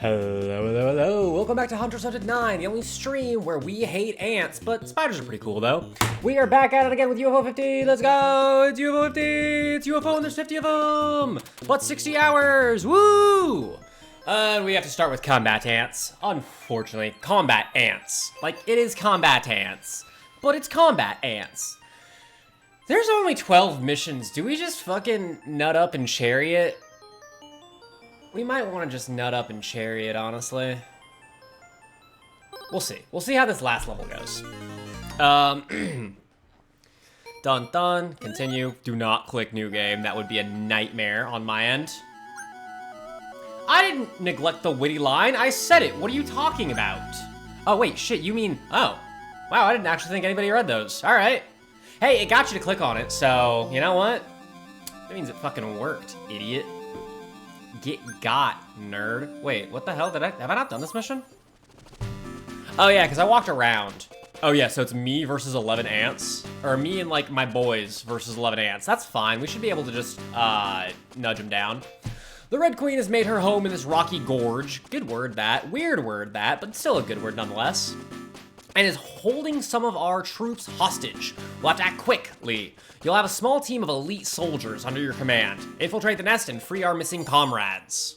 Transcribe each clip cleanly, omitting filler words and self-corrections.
Hello. Welcome back to Hunter Subject 9, the only stream where we hate ants, but spiders are pretty cool, though. We are back at it again with UFO 50. Let's go. It's UFO 50. It's UFO and there's 50 of them. But 60 hours. Woo! And we have to start with combat ants. Unfortunately, combat ants. Like, it is combat ants, but it's combat ants. There's only 12 missions. Do we just fucking nut up and chariot? We might want to just nut up and chariot, honestly. We'll see. We'll see how this last level goes. Dun dun. Continue. Do not click new game. That would be a nightmare on my end. I didn't neglect the witty line. I said it. What are you talking about? Oh, wait. Shit. You mean... Oh. Wow, I didn't actually think anybody read those. All right. Hey, it got you to click on it, so you know what? That means it fucking worked, idiot. Get got, nerd. Wait, what the hell? Have I not done this mission? Oh yeah, because I walked around. Oh yeah, so it's me versus 11 ants. Or me and like my boys versus 11 ants. That's fine. We should be able to just nudge them down. The Red Queen has made her home in this rocky gorge. Good word that. Weird word that, but still a good word nonetheless. And is holding some of our troops hostage. We'll have to act quickly. You'll have a small team of elite soldiers under your command. Infiltrate the nest and free our missing comrades.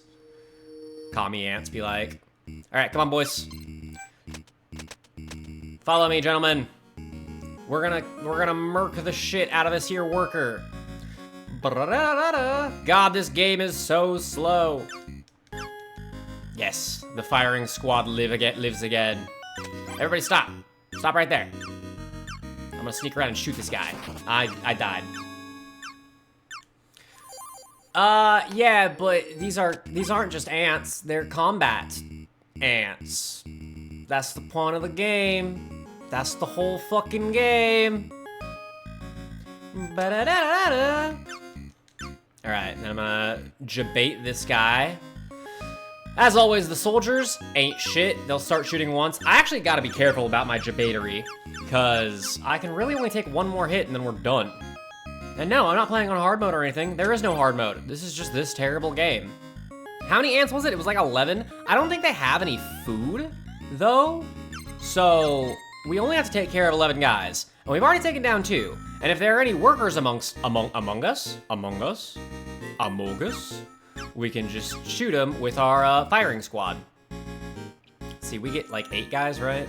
Commie ants be like. All right, come on, boys. Follow me, gentlemen. We're gonna murk the shit out of this here worker. God, this game is so slow. Yes, the firing squad lives again. Everybody stop. Stop right there. I'm gonna sneak around and shoot this guy. I died. Yeah, but these aren't just ants. They're combat ants. That's the point of the game. That's the whole fucking game. Ba-da-da-da-da. All right, then I'm gonna jabate this guy. As always, the soldiers ain't shit. They'll start shooting once. I actually gotta be careful about my jabatery, because I can really only take one more hit and then we're done. And no, I'm not playing on hard mode or anything. There is no hard mode. This is just this terrible game. How many ants was it? It was like 11. I don't think they have any food, though. So we only have to take care of 11 guys. And we've already taken down 2. And if there are any workers among us, we can just shoot them with our firing squad. See, we get like 8 guys, right?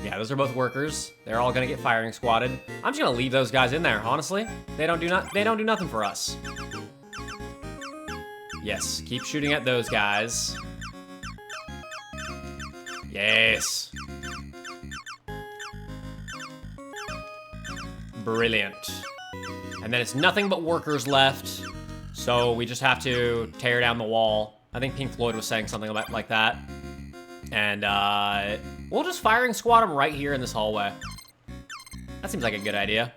Yeah, those are both workers. They're all gonna get firing squadded. I'm just gonna leave those guys in there, honestly. They don't do nothing for us. Yes, keep shooting at those guys. Yes. Brilliant. And then it's nothing but workers left. So we just have to tear down the wall. I think Pink Floyd was saying something about like that. And we'll just firing squad them right here in this hallway. That seems like a good idea.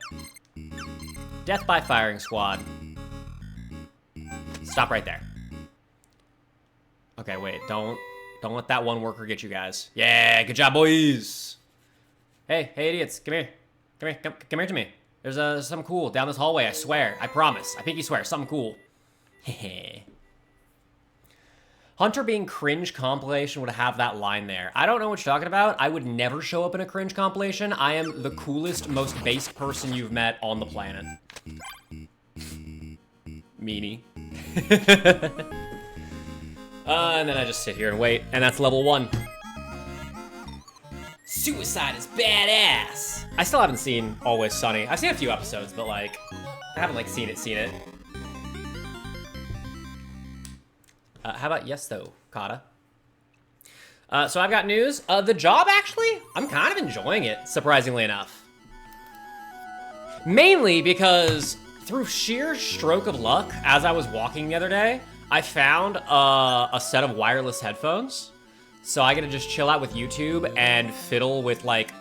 Death by firing squad. Stop right there. Okay, wait, don't let that one worker get you guys. Yeah, good job, boys. Hey, idiots, come here. Come here to me. There's something cool down this hallway, I swear. I promise. I pinky swear, something cool. Hunter being cringe compilation would have that line there. I don't know what you're talking about. I would never show up in a cringe compilation. I am the coolest, most based person you've met on the planet. Meanie. And then I just sit here and wait, and that's level 1. Suicide is badass. I still haven't seen Always Sunny. I've seen a few episodes, but like, I haven't like seen it. How about yes though, Kata? So I've got news. The job actually, I'm kind of enjoying it, surprisingly enough. Mainly because through sheer stroke of luck, as I was walking the other day, I found a set of wireless headphones. So I get to just chill out with YouTube and fiddle with like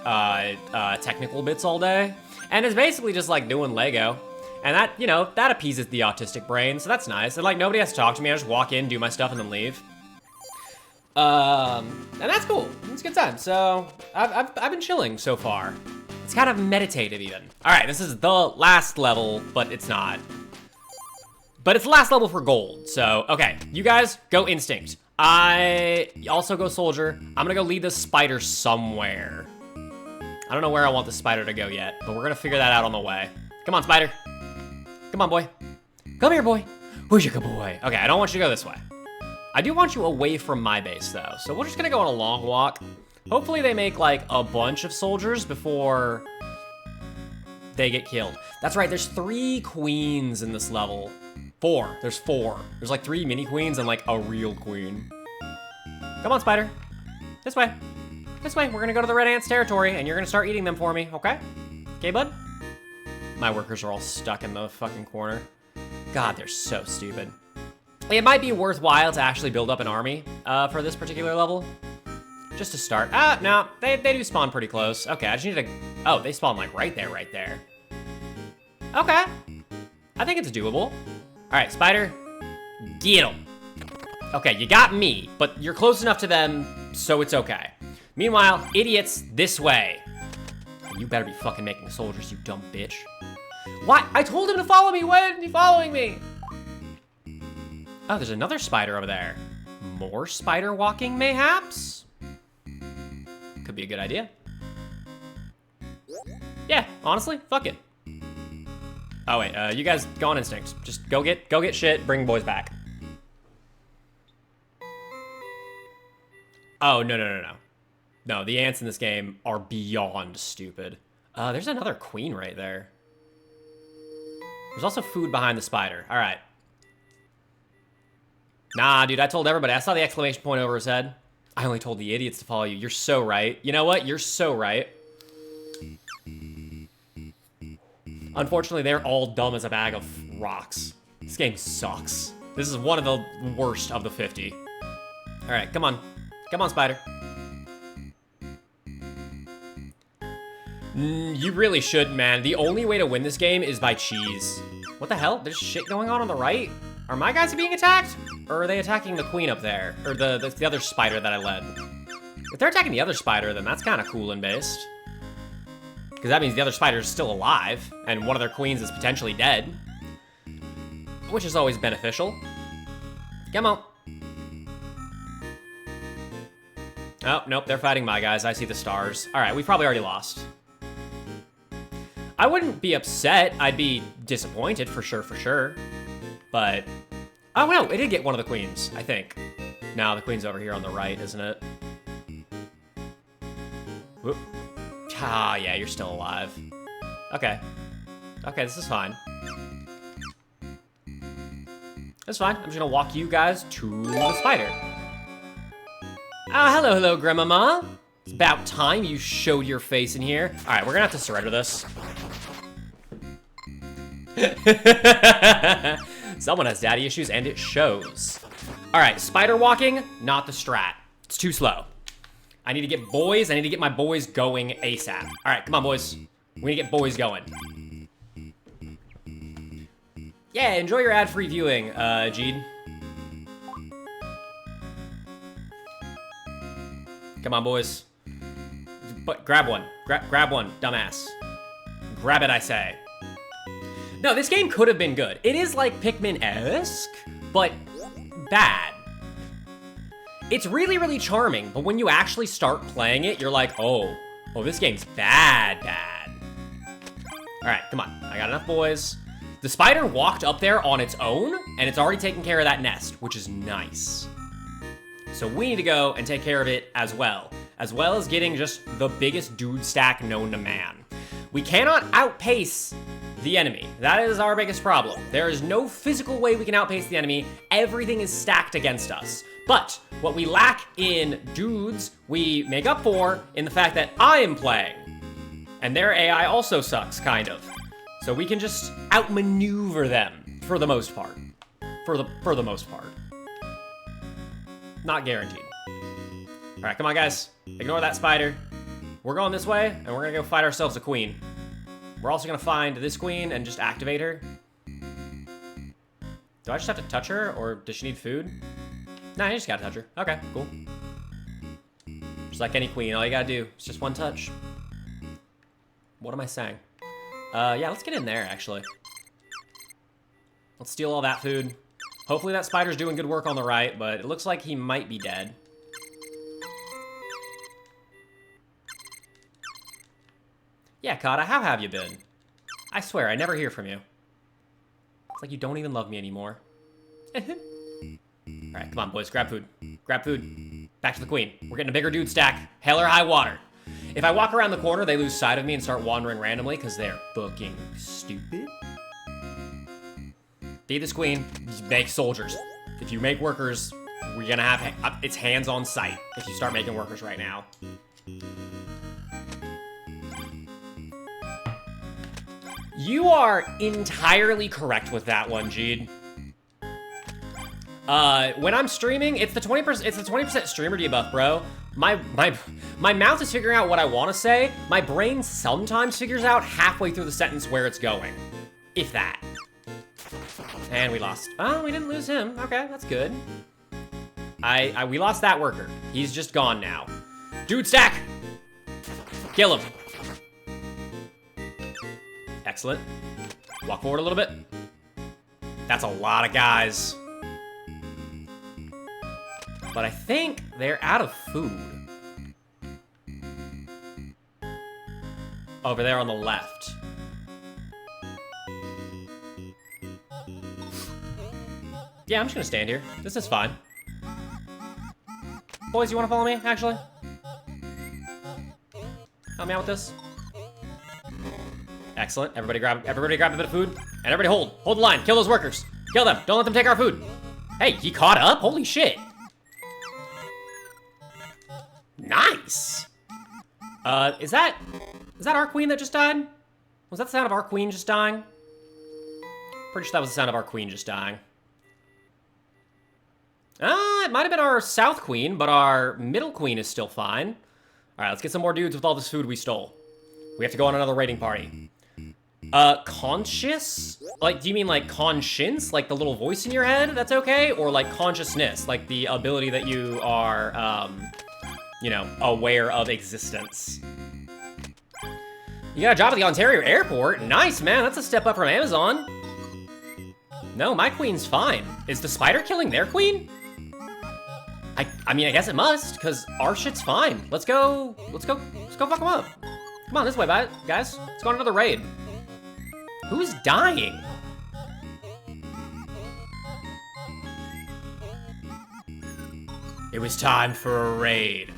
technical bits all day. And it's basically just like doing Lego. And that, you know, that appeases the autistic brain, so that's nice. And like nobody has to talk to me, I just walk in, do my stuff, and then leave. And that's cool. It's a good time. So I've been chilling so far. It's kind of meditative even. All right, this is the last level, but it's not. But it's the last level for gold. So, okay, you guys go instinct. I also go soldier. I'm gonna go lead the spider somewhere. I don't know where I want the spider to go yet, but we're gonna figure that out on the way. Come on, spider. Come on, boy. Come here, boy. Who's your good boy? Okay, I don't want you to go this way. I do want you away from my base, though, so we're just gonna go on a long walk. Hopefully they make, like, a bunch of soldiers before they get killed. That's right, there's 3 queens in this level. 4. There's 4. There's, like, 3 mini queens and, like, a real queen. Come on, spider. This way. This way. We're gonna go to the red ant's territory, and you're gonna start eating them for me, okay? Okay, bud? My workers are all stuck in the fucking corner. God, they're so stupid. It might be worthwhile to actually build up an army for this particular level. Just to start. Ah, no, they do spawn pretty close. Okay, I just need to... Oh, they spawn like right there. Okay. I think it's doable. All right, spider, get 'em. Okay, you got me, but you're close enough to them, so it's okay. Meanwhile, idiots, this way. You better be fucking making soldiers, you dumb bitch. What? I told him to follow me. Why isn't he following me? Oh, there's another spider over there. More spider walking, mayhaps? Could be a good idea. Yeah, honestly, fuck it. Oh wait, you guys go on instinct. Just go get shit, bring boys back. Oh, no. No, the ants in this game are beyond stupid. There's another queen right there. There's also food behind the spider. All right. Nah, dude, I told everybody. I saw the exclamation point over his head. I only told the idiots to follow you. You're so right. You know what? You're so right. Unfortunately, they're all dumb as a bag of rocks. This game sucks. This is one of the worst of the 50. All right, come on. Come on, spider. You really should, man. The only way to win this game is by cheese. What the hell? There's shit going on the right? Are my guys being attacked? Or are they attacking the queen up there? Or the other spider that I led? If they're attacking the other spider, then that's kind of cool and based. Because that means the other spider is still alive, and one of their queens is potentially dead. Which is always beneficial. Come on. Oh, nope, they're fighting my guys. I see the stars. All right, we've probably already lost. I wouldn't be upset. I'd be disappointed for sure. But, oh no, it did get one of the queens, I think. No, the queen's over here on the right, isn't it? Whoop. Ah, yeah, you're still alive. Okay. Okay, this is fine. That's fine. I'm just gonna walk you guys to the spider. Ah, hello, Grandmama. It's about time you showed your face in here. All right, we're gonna have to surrender this. Someone has daddy issues, and it shows. All right, spider walking, not the strat. It's too slow. I need to get boys. I need to get my boys going ASAP. All right, come on, boys. We need to get boys going. Yeah, enjoy your ad-free viewing, Jeed. Come on, boys. But grab one. Grab one, dumbass. Grab it, I say. No, this game could have been good. It is like Pikmin-esque, but bad. It's really, really charming, but when you actually start playing it, you're like, oh, this game's bad. All right, come on. I got enough boys. The spider walked up there on its own, and it's already taken care of that nest, which is nice. So we need to go and take care of it as well as getting just the biggest dude stack known to man. We cannot outpace the enemy. That is our biggest problem. There is no physical way we can outpace the enemy. Everything is stacked against us. But what we lack in dudes, we make up for in the fact that I am playing. And their AI also sucks, kind of. So we can just outmaneuver them for the most part. For the most part. Not guaranteed. All right, come on, guys. Ignore that spider. We're going this way, and we're gonna go fight ourselves a queen. We're also gonna find this queen and just activate her. Do I just have to touch her, or does she need food? Nah, you just gotta touch her. Okay, cool. Just like any queen, all you gotta do is just one touch. What am I saying? Yeah, let's get in there, actually. Let's steal all that food. Hopefully that spider's doing good work on the right, but it looks like he might be dead. Yeah, Kata, how have you been? I swear, I never hear from you. It's like you don't even love me anymore. Alright, come on, boys. Grab food. Grab food. Back to the queen. We're getting a bigger dude stack. Hell or high water. If I walk around the corner, they lose sight of me and start wandering randomly because they're fucking stupid. Feed this queen. Make soldiers. If you make workers, we're gonna have... It's hands on sight if you start making workers right now. You are entirely correct with that one, Jeed. When I'm streaming, it's the 20% streamer debuff, bro. My mouth is figuring out what I want to say. My brain sometimes figures out halfway through the sentence where it's going. If that. And we lost. Oh, we didn't lose him. Okay, that's good. We lost that worker. He's just gone now. Dude stack! Kill him. Excellent. Walk forward a little bit. That's a lot of guys. But I think they're out of food. Over there on the left. Yeah, I'm just gonna stand here. This is fine. Boys, you wanna follow me, actually? Help me out with this. Excellent. Everybody grab a bit of food. And everybody hold the line. Kill those workers. Kill them. Don't let them take our food. Hey, he caught up? Holy shit. Nice. Is that our queen that just died? Was that the sound of our queen just dying? Pretty sure that was the sound of our queen just dying. It might have been our south queen, but our middle queen is still fine. All right, let's get some more dudes with all this food we stole. We have to go on another raiding party. Conscious? Like, do you mean like conscience? Like the little voice in your head? That's okay? Or like consciousness? Like the ability that you are, you know, aware of existence. You got a job at the Ontario airport? Nice, man. That's a step up from Amazon. No, my queen's fine. Is the spider killing their queen? I mean, I guess it must, because our shit's fine. Let's go fuck them up. Come on, this way, guys. Let's go on another raid. Who's dying? It was time for a raid.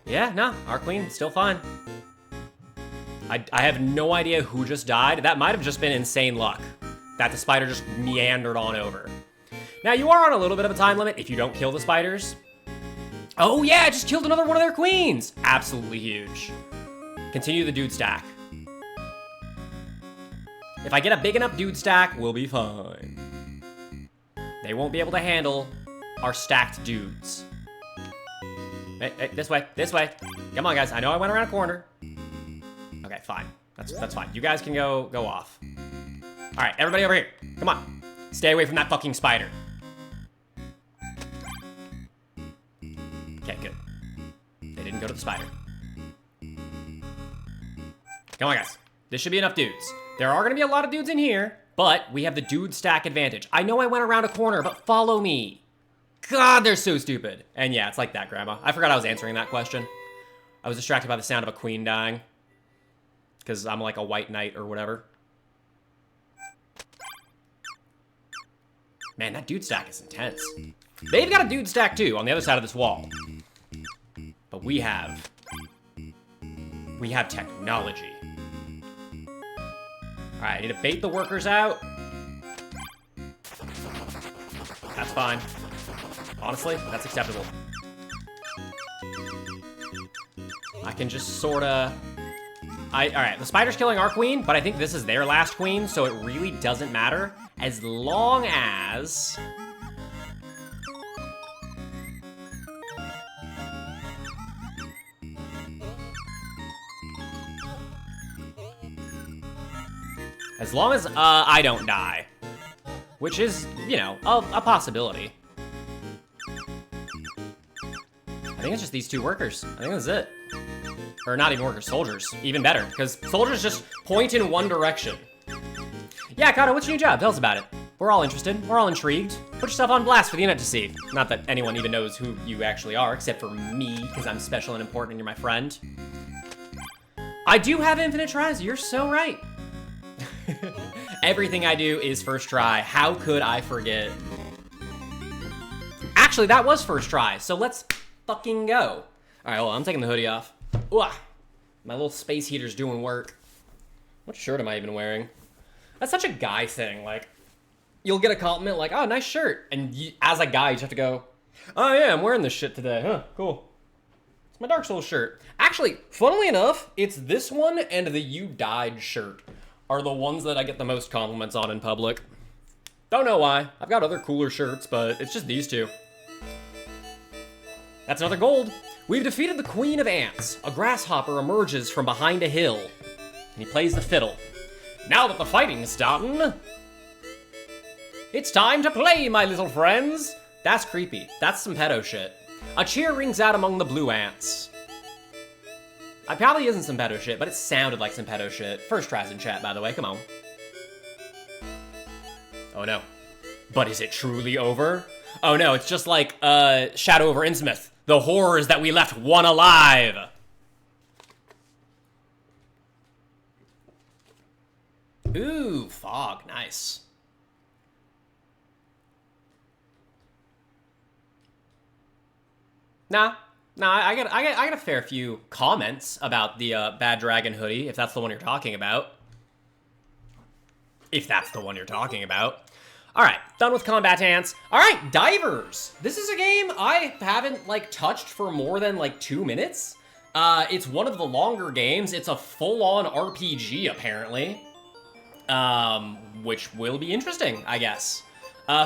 Yeah, no, our queen's still fine. I have no idea who just died. That might have just been insane luck. That the spider just meandered on over. Now, you are on a little bit of a time limit if you don't kill the spiders. Oh yeah, I just killed another one of their queens. Absolutely huge. Continue the dude stack. If I get a big enough dude stack, we'll be fine. They won't be able to handle our stacked dudes. Hey, this way. Come on, guys. I know I went around a corner. Okay, fine. That's fine. You guys can go off. All right, everybody over here. Come on. Stay away from that fucking spider. Okay, good. They didn't go to the spider. Come on, guys. This should be enough dudes. There are gonna be a lot of dudes in here, but we have the dude stack advantage. I know I went around a corner, but follow me. God, they're so stupid. And yeah, it's like that, Grandma. I forgot I was answering that question. I was distracted by the sound of a queen dying. Because I'm like a white knight or whatever. Man, that dude stack is intense. They've got a dude stack too on the other side of this wall. But we have technology. All right, I need to bait the workers out. That's fine. Honestly, that's acceptable. I can just sorta... all right, the spider's killing our queen, but I think this is their last queen, so it really doesn't matter. As long as... I don't die. Which is, you know, a possibility. I think it's just these two workers. I think that's it. Or not even workers, soldiers. Even better, because soldiers just point in one direction. Yeah, Kato, what's your new job? Tell us about it. We're all interested. We're all intrigued. Put yourself on blast for the internet to see. Not that anyone even knows who you actually are, except for me, because I'm special and important and you're my friend. I do have infinite tries. You're so right. Everything I do is first try. How could I forget? Actually, that was first try, so let's fucking go. All right, hold on, I'm taking the hoodie off. Ooh, my little space heater's doing work. What shirt am I even wearing? That's such a guy thing. Like, you'll get a compliment like, oh, nice shirt. And as a guy, you just have to go, oh yeah, I'm wearing this shit today. Huh, cool. It's my Dark Souls shirt. Actually, funnily enough, it's this one and the You Died shirt are the ones that I get the most compliments on in public. Don't know why. I've got other cooler shirts, but it's just these two. That's another gold. We've defeated the Queen of Ants. A grasshopper emerges from behind a hill, and he plays the fiddle. Now that the fighting's done, it's time to play, my little friends. That's creepy. That's some pedo shit. A cheer rings out among the blue ants. It probably isn't some pedo shit, but it sounded like some pedo shit. First tries in chat, by the way. Come on. Oh no. But is it truly over? Oh no, it's just like Shadow over Innsmouth. The horrors that we left one alive. Ooh, fog, nice. Nah, I got a fair few comments about the Bad Dragon hoodie, if that's the one you're talking about. If that's the one you're talking about. All right, done with combat ants. All right, Divers. This is a game I haven't like touched for more than like 2 minutes. It's one of the longer games. It's a full-on RPG apparently, which will be interesting, I guess.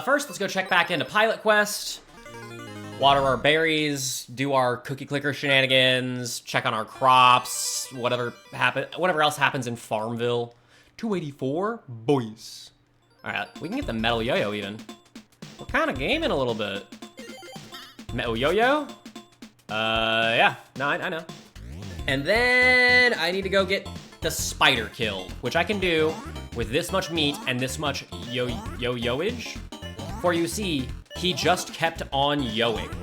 First, let's go check back into Pilot Quest, water our berries, do our cookie clicker shenanigans, check on our crops, whatever else happens in Farmville. 284, boys. All right, we can get the metal yo-yo even. We're kind of gaming a little bit. Metal yo-yo? Yeah, no, I know. And then I need to go get the spider killed, which I can do with this much meat and this much yo-yo-age. For you see, he just kept on yoing.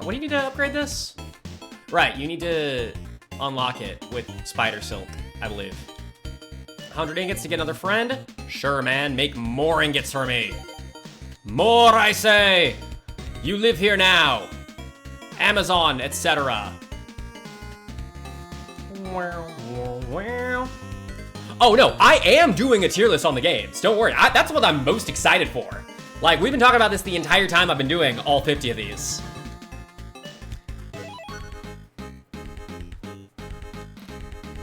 What do you need to upgrade this? Right, you need to unlock it with spider silk, I believe. 100 ingots to get another friend? Sure, man, make more ingots for me. More, I say! You live here now. Amazon, etc. Oh no, I am doing a tier list on the games. Don't worry, that's what I'm most excited for. Like, we've been talking about this the entire time I've been doing all 50 of these.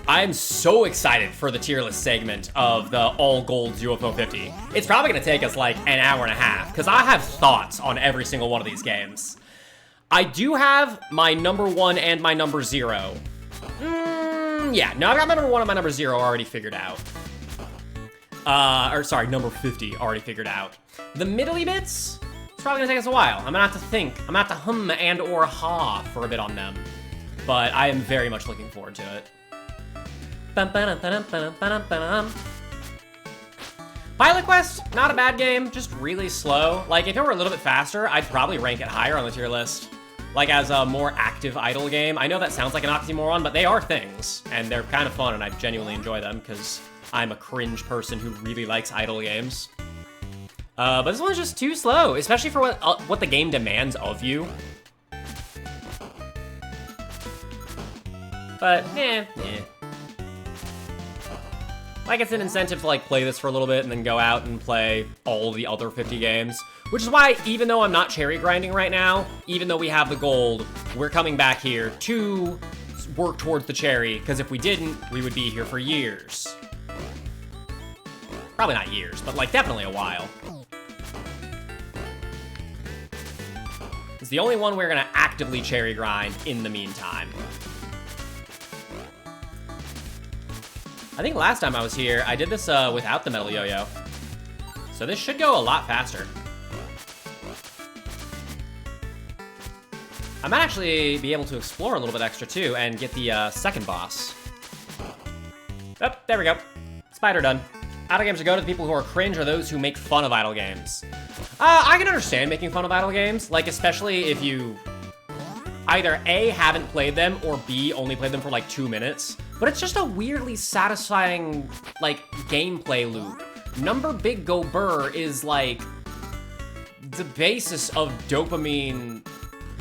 I'm so excited for the tier list segment of the All Golds UFO 50. It's probably gonna take us like an hour and a half, because I have thoughts on every single one of these games. I do have my number 1 and my number 0. Yeah, no, I've got my number 1 and my number 0 already figured out. Or sorry, number 50 already figured out. The middly bits, it's probably gonna take us a while. I'm gonna have to think. I'm gonna have to hum and or ha for a bit on them. But I am very much looking forward to it. Pilot Quest, not a bad game, just really slow. Like, if it were a little bit faster, I'd probably rank it higher on the tier list. Like, as a more active idle game. I know that sounds like an oxymoron, but they are things, and they're kind of fun, and I genuinely enjoy them, because I'm a cringe person who really likes idle games. But this one's just too slow, especially for what the game demands of you. But, eh. Like, it's an incentive to, like, play this for a little bit and then go out and play all the other 50 games. Which is why, even though I'm not cherry grinding right now, even though we have the gold, we're coming back here to work towards the cherry, because if we didn't, we would be here for years. Probably not years, but, like, definitely a while. It's the only one we're gonna actively cherry grind in the meantime. I think last time I was here, I did this without the metal yo-yo. So this should go a lot faster. I might actually be able to explore a little bit extra too and get the second boss. Oh, there we go. Spider done. idle games are go to the people who are cringe or those who make fun of idle games. I can understand making fun of idle games, like especially if you either A, haven't played them, or B, only played them for like 2 minutes. But it's just a weirdly satisfying, like, gameplay loop. Number Big Go Burr is like the basis of dopamine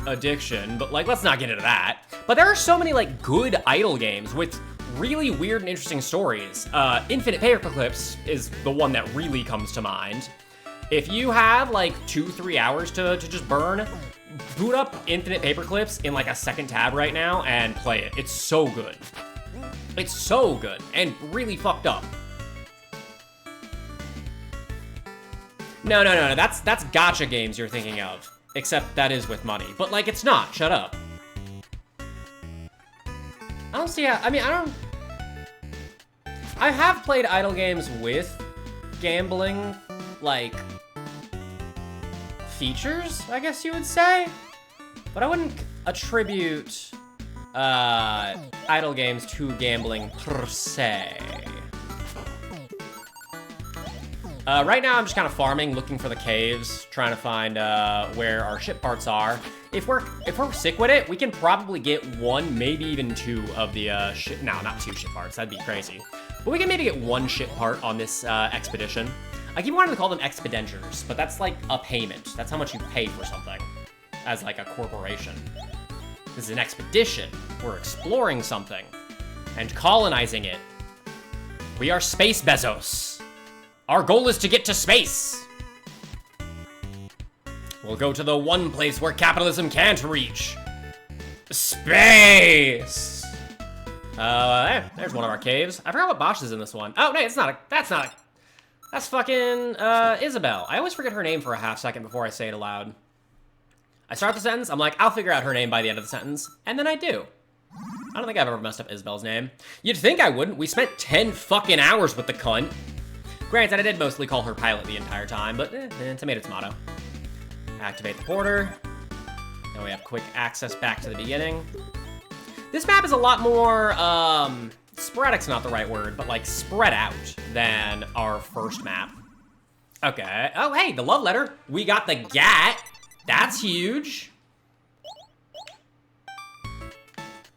addiction, but like, let's not get into that. But there are so many like good idle games with really weird and interesting stories. Infinite Paperclips is the one that really comes to mind. If you have like 2-3 hours to just burn, boot up Infinite Paperclips in like a second tab right now and play it. It's so good. It's so good and really fucked up. No, that's gacha games you're thinking of. Except that is with money. But like, it's not, shut up. I don't see how, I have played idle games with gambling, like, features, I guess you would say. But I wouldn't attribute, idle games to gambling per se. Right now I'm just kind of farming, looking for the caves, trying to find, where our ship parts are. If we're sick with it, we can probably get 1, maybe even 2 of the, ship, no, not 2 ship parts, that'd be crazy. But we can maybe get 1 ship part on this, expedition. I keep wanting to call them expeditures, but that's like a payment. That's how much you pay for something, as like a corporation. This is an expedition. We're exploring something, and colonizing it. We are Space Bezos. Our goal is to get to space. We'll go to the one place where capitalism can't reach. Space! There's one of our caves. I forgot what Bosch is in this one. Oh, no, that's fucking, Isabel. I always forget her name for a half second before I say it aloud. I start the sentence, I'm like, I'll figure out her name by the end of the sentence, and then I do. I don't think I've ever messed up Isabel's name. You'd think I wouldn't. We spent 10 fucking hours with the cunt. Granted, I did mostly call her Pilot the entire time, but tomato tomato. Activate the porter. Now we have quick access back to the beginning. This map is a lot more, sporadic's not the right word, but like spread out than our first map. Okay. Oh, hey, the love letter. We got the GAT. That's huge.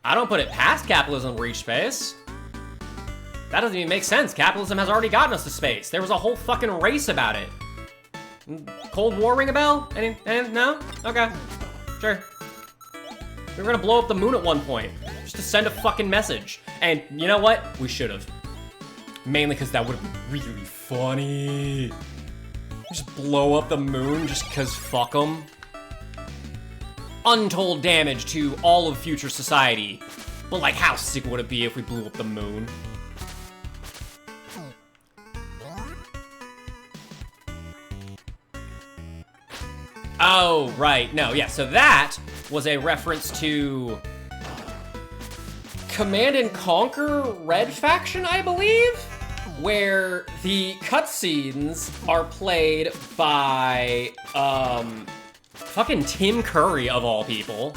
I don't put it past capitalism to reach space. That doesn't even make sense. Capitalism has already gotten us to space. There was a whole fucking race about it. Cold War ring a bell? No? Okay. Sure. We were gonna blow up the moon at one point. Just to send a fucking message. And you know what? We should have. Mainly because that would have been really funny. Just blow up the moon just because fuck them. Untold damage to all of future society. But like, how sick would it be if we blew up the moon? Oh, right. No, yeah, so that was a reference to Command & Conquer Red Faction, I believe? Where the cutscenes are played by, fucking Tim Curry, of all people.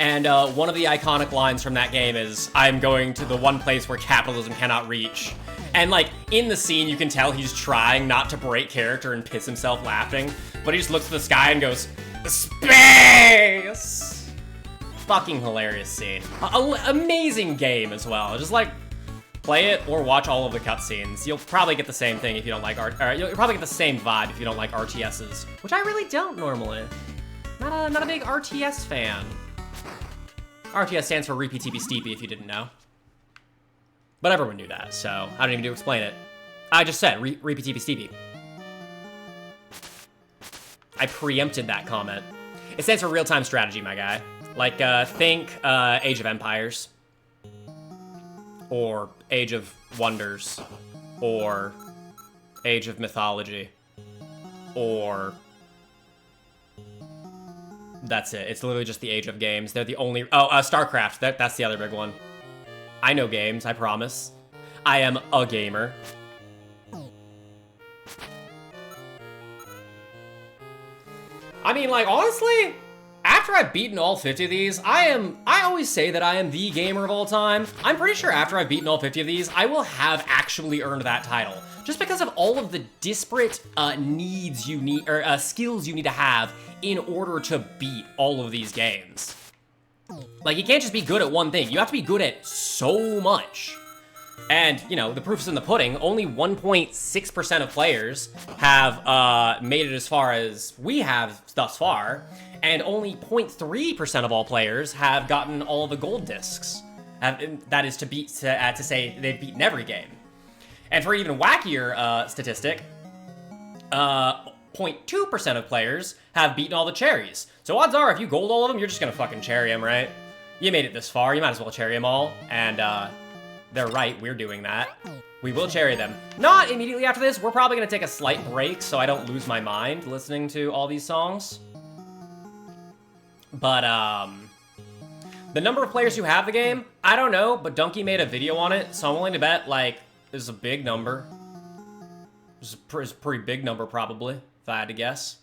And, one of the iconic lines from that game is, I'm going to the one place where capitalism cannot reach. And, like, in the scene, you can tell he's trying not to break character and piss himself laughing, but he just looks at the sky and goes, space! Fucking hilarious scene. Amazing game as well. Just, like, play it or watch all of the cutscenes. You'll probably get the same thing if you don't like you'll probably get the same vibe if you don't like RTSs, which I really don't normally. Not a big RTS fan. RTS stands for Repeat TP Steepy, if you didn't know. But everyone knew that, so I don't even need to explain it. I just said, Repeat TP Steepy. I preempted that comment. It stands for real-time strategy, my guy. Like, think Age of Empires. Or Age of Wonders. Or Age of Mythology. Or... That's it. It's literally just the Age of games. They're the only... Oh, StarCraft. That's the other big one. I know games, I promise. I am a gamer. I mean, like, honestly, after I've beaten all 50 of these, I always say that I am the gamer of all time. I'm pretty sure after I've beaten all 50 of these, I will have actually earned that title. Just because of all of the disparate needs you need, or skills you need to have in order to beat all of these games. Like, you can't just be good at one thing. You have to be good at so much. And, you know, the proof's in the pudding. Only 1.6% of players have made it as far as we have thus far. And only 0.3% of all players have gotten all the gold discs. That is to say they've beaten every game. And for an even wackier statistic, 0.2% of players have beaten all the cherries. So odds are, if you gold all of them, you're just gonna fucking cherry them, right? You made it this far, you might as well cherry them all. And they're right, we're doing that. We will cherry them. Not immediately after this, we're probably gonna take a slight break so I don't lose my mind listening to all these songs. But, the number of players who have the game, I don't know, but Donkey made a video on it, so I'm willing to bet, like, this is a big number. This is a pretty big number, probably, if I had to guess.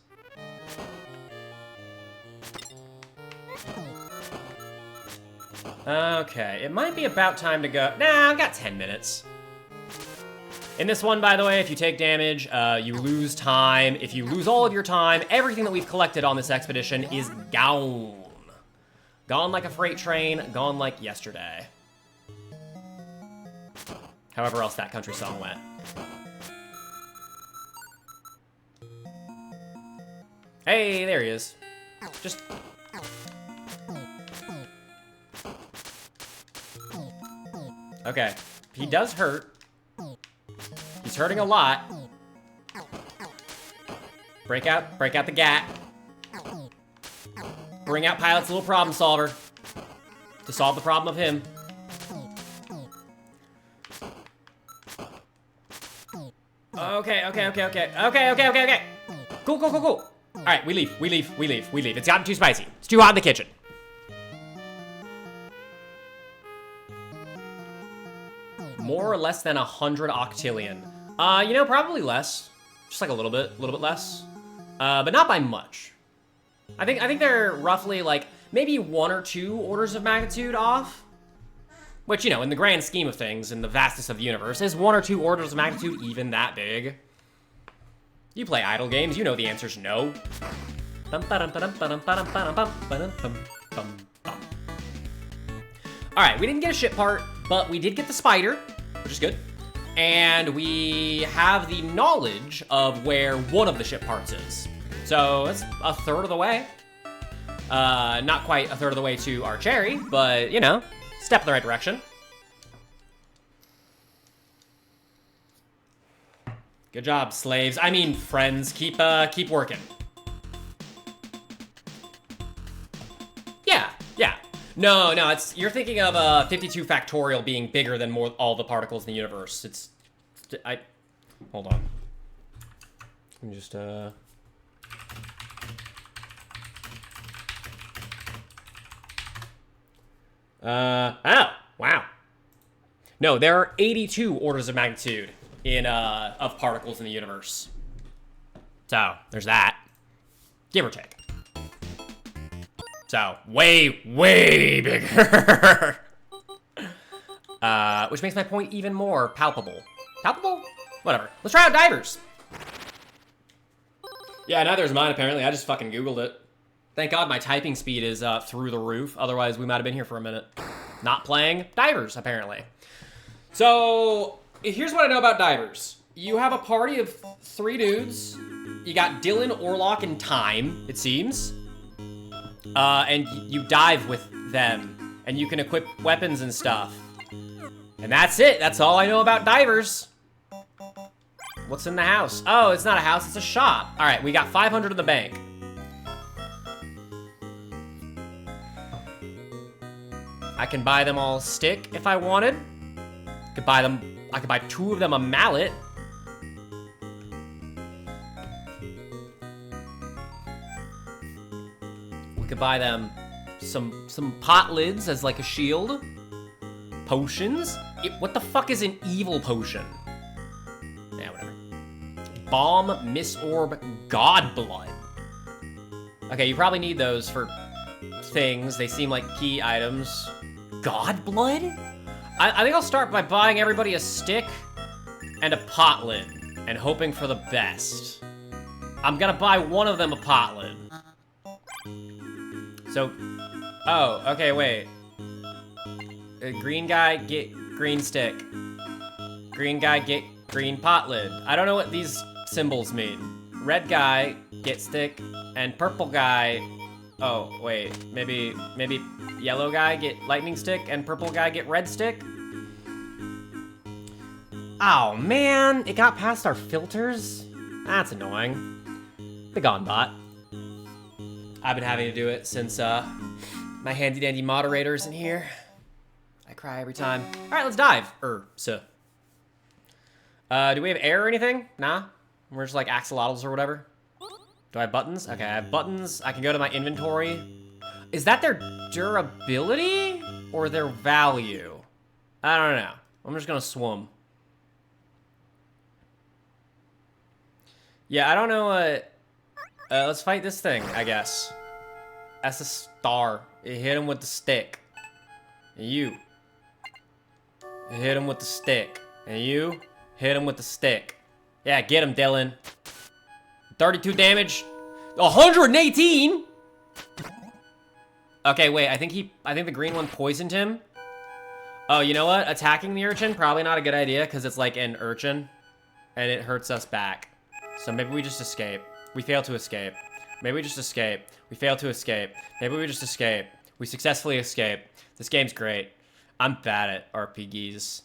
Okay, it might be about time to go. Nah, I've got 10 minutes. In this one, by the way, if you take damage, you lose time. If you lose all of your time, everything that we've collected on this expedition is gone. Gone like a freight train, gone like yesterday. However else that country song went. Hey, there he is. Just... Okay, he does hurt. He's hurting a lot. Break out the gat. Bring out Pilot's little problem solver to solve the problem of him. Okay. Cool. All right, we leave. It's gotten too spicy. It's too hot in the kitchen. More or less than 100 octillion. You know, probably less. Just like a little bit less. But not by much. I think they're roughly like maybe 1 or 2 orders of magnitude off. Which, you know, in the grand scheme of things, in the vastness of the universe, is 1 or 2 orders of magnitude even that big? You play idle games, you know the answer's no. Alright, we didn't get a ship part, but we did get the spider, which is good. And we have the knowledge of where one of the ship parts is. So that's a third of the way. Not quite a third of the way to our cherry, but, you know, step in the right direction. Good job, slaves. I mean, friends. Keep working. Yeah. No, it's you're thinking of 52 factorial being bigger than all the particles in the universe. Hold on. Let me just oh, wow. No, there are 82 orders of magnitude in of particles in the universe. So, there's that. Give or take. So, way bigger. Which makes my point even more palpable. Palpable? Whatever. Let's try out divers. Yeah, neither is mine, apparently. I just fucking Googled it. Thank God my typing speed is through the roof. Otherwise, we might have been here for a minute. Not playing divers, apparently. So, here's what I know about divers. You have a party of 3 dudes. You got Dylan, Orlock, and Time, it seems. And you dive with them. And you can equip weapons and stuff. And that's it. That's all I know about divers. What's in the house? Oh, it's not a house, it's a shop. All right, we got 500 in the bank. I can buy them all a stick if I wanted. I could buy 2 of them a mallet. We could buy them some pot lids as like a shield. Potions? What the fuck is an evil potion? Yeah, whatever. Bomb, Miss Orb, God Blood. Okay, you probably need those for things. They seem like key items. God blood? I think I'll start by buying everybody a stick and a pot lid and hoping for the best. I'm gonna buy one of them a pot lid. So, oh, okay, wait. Green guy, get green stick. Green guy, get green pot lid. I don't know what these symbols mean. Red guy, get stick, and purple guy, oh, wait, maybe yellow guy, get lightning stick, and purple guy, get red stick? Oh, man, it got past our filters? That's annoying. The Gone bot. I've been having to do it since, my handy-dandy moderator isn't here. I cry every time. All right, let's dive. Do we have air or anything? Nah? We're just like axolotls or whatever. Do I have buttons? Okay, I have buttons. I can go to my inventory. Is that their durability or their value? I don't know. I'm just gonna swim. Yeah, I don't know what... let's fight this thing, I guess. That's a star. You hit him with the stick. And you. Hit him with the stick. And you. Hit him with the stick. Yeah, get him, Dylan. 32 damage. 118? Okay, wait, I think the green one poisoned him. Oh, you know what? Attacking the urchin, probably not a good idea, because it's like an urchin. And it hurts us back. So maybe we just escape. We fail to escape. Maybe we just escape. We fail to escape. Maybe we just escape. We successfully escape. This game's great. I'm bad at RPGs.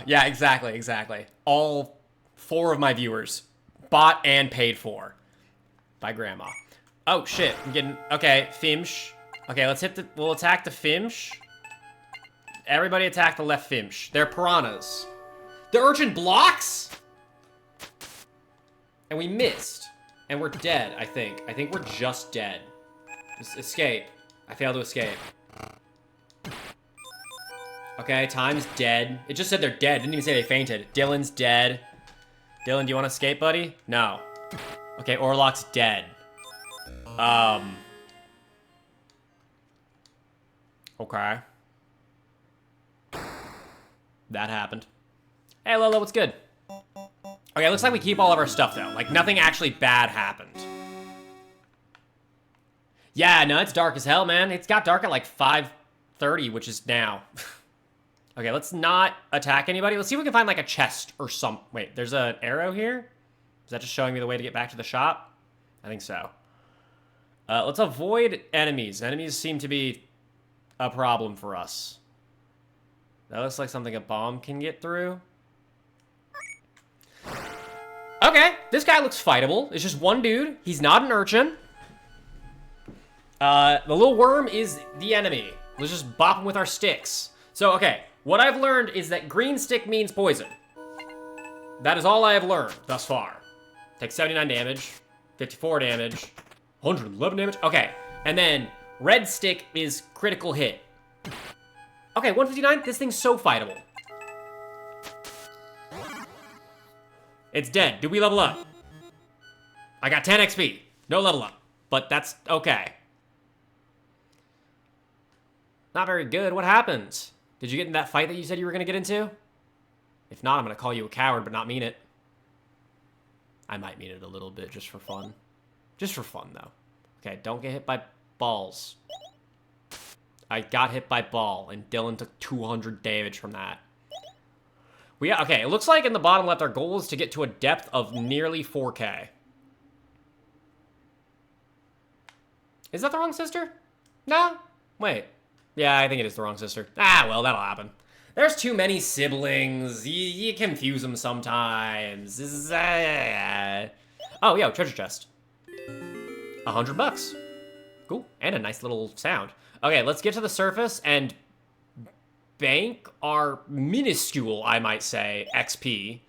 Yeah, exactly. All 4 of my viewers. Bought and paid for. By grandma. Oh, shit. I'm getting... Okay, Fimsh. Okay, we'll attack the Fimsh. Everybody attack the left Fimsh. They're piranhas. The urchin blocks? And we missed. And we're dead, I think. I think we're just dead. Just escape. I failed to escape. Okay, Time's dead. It just said they're dead. Didn't even say they fainted. Dylan's dead. Dylan, do you want to escape, buddy? No. Okay, Orlok's dead. Okay. That happened. Hey, Lolo, what's good? Okay, it looks like we keep all of our stuff, though. Like, nothing actually bad happened. Yeah, no, it's dark as hell, man. It's got dark at, like, 5:30, which is now. Okay, let's not attack anybody. Let's see if we can find, like, a chest or some... Wait, there's an arrow here? Is that just showing me the way to get back to the shop? I think so. Let's avoid enemies. Enemies seem to be a problem for us. That looks like something a bomb can get through. Okay, this guy looks fightable. It's just one dude. He's not an urchin. The little worm is the enemy. Let's just bop him with our sticks. So, okay, what I've learned is that green stick means poison. That is all I have learned thus far. Takes 79 damage, 54 damage, 111 damage. Okay, and then red stick is critical hit. Okay, 159, this thing's so fightable. It's dead. Did we level up? I got 10 XP. No level up. But that's okay. Not very good. What happened? Did you get in that fight that you said you were going to get into? If not, I'm going to call you a coward, but not mean it. I might mean it a little bit, just for fun. Just for fun, though. Okay, don't get hit by balls. I got hit by ball, and Dylan took 200 damage from that. Okay, it looks like in the bottom left, our goal is to get to a depth of nearly 4K. Is that the wrong sister? No? Wait. Yeah, I think it is the wrong sister. Ah, well, that'll happen. There's too many siblings. You confuse them sometimes. Oh, yo, treasure chest. $100. Cool. And a nice little sound. Okay, let's get to the surface and bank our minuscule, I might say, XP.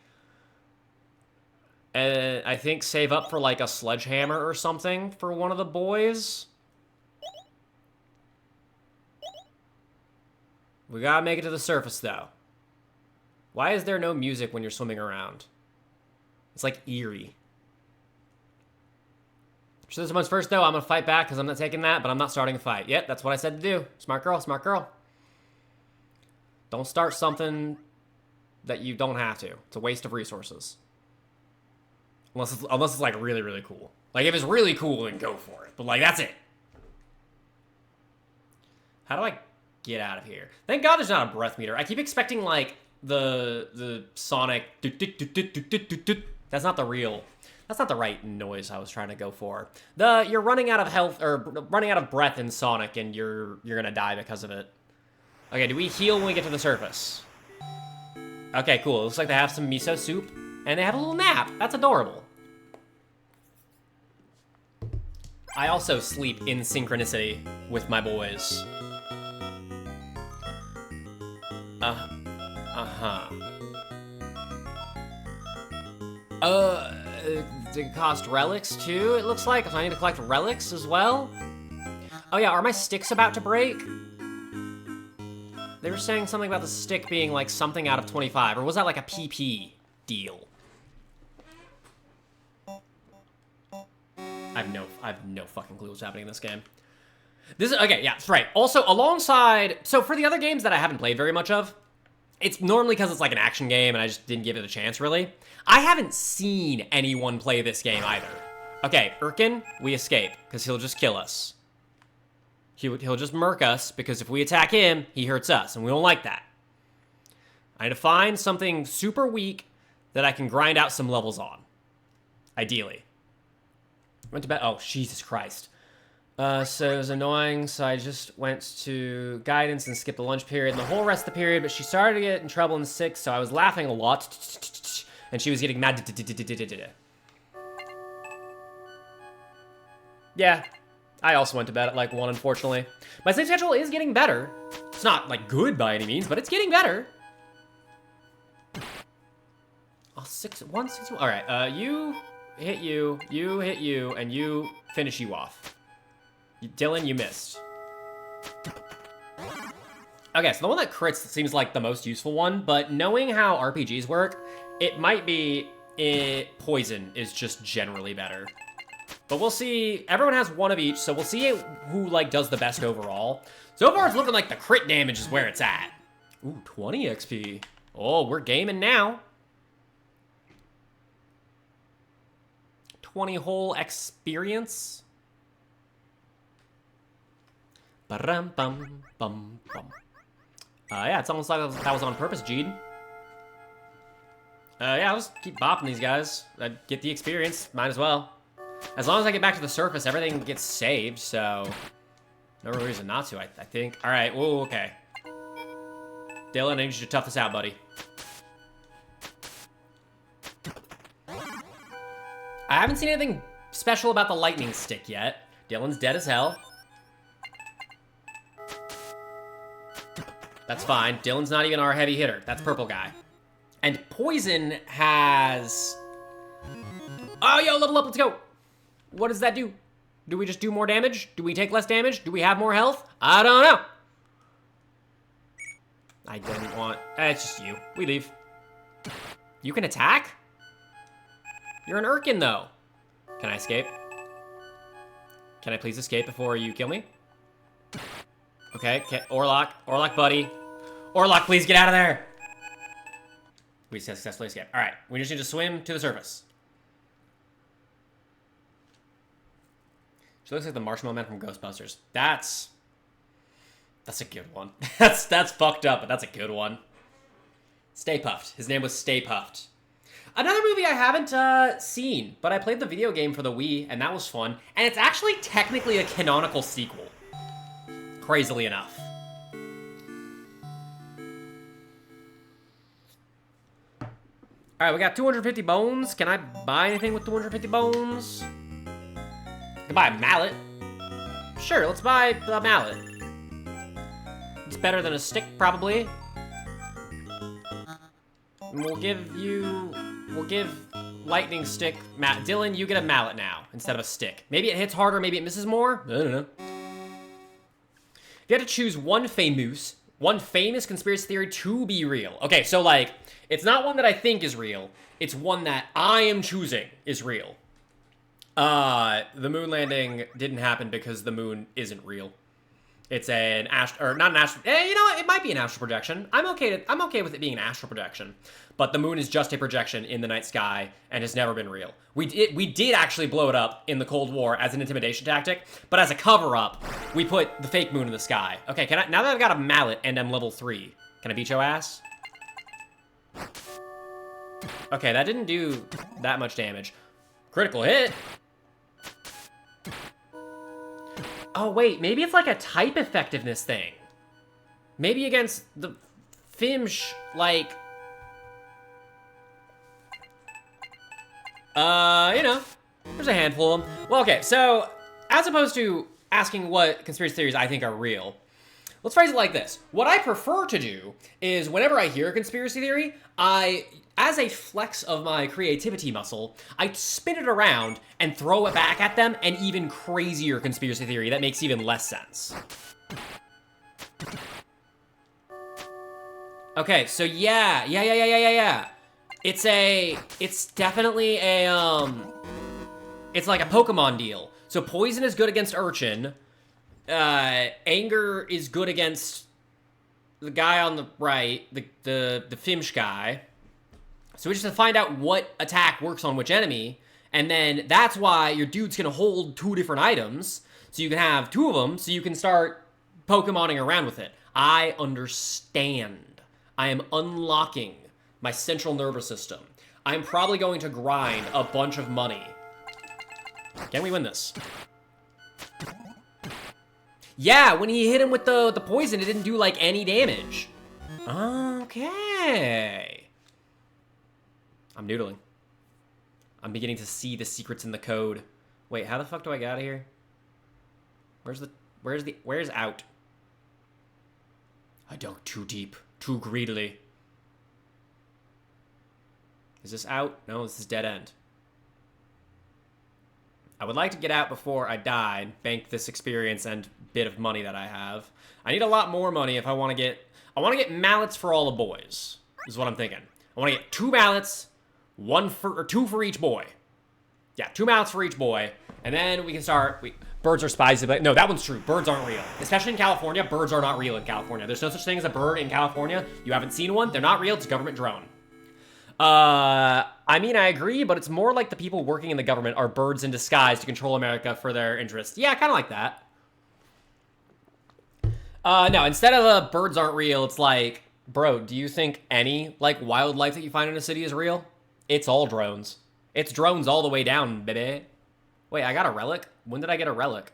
And I think save up for like a sledgehammer or something for one of the boys. We gotta make it to the surface, though. Why is there no music when you're swimming around? It's like eerie. So this one's first, though. I'm going to fight back because I'm not taking that, but I'm not starting a fight. Yep, that's what I said to do. Smart girl, smart girl. Don't start something that you don't have to. It's a waste of resources. Unless it's like really, really cool. Like, if it's really cool, then go for it. But, like, that's it. How do I get out of here? Thank God there's not a breath meter. I keep expecting, like, the Sonic... That's not the real... That's not the right noise I was trying to go for. You're running out of health, or running out of breath in Sonic, and you're gonna die because of it. Okay, do we heal when we get to the surface? Okay, cool. It looks like they have some miso soup, and they have a little nap. That's adorable. I also sleep in synchronicity with my boys. It cost relics too, it looks like. So I need to collect relics as well. Oh yeah, are my sticks about to break? They were saying something about the stick being like something out of 25, or was that like a PP deal? I have no fucking clue what's happening in this game. Okay, yeah, that's right. Also, alongside, so for the other games that I haven't played very much of, it's normally because it's like an action game and I just didn't give it a chance, really. I haven't seen anyone play this game either. Okay, Irkin, we escape, because he'll just kill us. He'll just murk us, because if we attack him, he hurts us, and we don't like that. I need to find something super weak that I can grind out some levels on. Ideally. Went to bed. Oh, Jesus Christ. So it was annoying, so I just went to guidance and skipped the lunch period and the whole rest of the period, but she started to get in trouble in 6, so I was laughing a lot, and she was getting mad. Yeah, I also went to bed at like 1, unfortunately. My sleep schedule is getting better. It's not like good by any means, but it's getting better. Oh, 1, 6, all right, you hit you hit you, and you finish you off. Dylan, you missed. Okay, so the one that crits seems like the most useful one, but knowing how RPGs work, it might be poison is just generally better. But we'll see. Everyone has one of each, so we'll see who like does the best overall. So far, it's looking like the crit damage is where it's at. Ooh, 20 XP. Oh, we're gaming now. 20 whole experience. Yeah, it's almost like that was on purpose, Gene. Yeah, I'll just keep bopping these guys. I get the experience, might as well. As long as I get back to the surface, everything gets saved, so no reason not to, I think. All right, whoa, okay. Dylan, I need you to tough this out, buddy. I haven't seen anything special about the lightning stick yet. Dylan's dead as hell. That's fine. Dylan's not even our heavy hitter. That's purple guy. And poison has... Oh, yo, level up, let's go. What does that do? Do we just do more damage? Do we take less damage? Do we have more health? I don't know. I didn't want... it's just you. We leave. You can attack? You're an Irkin, though. Can I escape? Can I please escape before you kill me? Okay, Orlock, buddy. Orlock, please get out of there. We successfully escaped. All right, we just need to swim to the surface. She looks like the Marshmallow Man from Ghostbusters. That's a good one. that's fucked up, but that's a good one. Stay Puft. His name was Stay Puft. Another movie I haven't seen, but I played the video game for the Wii, and that was fun. And it's actually technically a canonical sequel. Crazily enough. Alright, we got 250 bones. Can I buy anything with 250 bones? I can buy a mallet. Sure, let's buy a mallet. It's better than a stick, probably. And we'll give lightning stick, Dylan, you get a mallet now, instead of a stick. Maybe it hits harder, maybe it misses more. I don't know. If you had to choose one famous conspiracy theory to be real. Okay, so like, It's not one that I think is real. It's one that I am choosing is real. The moon landing didn't happen because the moon isn't real. It's an not an astral. You know what? It might be an astral projection. I'm okay with it being an astral projection, but the moon is just a projection in the night sky and has never been real. We did actually blow it up in the Cold War as an intimidation tactic, but as a cover up, we put the fake moon in the sky. Okay, now that I've got a mallet and I'm level 3, can I beat your ass? Okay, that didn't do that much damage. Critical hit. Oh, wait, maybe it's like a type effectiveness thing. Maybe against the Fimsh, like... you know, there's a handful of them. Well, okay, so, as opposed to asking what conspiracy theories I think are real, let's phrase it like this. What I prefer to do is, whenever I hear a conspiracy theory, as a flex of my creativity muscle, I spin it around and throw it back at them an even crazier conspiracy theory that makes even less sense. Okay, so yeah. It's definitely a, it's like a Pokemon deal. So poison is good against Urchin. Anger is good against the guy on the right, the Fimsh guy. So we just have to find out what attack works on which enemy, and then that's why your dude's gonna hold 2 different items, so you can have 2 of them, so you can start Pokemoning around with it. I understand. I am unlocking my central nervous system. I'm probably going to grind a bunch of money. Can we win this? Yeah, when he hit him with the poison, it didn't do, like, any damage. Okay. I'm noodling. I'm beginning to see the secrets in the code. Wait, how the fuck do I get out of here? Where's out? I dug too deep, too greedily. Is this out? No, this is dead end. I would like to get out before I die and bank this experience and bit of money that I have. I need a lot more money if I want to get mallets for all the boys, is what I'm thinking. I want to get 2 mallets, 2 for each boy. Yeah, 2 mallets for each boy, and then we can start. Birds are spies. No, that one's true. Birds aren't real, especially in California. Birds are not real in California. There's no such thing as a bird in California. You haven't seen one. They're not real. It's a government drone. I mean, I agree, but it's more like the people working in the government are birds in disguise to control America for their interests. Yeah, kind of like that. No, instead of birds aren't real, it's like, bro, do you think any, like, wildlife that you find in a city is real? It's all drones. It's drones all the way down, baby. Wait, I got a relic? When did I get a relic?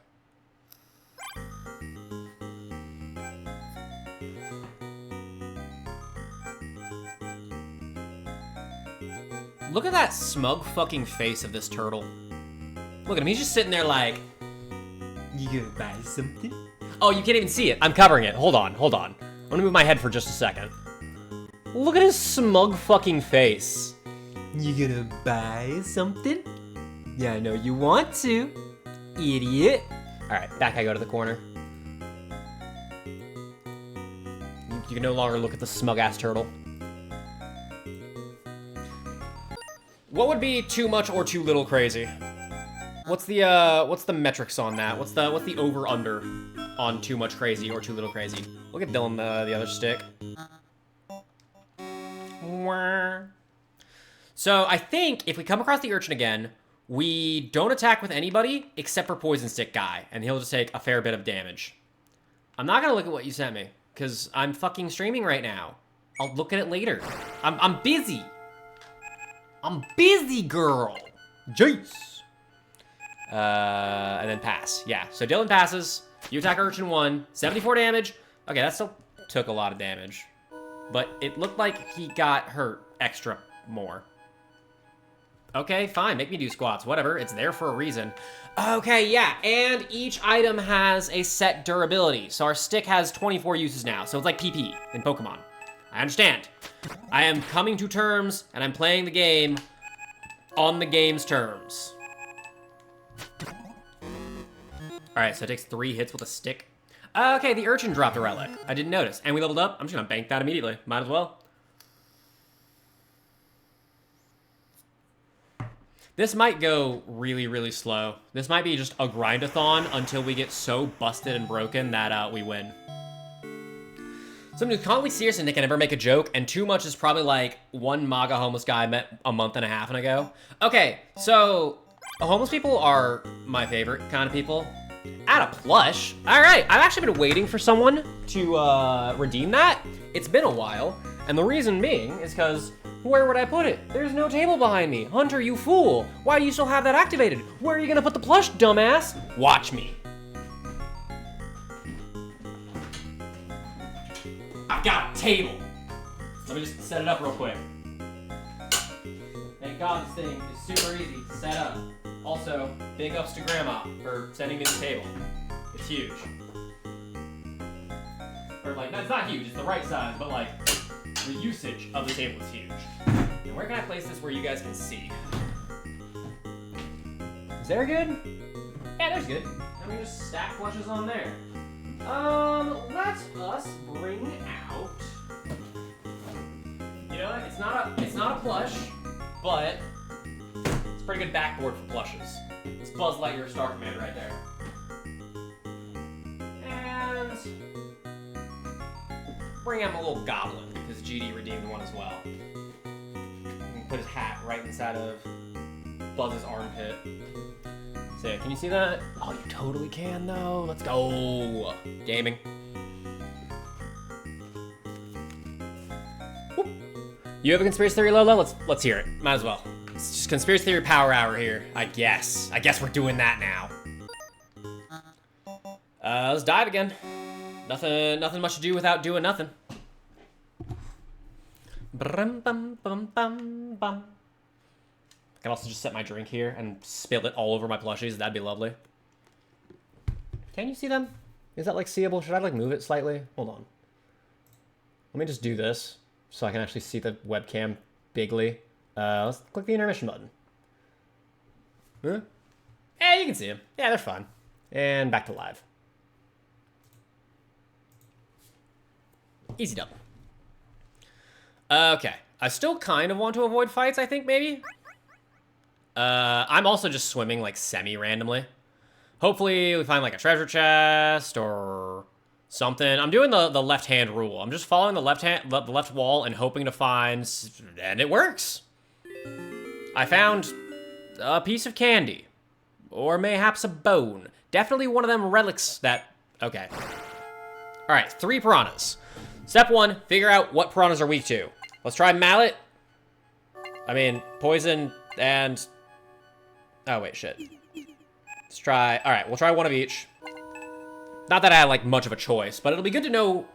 Look at that smug fucking face of this turtle. Look at him, he's just sitting there like, you gonna buy something? Oh, you can't even see it. I'm covering it. Hold on. I'm gonna move my head for just a second. Look at his smug fucking face. You gonna buy something? Yeah, I know you want to, idiot. All right, back I go to the corner. You can no longer look at the smug-ass turtle. What would be too much or too little crazy? What's the metrics on that? What's the over-under on too much crazy or too little crazy? Look at Dylan, the other stick. So I think if we come across the urchin again, we don't attack with anybody except for Poison Stick guy, and he'll just take a fair bit of damage. I'm not gonna look at what you sent me, because I'm fucking streaming right now. I'll look at it later. I'm busy. I'm busy, girl. Jace. And then pass. Yeah, so Dylan passes. You attack Urchin 1. 74 damage. Okay, that still took a lot of damage. But it looked like he got hurt extra more. Okay, fine. Make me do squats. Whatever. It's there for a reason. Okay, yeah. And each item has a set durability. So our stick has 24 uses now. So it's like PP in Pokemon. I understand. I am coming to terms, and I'm playing the game on the game's terms. Alright, so it takes 3 hits with a stick. Okay, the urchin dropped a relic. I didn't notice. And we leveled up. I'm just gonna bank that immediately. Might as well. This might go really, really slow. This might be just a grind-a-thon until we get so busted and broken that we win. Someone who's constantly serious and they can never make a joke, and too much is probably like one MAGA homeless guy I met a month and a half ago. Okay, so homeless people are my favorite kind of people. Add a plush. All right, I've actually been waiting for someone to redeem that. It's been a while, and the reason being is because where would I put it? There's no table behind me. Hunter, you fool. Why do you still have that activated? Where are you gonna put the plush, dumbass? Watch me. I've got a table. Let me just set it up real quick. Thank God this thing is super easy to set up. Also, big ups to Grandma for sending me the table. It's huge. Or like, that's not huge, it's the right size, but like, the usage of the table is huge. And where can I place this where you guys can see? Is there good? Yeah, there's good. And we just stack plushes on there. Let us bring out. You know what? It's not a plush, but it's a pretty good backboard for plushes. It's Buzz Lightyear Star Command right there. And bring out my little goblin, because GD redeemed one as well. We can put his hat right inside of Buzz's armpit. So yeah, can you see that? Oh, you totally can though. Let's go. Gaming. Whoop. You have a conspiracy theory, Lola? Let's hear it. Might as well. It's just conspiracy theory power hour here. I guess we're doing that now. Let's dive again. Nothing much to do without doing nothing. Brum, bum, bum, bum, bum. I can also just set my drink here and spill it all over my plushies. That'd be lovely. Can you see them? Is that like seeable? Should I like move it slightly? Hold on. Let me just do this so I can actually see the webcam bigly. Let's click the intermission button. Huh? Yeah, you can see them. Yeah, they're fine. And back to live. Easy dub. Okay. I still kind of want to avoid fights, I think, maybe. I'm also just swimming, like, semi-randomly. Hopefully we find, like, a treasure chest or something. I'm doing the left-hand rule. I'm just following the left wall and hoping to find... And it works! I found a piece of candy. Or mayhaps a bone. Definitely one of them relics that... Okay. Alright, 3 piranhas. Step 1, figure out what piranhas are weak to. Let's try mallet. I mean, poison and... Oh, wait, shit. Let's try... Alright, we'll try one of each. Not that I had, like, much of a choice, but it'll be good to know...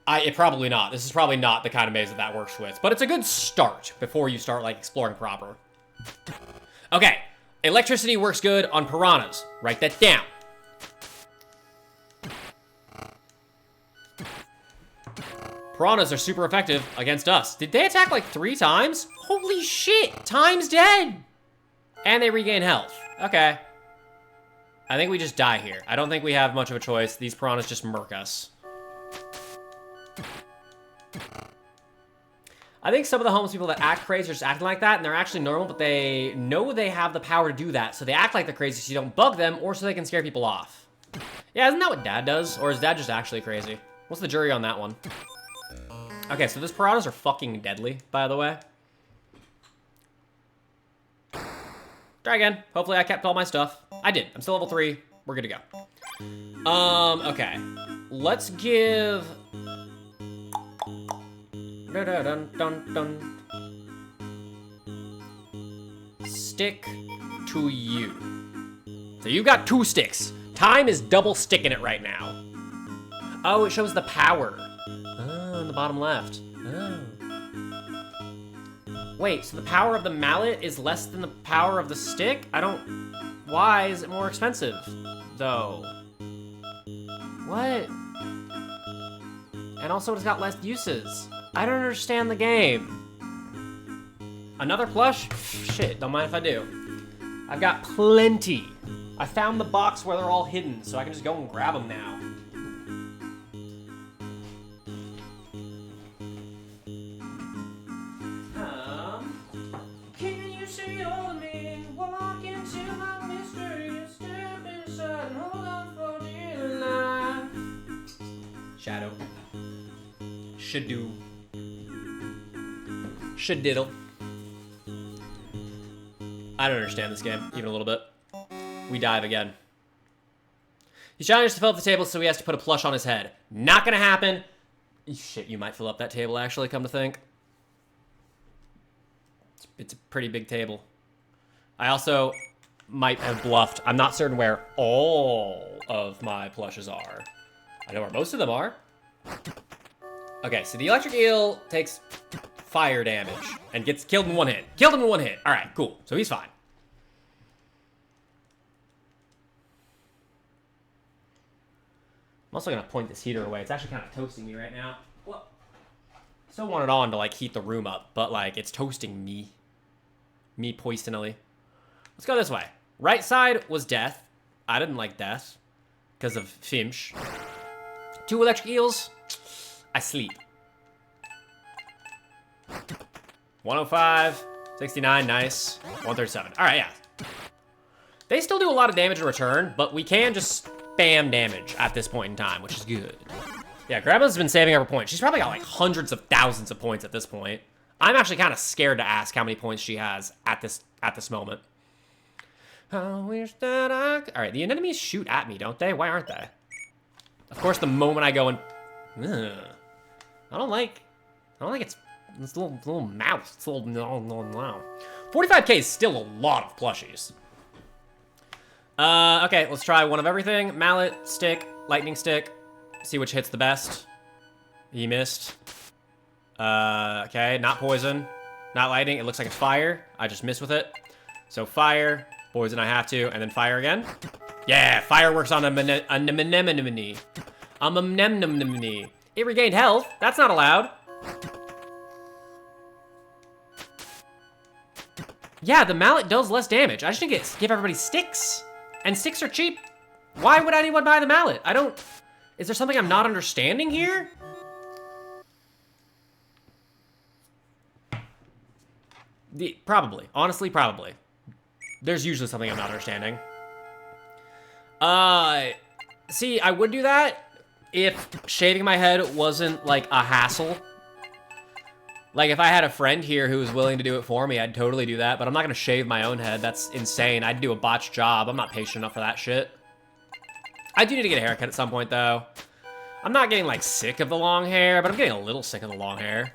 It probably not. This is probably not the kind of maze that works with. But it's a good start before you start, like, exploring proper. Okay. Electricity works good on piranhas. Write that down. Piranhas are super effective against us. Did they attack, like, 3 times? Holy shit! Time's dead! And they regain health. Okay. I think we just die here. I don't think we have much of a choice. These piranhas just murk us. I think some of the homeless people that act crazy are just acting like that, and they're actually normal, but they know they have the power to do that, so they act like they're crazy so you don't bug them, or so they can scare people off. Yeah, isn't that what Dad does? Or is Dad just actually crazy? What's the jury on that one? Okay, so those piranhas are fucking deadly, by the way. Try again. Hopefully I kept all my stuff. I did. I'm still level 3. We're good to go. Okay. Let's give... Dun, dun, dun, dun. Stick to you. So you got 2 sticks. Time is double sticking it right now. Oh, it shows the power. Oh, in the bottom left. Oh. Wait, so the power of the mallet is less than the power of the stick? I don't... Why is it more expensive, though? What? And also it's got less uses. I don't understand the game. Another plush? Shit, don't mind if I do. I've got plenty. I found the box where they're all hidden, so I can just go and grab them now. Can you see all should do. Should diddle. I don't understand this game, even a little bit. We dive again. He's challenged to fill up the table, so he has to put a plush on his head. Not gonna happen. Shit, you might fill up that table, actually, come to think. It's a pretty big table. I also might have bluffed. I'm not certain where all of my plushes are. I know where most of them are. Okay, so the electric eel takes fire damage and gets killed in one hit. Killed him in one hit. All right, cool. So he's fine. I'm also gonna point this heater away. It's actually kind of toasting me right now. Well, I still want it on to like heat the room up, but like it's toasting me. Me poisonally. Let's go this way. Right side was death. I didn't like death because of Finch. 2 electric eels. I sleep. 105, 69, nice. 137. All right, yeah. They still do a lot of damage in return, but we can just spam damage at this point in time, which is good. Yeah, Grandma's been saving up her points. She's probably got like hundreds of thousands of points at this point. I'm actually kind of scared to ask how many points she has at this moment. I wish that I could. All right, the enemies shoot at me, don't they? Why aren't they? Of course, the moment I go and, I don't like it's little mouse. It's a little no. 45k is still a lot of plushies. Okay, let's try one of everything. Mallet, stick, lightning stick. See which hits the best. He missed. Okay, not poison, not lightning. It looks like it's fire. I just missed with it. So fire, poison I have to, and then fire again. Yeah, fire works on a anemone. It regained health. That's not allowed. Yeah, the mallet does less damage. I just need to give everybody sticks. And sticks are cheap. Why would anyone buy the mallet? I don't... Is there something I'm not understanding here? Probably. Honestly, probably. There's usually something I'm not understanding. See, I would do that if shaving my head wasn't, like, a hassle. Like, if I had a friend here who was willing to do it for me, I'd totally do that, but I'm not gonna shave my own head. That's insane. I'd do a botched job. I'm not patient enough for that shit. I do need to get a haircut at some point, though. I'm not getting, like, sick of the long hair, but I'm getting a little sick of the long hair.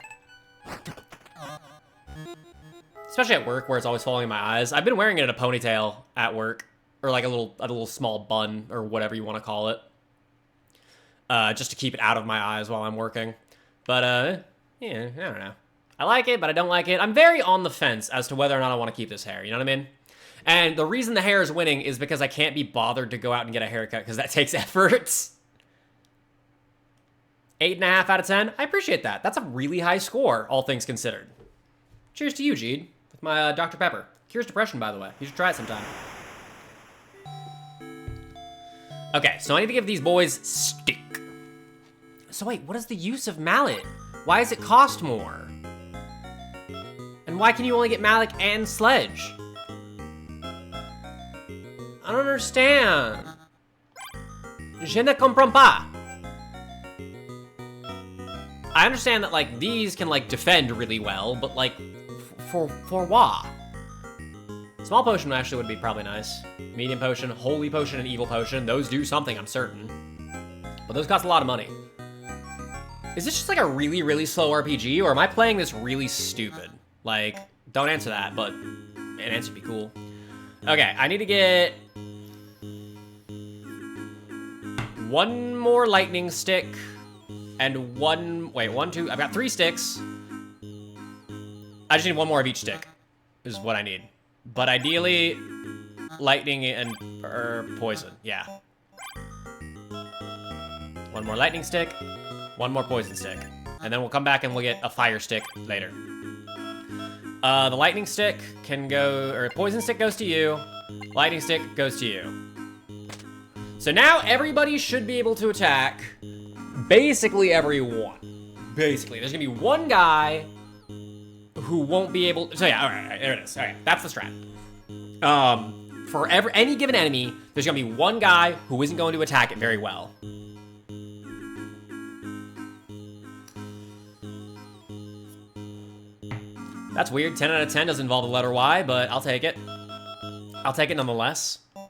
Especially at work, where it's always falling in my eyes. I've been wearing it in a ponytail at work. Or, like, a little small bun, or whatever you want to call it. Just to keep it out of my eyes while I'm working. But, yeah, I don't know. I like it, but I don't like it. I'm very on the fence as to whether or not I want to keep this hair, you know what I mean? And the reason the hair is winning is because I can't be bothered to go out and get a haircut, because that takes effort. 8.5 out of 10. I appreciate that. That's a really high score, all things considered. Cheers to you, Jeed, with my Dr. Pepper. Cures depression, by the way. You should try it sometime. Okay, so I need to give these boys stick. So wait, what is the use of mallet? Why does it cost more? And why can you only get mallet and sledge? I don't understand. Je ne comprends pas. I understand that, like, these can, like, defend really well, but, like, for what? Small potion actually would be probably nice. Medium potion, holy potion, and evil potion. Those do something, I'm certain. But those cost a lot of money. Is this just, like, a really, really slow RPG, or am I playing this really stupid? Like, don't answer that, but an answer would be cool. Okay, I need to get one more lightning stick, and one, two, I've got 3 sticks. I just need one more of each stick, is what I need. But ideally, lightning and poison, yeah. One more lightning stick, one more poison stick. And then we'll come back and we'll get a fire stick later. The lightning stick can go, or poison stick goes to you. Lightning stick goes to you. So now everybody should be able to attack basically everyone. Basically, there's gonna be one guy who won't be able, so yeah, all right, there it is. All right, that's the strat. For any given enemy, there's gonna be one guy who isn't going to attack it very well. That's weird. 10 out of 10 doesn't involve the letter Y, but I'll take it. I'll take it nonetheless. All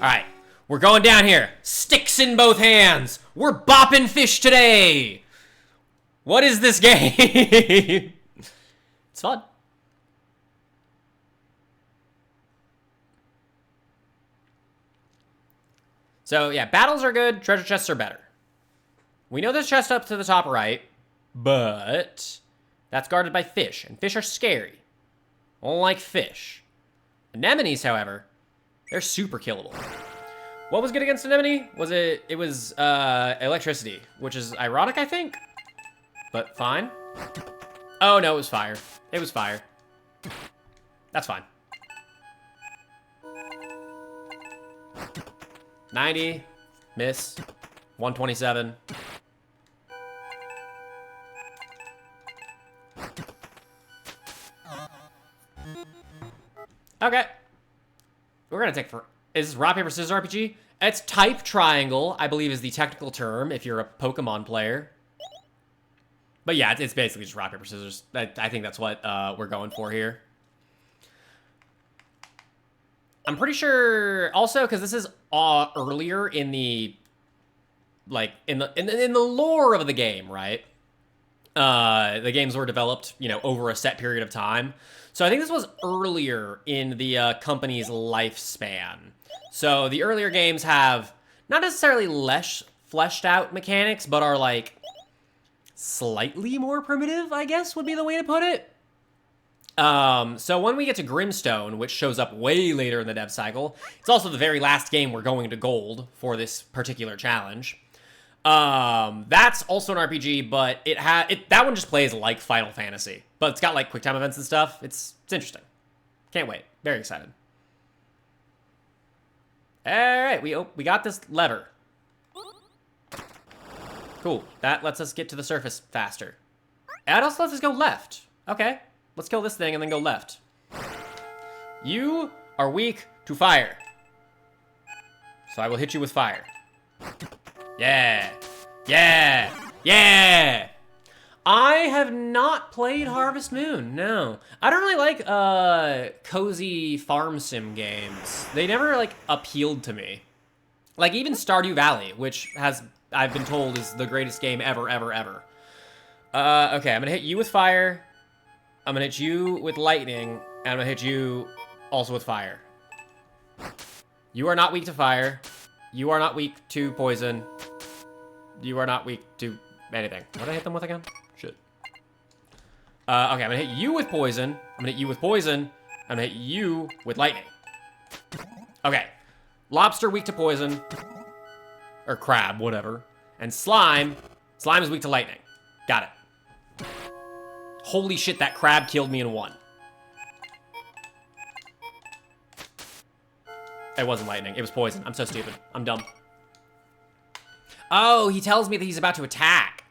right, we're going down here. Sticks in both hands. We're bopping fish today. What is this game? It's fun. So yeah, battles are good. Treasure chests are better. We know there's chest up to the top right, but that's guarded by fish, and fish are scary. I don't like fish. Anemones, however, they're super killable. What was good against anemone? It was electricity, which is ironic, I think, but fine. Oh no, it was fire. It was fire. That's fine. 90, miss, 127. Okay. We're gonna take is this rock, paper, scissors RPG? It's type triangle, I believe is the technical term if you're a Pokemon player. But yeah, it's basically just rock, paper, scissors. I think that's what we're going for here. I'm pretty sure also because this is earlier in the in the lore of the game, right? The games were developed, you know, over a set period of time. So I think this was earlier in the company's lifespan. So the earlier games have not necessarily less fleshed out mechanics, but are like slightly more primitive, I guess would be the way to put it. So when we get to Grimstone, which shows up way later in the dev cycle, it's also the very last game we're going to gold for this particular challenge. That's also an RPG, but that one just plays like Final Fantasy, but it's got like quick time events and stuff. It's interesting. Can't wait. Very excited. All right, we got this lever. Cool. That lets us get to the surface faster. That also lets us go left. Okay. Let's kill this thing and then go left. You are weak to fire. So I will hit you with fire. Yeah. Yeah. Yeah. I have not played Harvest Moon, no. I don't really like cozy farm sim games. They never like appealed to me. Like even Stardew Valley, which I've been told is the greatest game ever, ever, ever. Okay, I'm gonna hit you with fire. I'm gonna hit you with lightning, and I'm gonna hit you also with fire. You are not weak to fire. You are not weak to poison. You are not weak to anything. What did I hit them with again? Shit. Okay, I'm gonna hit you with poison. I'm gonna hit you with poison. I'm gonna hit you with lightning. Okay. Lobster weak to poison. Or crab, whatever. And slime. Slime is weak to lightning. Got it. Holy shit, that crab killed me in one. It wasn't lightning. It was poison. I'm so stupid. I'm dumb. Oh, he tells me that he's about to attack.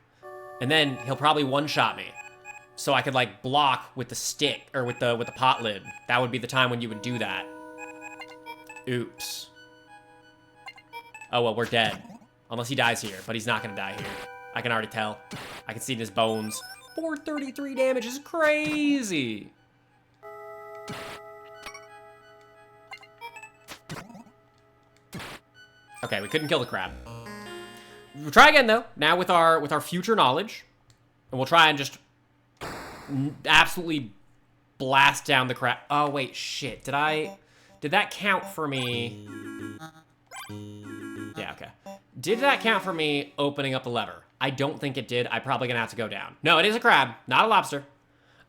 And then he'll probably one-shot me. So I could, like, block with the stick, or with the pot lid. That would be the time when you would do that. Oops. Oh, well, we're dead. Unless he dies here, but he's not gonna die here. I can already tell. I can see it in his bones. 433 damage is crazy. Okay, we couldn't kill the crab. We'll try again though. Now with our future knowledge, and we'll try and just absolutely blast down the crab. Oh wait, shit. Did that count for me? Yeah, okay. Did that count for me opening up the lever? I don't think it did. I'm probably gonna have to go down. No, it is a crab, not a lobster.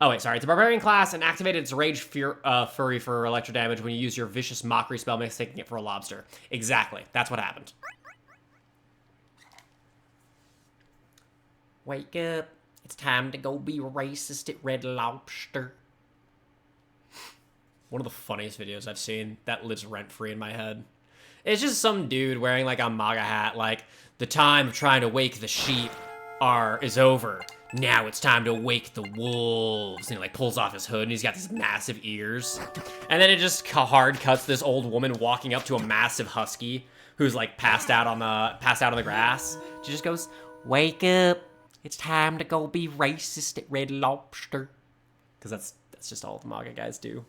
Oh wait, sorry. It's a barbarian class and activated its rage fury for electro damage when you use your vicious mockery spell, mistaking it for a lobster. Exactly. That's what happened. Wake up. It's time to go be racist at Red Lobster. One of the funniest videos I've seen that lives rent-free in my head. It's just some dude wearing like a MAGA hat, like, the time of trying to wake the sheep is over. Now it's time to wake the wolves. And he like pulls off his hood and he's got these massive ears. And then it just hard cuts this old woman walking up to a massive husky who's like passed out on the grass. She just goes, "Wake up. It's time to go be racist at Red Lobster." Because that's just all the manga guys do.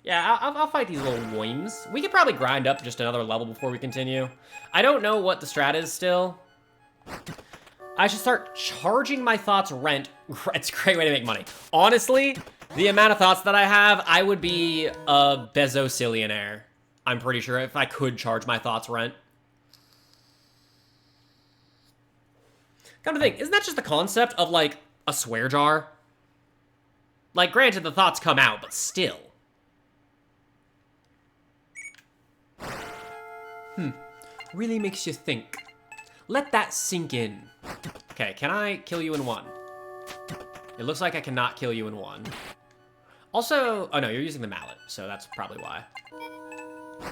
Yeah, I'll fight these little worms. We could probably grind up just another level before we continue. I don't know what the strat is still. I should start charging my thoughts rent. It's a great way to make money. Honestly, the amount of thoughts that I have, I would be a Bezosillionaire. I'm pretty sure if I could charge my thoughts rent. Come to think, isn't that just the concept of, like, a swear jar? Like, granted, the thoughts come out, but still. Really makes you think. Let that sink in. Okay, can I kill you in one? It looks like I cannot kill you in one. Also, oh no, you're using the mallet, so that's probably why. I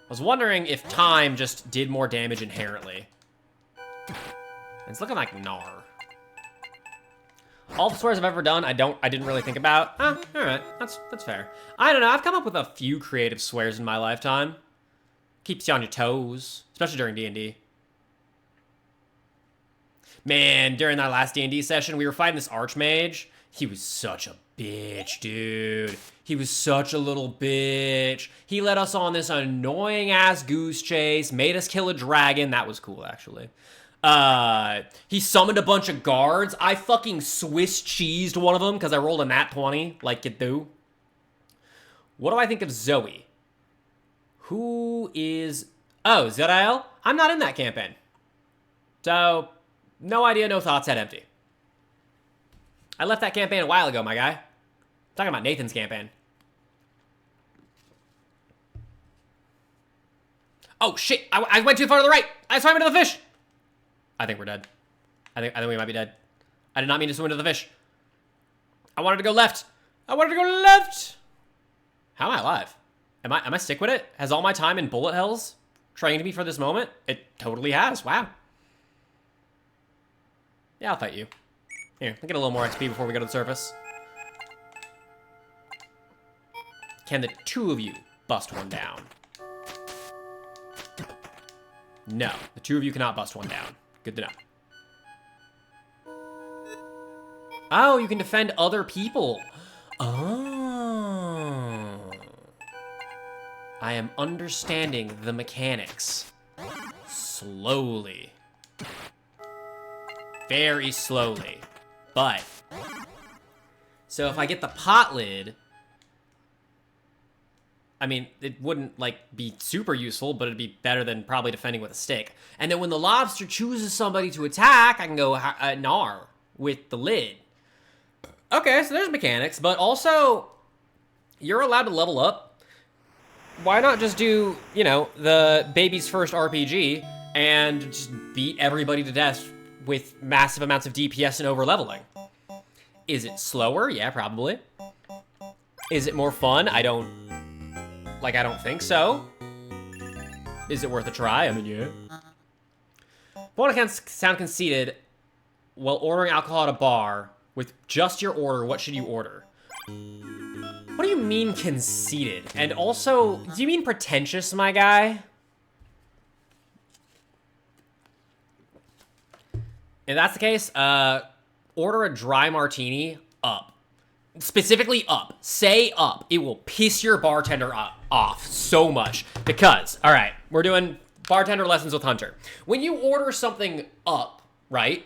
was wondering if time just did more damage inherently. It's looking like Gnar. All the swears I've ever done, I didn't really think about. Alright, that's fair. I don't know, I've come up with a few creative swears in my lifetime. Keeps you on your toes, especially during D&D. Man, during that last D&D session, we were fighting this Archmage. He was such a bitch, dude. He was such a little bitch. He led us on this annoying-ass goose chase, made us kill a dragon. That was cool, actually. He summoned a bunch of guards. I fucking Swiss cheesed one of them because I rolled a nat 20, like you do. What do I think of Zoe? Who is... Oh, Zerael? I'm not in that campaign. So, no idea, no thoughts, head empty. I left that campaign a while ago, my guy. I'm talking about Nathan's campaign. Oh, shit. I went too far to the right. I swam into the fish. I think we're dead. I think we might be dead. I did not mean to swim into the fish. I wanted to go left. I wanted to go left. How am I alive? Am I sick with it? Has all my time in bullet hells trained me for this moment? It totally has. Wow. Yeah, I'll fight you. Here, let me get a little more XP before we go to the surface. Can the two of you bust one down? No, the two of you cannot bust one down. Good to know. Oh, you can defend other people. Oh. I am understanding the mechanics. Slowly. Very slowly. But. So if I get the pot lid. I mean, it wouldn't, like, be super useful, but it'd be better than probably defending with a stick. And then when the lobster chooses somebody to attack, I can go Gnar with the lid. Okay, so there's mechanics, but also, you're allowed to level up. Why not just do, you know, the baby's first RPG and just beat everybody to death with massive amounts of DPS and over-leveling? Is it slower? Yeah, probably. Is it more fun? I don't think so. Is it worth a try? I mean, yeah. Won't sound conceited. While ordering alcohol at a bar, with just your order, what should you order? What do you mean conceited? And also, do you mean pretentious, my guy? If that's the case, order a dry martini up. Specifically up. Say up. It will piss your bartender off so much. Because, all right, we're doing bartender lessons with Hunter. When you order something up, right,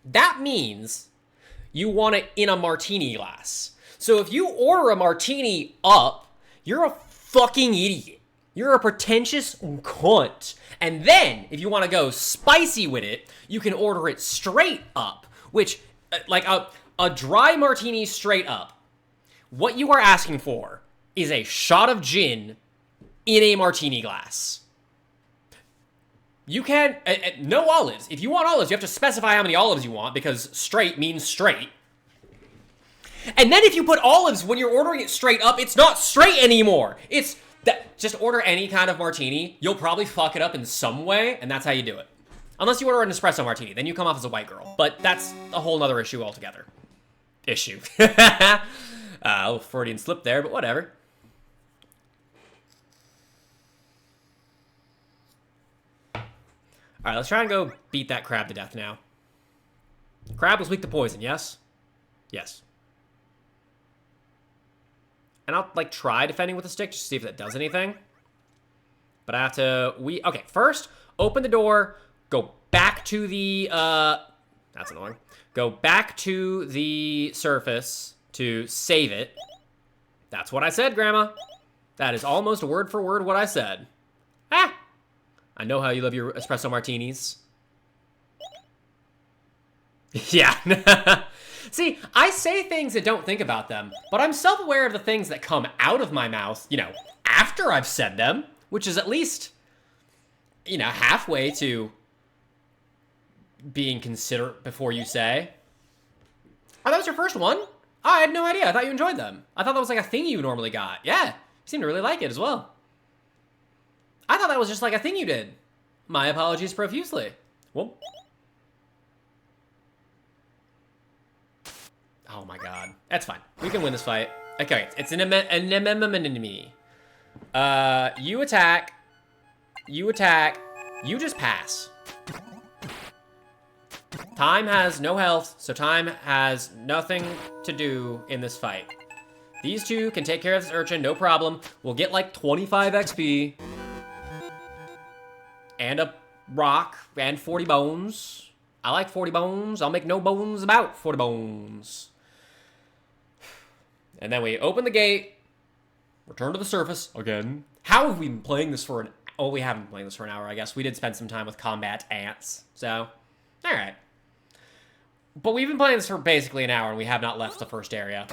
that means you want it in a martini glass. So if you order a martini up, you're a fucking idiot. You're a pretentious cunt. And then, if you want to go spicy with it, you can order it straight up, which, like, a dry martini straight up, what you are asking for is a shot of gin in a martini glass. You can, no olives. If you want olives, you have to specify how many olives you want, because straight means straight. And then if you put olives when you're ordering it straight up, it's not straight anymore. It's that, just order any kind of martini. You'll probably fuck it up in some way, and that's how you do it. Unless you order an espresso martini, then you come off as a white girl. But that's a whole nother issue altogether. Issue. A little Freudian slip there, but whatever. Alright, let's try and go beat that crab to death now. Crab was weak to poison, yes? Yes. And I'll, like, try defending with a stick just to see if that does anything. But I have to... Okay, first, open the door, go back to the... That's annoying. Go back to the surface to save it. That's what I said, Grandma. That is almost word for word what I said. Ah! I know how you love your espresso martinis. Yeah. See, I say things and don't think about them, but I'm self-aware of the things that come out of my mouth, you know, after I've said them, which is at least, you know, halfway to being considerate before you say. Oh, that was your first one? Oh, I had no idea. I thought you enjoyed them. I thought that was like a thing you normally got. Yeah, you seem to really like it as well. I thought that was just like a thing you did. My apologies profusely. Well... Oh my god. That's fine. We can win this fight. Okay, it's an enemy. You attack. You attack. You just pass. Time has no health, so time has nothing to do in this fight. These two can take care of this urchin, no problem. We'll get like 25 XP. And a rock, and 40 bones. I like 40 bones. I'll make no bones about 40 bones. And then we open the gate, return to the surface again. How have we been playing this for an... Oh, we haven't been playing this for an hour, I guess. We did spend some time with combat ants, so... Alright. But we've been playing this for basically an hour, and we have not left the first area.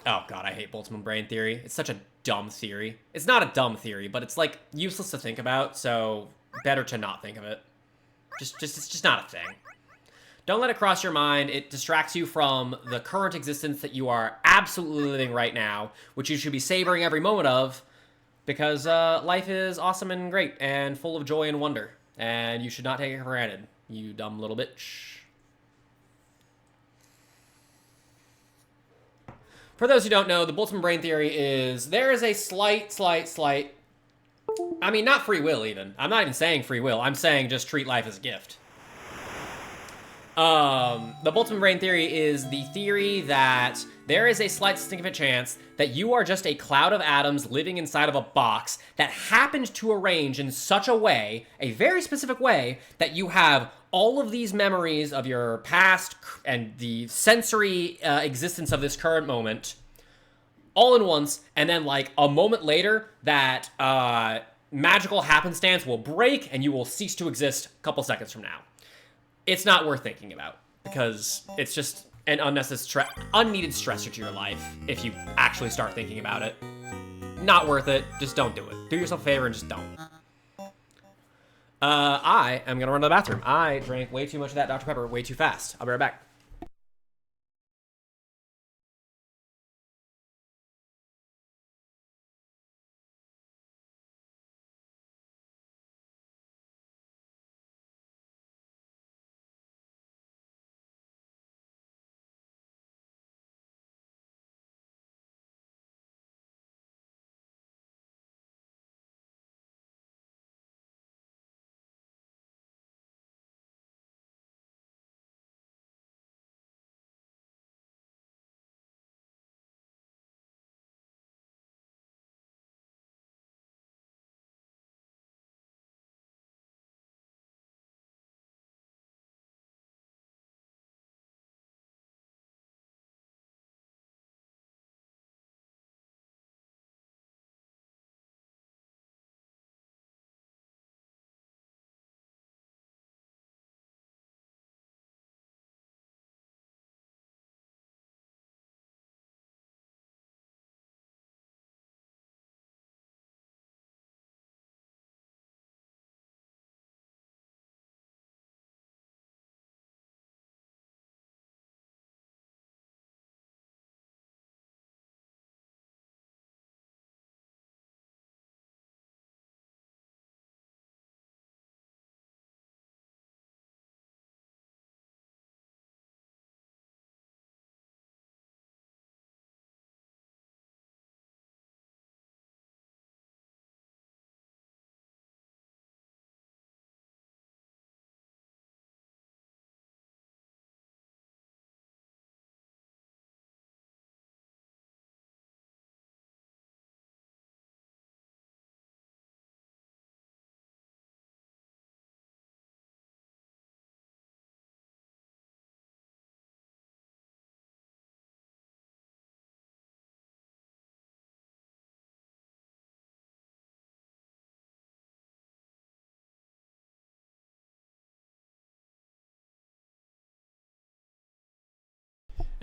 Oh god, I hate Boltzmann brain theory. It's such a dumb theory. It's not a dumb theory, but it's, like, useless to think about, so better to not think of it. It's just not a thing. Don't let it cross your mind. It distracts you from the current existence that you are absolutely living right now, which you should be savoring every moment of, because life is awesome and great and full of joy and wonder, and you should not take it for granted, you dumb little bitch. For those who don't know, the Boltzmann brain theory is there is a slight, I mean, not free will even. I'm not even saying free will. I'm saying just treat life as a gift. The Boltzmann brain theory is the theory that there is a slight significant chance that you are just a cloud of atoms living inside of a box that happened to arrange in such a way, a very specific way, that you have all of these memories of your past and the sensory existence of this current moment all in once, and then like a moment later that magical happenstance will break and you will cease to exist a couple seconds from now. It's not worth thinking about, because it's just an unnecessary, unneeded stressor to your life if you actually start thinking about it. Not worth it. Just don't do it. Do yourself a favor and just don't. I am going to run to the bathroom. I drank way too much of that Dr. Pepper way too fast. I'll be right back.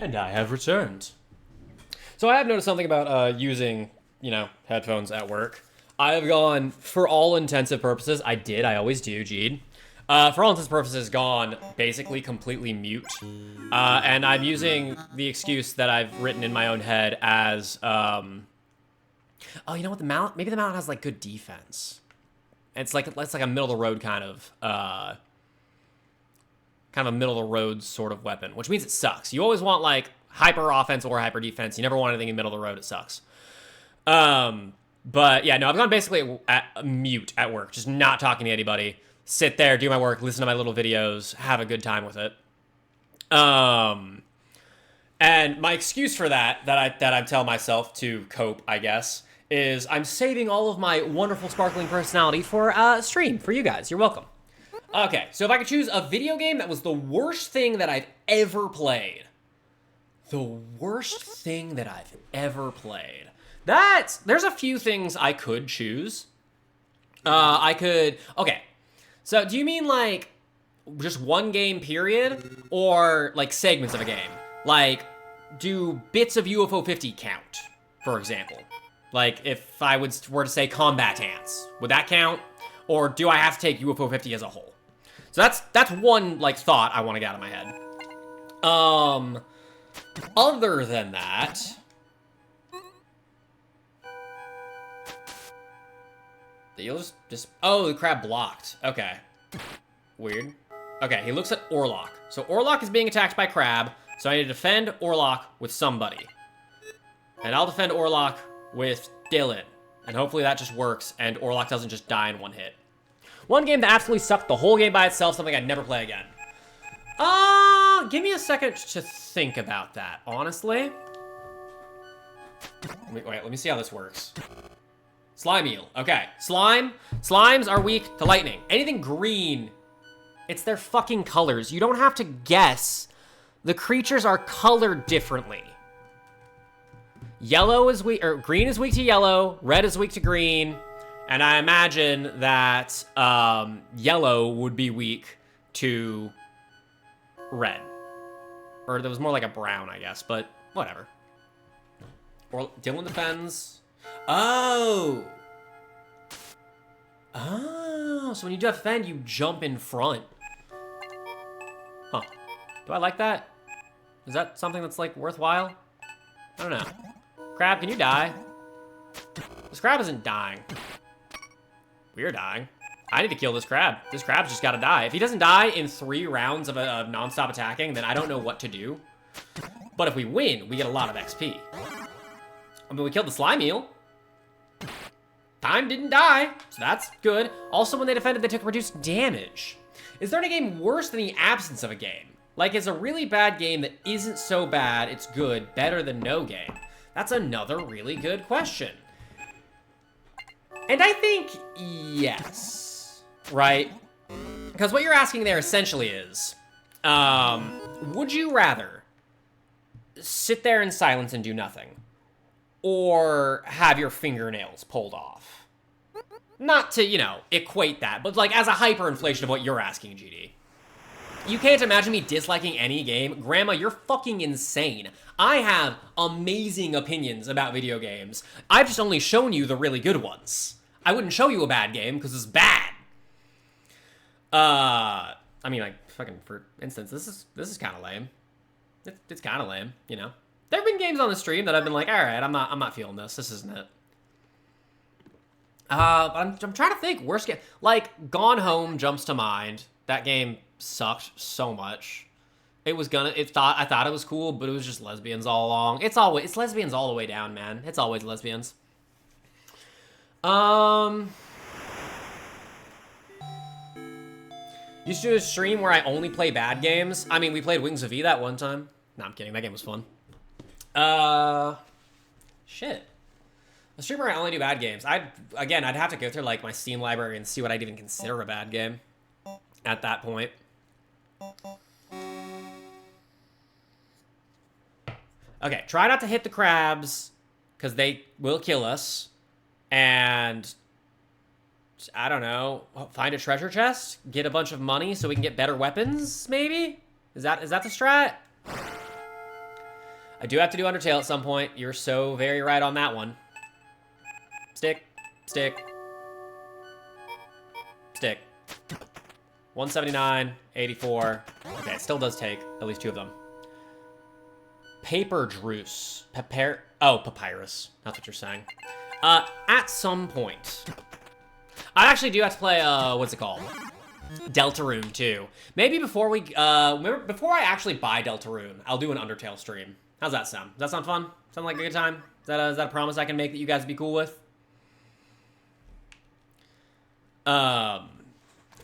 And I have returned. So I have noticed something about using, headphones at work. I have gone, for all intensive purposes, I always do, Jeed. For all intents and purposes, gone basically completely mute. And I'm using the excuse that I've written in my own head as, oh, you know what, the Mallet, maybe the Mallet has, like, good defense. It's like a middle-of-the-road kind of a middle-of-the-road sort of weapon, which means it sucks. You always want, like, hyper offense or hyper defense. You never want anything in middle of the road. It sucks. But yeah, no, I've gone basically at mute at work, just not talking to anybody. Sit there, do my work, listen to my little videos, have a good time with it. And my excuse for that I tell myself to cope, I guess, is I'm saving all of my wonderful sparkling personality for a stream for you guys. You're welcome. Okay, so if I could choose a video game that was the worst thing that I've ever played. The worst thing that I've ever played. There's a few things I could choose. Okay. So do you mean like just one game period or like segments of a game? Like, do bits of UFO 50 count, for example? Like if I were to say Combat Ants, would that count? Or do I have to take UFO 50 as a whole? So that's one like thought I want to get out of my head. Other than that, you'll just oh, the crab blocked. Okay, weird. Okay, he looks at Orlok. So Orlok is being attacked by crab. So I need to defend Orlok with somebody, and I'll defend Orlok with Dylan, and hopefully that just works, and Orlok doesn't just die in one hit. One game that absolutely sucked the whole game by itself, something I'd never play again. Give me a second to think about that, honestly. Wait, let me see how this works. Slime eel. Okay, slimes are weak to lightning. Anything green, it's their fucking colors. You don't have to guess. The creatures are colored differently. Yellow is weak, or green is weak to yellow, red is weak to green, and I imagine that yellow would be weak to red. Or there was more like a brown, I guess, but whatever. Or Dylan defends. Oh, so when you defend, you jump in front. Huh. Do I like that? Is that something that's, like, worthwhile? I don't know. Crab, can you die? This crab isn't dying. We're dying. I need to kill this crab. This crab's just gotta die. If he doesn't die in 3 rounds of non-stop attacking, then I don't know what to do. But if we win, we get a lot of XP. I mean, we killed the slime eel. Time didn't die, so that's good. Also, when they defended, they took reduced damage. Is there any game worse than the absence of a game? Like, is a really bad game that isn't so bad, it's good, better than no game? That's another really good question. And I think yes. Right? Because what you're asking there essentially is, would you rather sit there in silence and do nothing? Or have your fingernails pulled off? Not to, equate that, but like as a hyperinflation of what you're asking, GD. You can't imagine me disliking any game. Grandma, you're fucking insane. I have amazing opinions about video games. I've just only shown you the really good ones. I wouldn't show you a bad game because it's bad. I mean, like, fucking, for instance, this is kind of lame. It's kind of lame, There have been games on the stream that I've been like, all right, I'm not feeling this. This isn't it. But I'm trying to think. Worst game, like Gone Home jumps to mind. That game sucked so much. I thought it was cool, but it was just lesbians all along. It's lesbians all the way down, man. It's always lesbians. Used to do a stream where I only play bad games. I mean, we played Wings of E that one time. No, I'm kidding. That game was fun. Shit. A stream where I only do bad games. I'd have to go through, like, my Steam library and see what I'd even consider a bad game at that point. Okay, try not to hit the crabs, because they will kill us. And I don't know, find a treasure chest, get a bunch of money so we can get better weapons, maybe? Is that the strat? I do have to do Undertale at some point. You're so very right on that one. Stick. Stick. Stick. 179, 84. Okay, it still does take at least 2 of them. Paper Druce. Papyrus. That's what you're saying. At some point. I actually do have to play, what's it called? Deltarune too. Maybe before we, before I actually buy Deltarune, I'll do an Undertale stream. How's that sound? Does that sound fun? Sound like a good time? Is that a promise I can make that you guys would be cool with? God,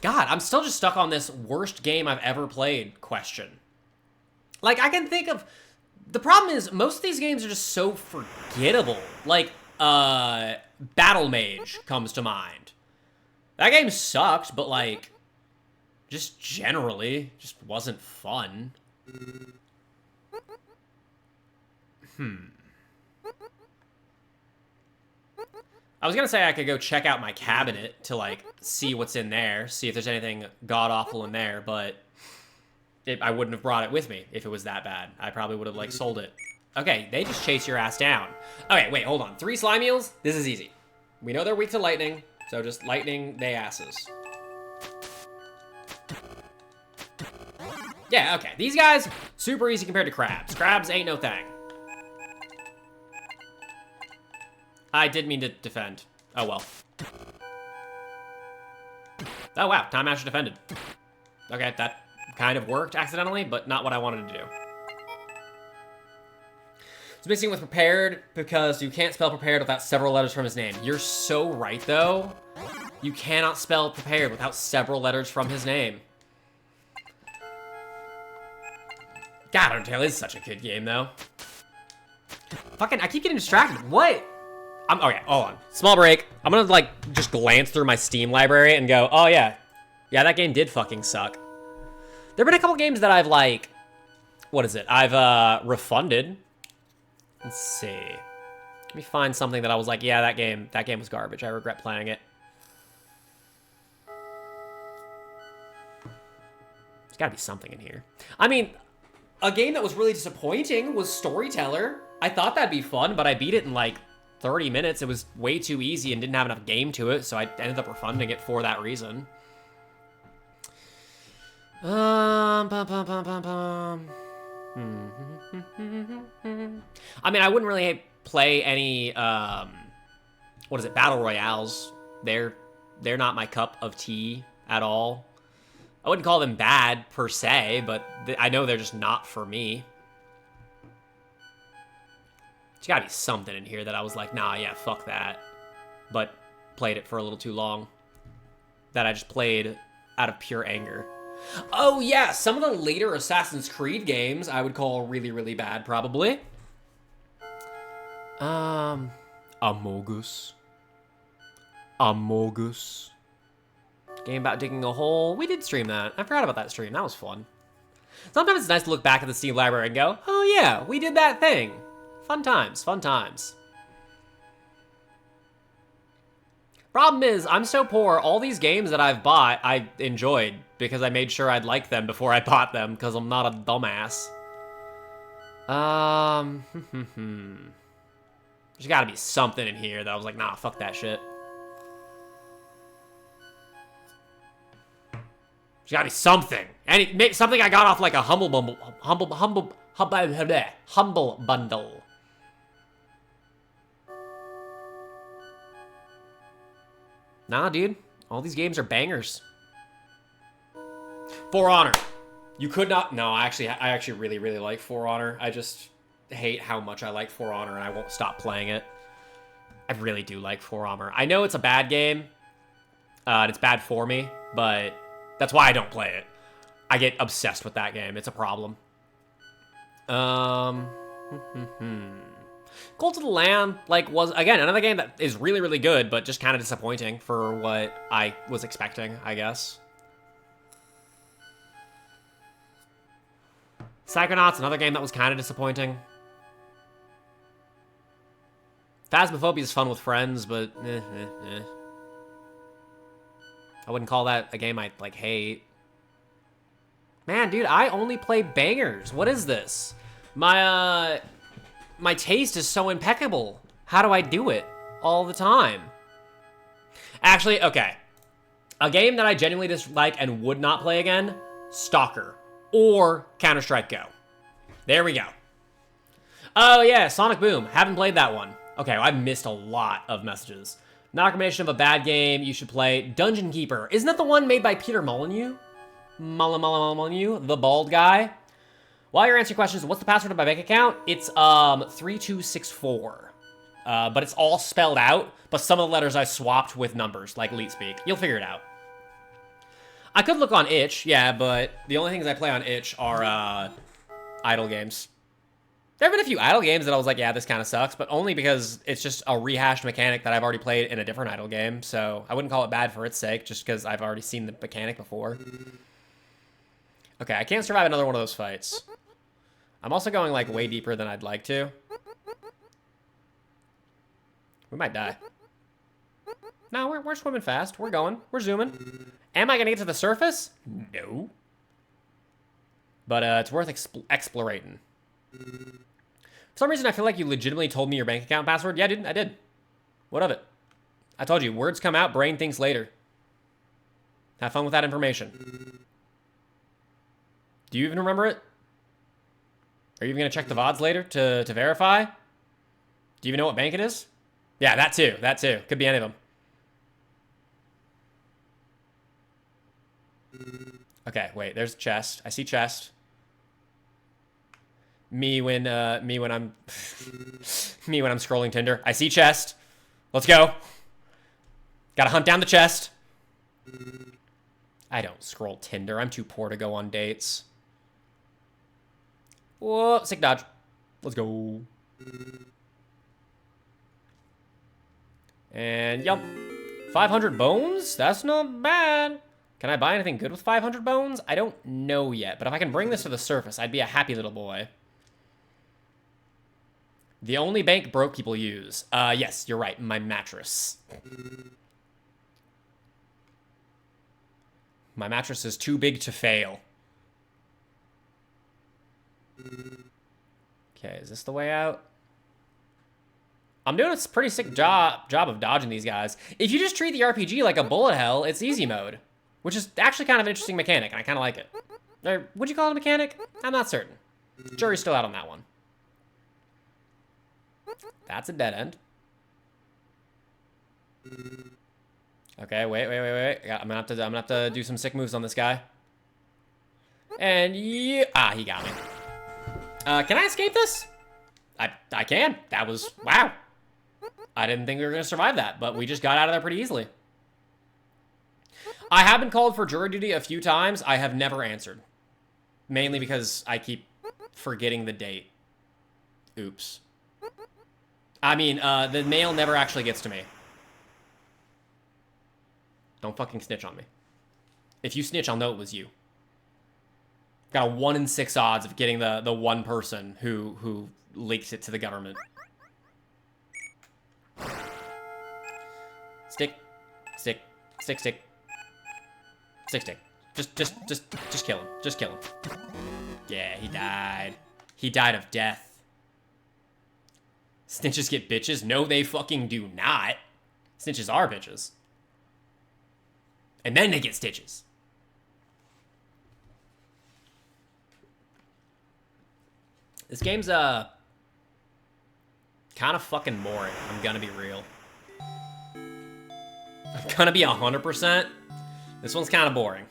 I'm still just stuck on this worst game I've ever played question. Like, I can think of... The problem is, most of these games are just so forgettable. Like, Battle Mage comes to mind. That game sucked, but, like, just generally, just wasn't fun. I was gonna say I could go check out my cabinet to, like, see what's in there, see if there's anything god-awful in there, but I wouldn't have brought it with me if it was that bad. I probably would have, like, sold it. Okay, they just chase your ass down. Okay, wait, hold on. 3 slime eels? This is easy. We know they're weak to lightning, so just lightning they asses. Yeah, okay. These guys, super easy compared to crabs. Crabs ain't no thing. I did mean to defend. Oh, well. Oh, wow. Time Masher defended. Okay, that kind of worked accidentally, but not what I wanted to do. It's mixing with prepared because you can't spell prepared without several letters from his name. You're so right, though. You cannot spell prepared without several letters from his name. God, Undertale is such a good game, though. Fucking, I keep getting distracted. What? Okay, hold on. Small break. I'm gonna, like, just glance through my Steam library and go, oh, yeah. Yeah, that game did fucking suck. There have been a couple games that I've, like... What is it? I've, refunded. Let's see. Let me find something that I was like, yeah, that game was garbage. I regret playing it. There's gotta be something in here. I mean, a game that was really disappointing was Storyteller. I thought that'd be fun, but I beat it in, like, 30 minutes. It was way too easy and didn't have enough game to it, so I ended up refunding it for that reason. I mean, I wouldn't really play any, what is it, Battle Royales. They're not my cup of tea at all. I wouldn't call them bad, per se, but I know they're just not for me. There's gotta be something in here that I was like, nah, yeah, fuck that. But played it for a little too long. That I just played out of pure anger. Oh, yeah, some of the later Assassin's Creed games I would call really, really bad, probably. Amogus. Game about digging a hole. We did stream that. I forgot about that stream. That was fun. Sometimes it's nice to look back at the Steam library and go, oh, yeah, we did that thing. Fun times, fun times. Problem is, I'm so poor, all these games that I've bought, I enjoyed, because I made sure I'd like them before I bought them, because I'm not a dumbass. There's gotta be something in here that I was like, nah, fuck that shit. There's gotta be something. Something I got off like a humble bundle. Nah, dude. All these games are bangers. For Honor. You could not... No, I actually really, really like For Honor. I just hate how much I like For Honor, and I won't stop playing it. I really do like For Honor. I know it's a bad game, and it's bad for me, but that's why I don't play it. I get obsessed with that game. It's a problem. Cult of the Lamb, like, was, again, another game that is really, really good, but just kind of disappointing for what I was expecting, I guess. Psychonauts, another game that was kind of disappointing. Phasmophobia is fun with friends, but I wouldn't call that a game I, like, hate. Man, dude, I only play bangers. What is this? My my taste is so impeccable. How do I do it all the time? Actually, okay. A game that I genuinely dislike and would not play again, Stalker or Counter-Strike Go. There we go. Oh yeah, Sonic Boom. Haven't played that one. Okay, well, I missed a lot of messages. Not of a bad game you should play. Dungeon Keeper. Isn't that the one made by Peter Molyneux? Molyneux, the bald guy. While you're answering questions, what's the password of my bank account? It's 3264. But it's all spelled out, but some of the letters I swapped with numbers, like Elite Speak. You'll figure it out. I could look on itch, yeah, but the only things I play on itch are idle games. There have been a few idle games that I was like, yeah, this kind of sucks, but only because it's just a rehashed mechanic that I've already played in a different idle game, so I wouldn't call it bad for its sake, just because I've already seen the mechanic before. Okay, I can't survive another one of those fights. I'm also going, like, way deeper than I'd like to. We might die. No, we're swimming fast. We're going. We're zooming. Am I going to get to the surface? No. But it's worth explorating. For some reason, I feel like you legitimately told me your bank account password. Yeah, I did. What of it? I told you, words come out, brain thinks later. Have fun with that information. Do you even remember it? Are you even going to check the VODs later to verify? Do you even know what bank it is? Yeah, that too. That too. Could be any of them. Okay, wait. There's chest. I see chest. Me when I'm me when I'm scrolling Tinder. I see chest. Let's go. Gotta hunt down the chest. I don't scroll Tinder. I'm too poor to go on dates. Whoa, sick dodge. Let's go. And yup. 500 bones? That's not bad. Can I buy anything good with 500 bones? I don't know yet, but if I can bring this to the surface, I'd be a happy little boy. The only bank broke people use. Yes, you're right. My mattress. My mattress is too big to fail. Okay, is this the way out? I'm doing a pretty sick job of dodging these guys. If you just treat the RPG like a bullet hell, it's easy mode. Which is actually kind of an interesting mechanic, and I kind of like it. Or, would you call it a mechanic? I'm not certain. Jury's still out on that one. That's a dead end. Okay, wait. Yeah, I'm gonna have to do some sick moves on this guy. And yeah, he got me. Can I escape this? I can. That was, wow. I didn't think we were gonna survive that, but we just got out of there pretty easily. I have been called for jury duty a few times. I have never answered. Mainly because I keep forgetting the date. Oops. I mean, the mail never actually gets to me. Don't fucking snitch on me. If you snitch, I'll know it was you. Got a 1 in 6 odds of getting the one person who leaks it to the government. Stick. Just kill him. Just kill him. Yeah, he died. He died of death. Snitches get bitches? No, they fucking do not. Snitches are bitches. And then they get stitches. This game's, kind of fucking boring. I'm gonna be real. I'm gonna be 100%. This one's kind of boring.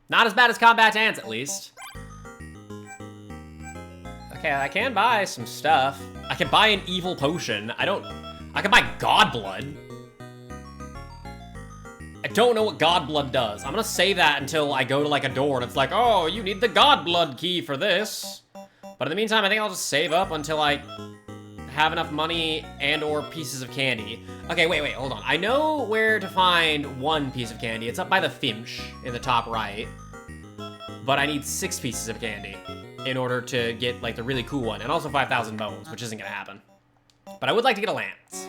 Not as bad as Combat Ants, at least. Okay, I can buy some stuff. I can buy an evil potion. I can buy God Blood. I don't know what God Blood does. I'm gonna save that until I go to, like, a door and it's like, oh, you need the God Blood key for this. But in the meantime, I think I'll just save up until I have enough money and or pieces of candy. Okay, wait, hold on. I know where to find one piece of candy. It's up by the Finch in the top right. But I need 6 pieces of candy in order to get, like, the really cool one. And also 5,000 bones, which isn't gonna happen. But I would like to get a lance.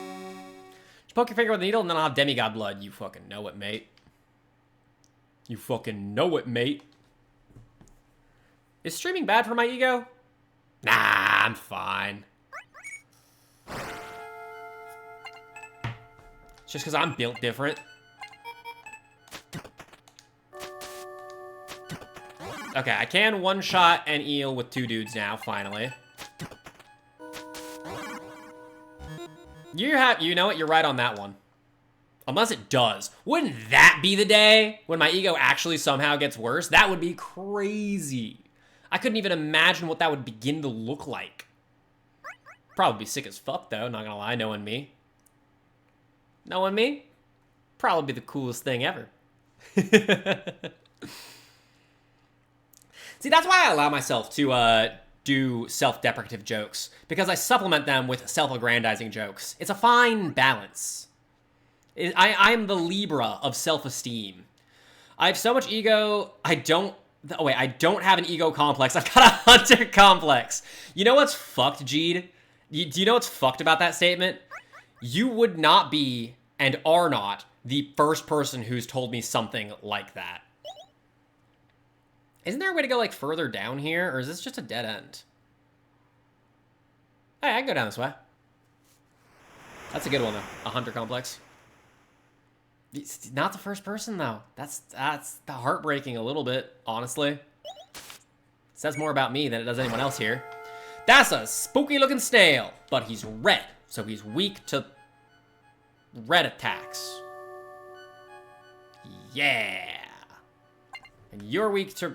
Just poke your finger with a needle and then I'll have demigod blood. You fucking know it, mate. You fucking know it, mate. Is streaming bad for my ego? Nah, I'm fine. Just because I'm built different. Okay, I can one-shot an eel with 2 dudes now, finally. You know what? You're right on that one. Unless it does. Wouldn't that be the day when my ego actually somehow gets worse? That would be crazy. I couldn't even imagine what that would begin to look like. Probably be sick as fuck, though, not gonna lie, knowing me. Knowing me? Probably be the coolest thing ever. See, that's why I allow myself to do self-deprecative jokes, because I supplement them with self-aggrandizing jokes. It's a fine balance. I'm the Libra of self-esteem. I have so much ego, I don't have an ego complex. I've got a hunter complex. You know what's fucked, Jeed? Do you know what's fucked about that statement? You would not be, and are not, the first person who's told me something like that. Isn't there a way to go, like, further down here? Or is this just a dead end? Hey, I can go down this way. That's a good one, though. A hunter complex. It's not the first person, though. That's heartbreaking a little bit, honestly. It says more about me than it does anyone else here. That's a spooky-looking snail, but he's red, so he's weak to red attacks. Yeah. And you're weak to...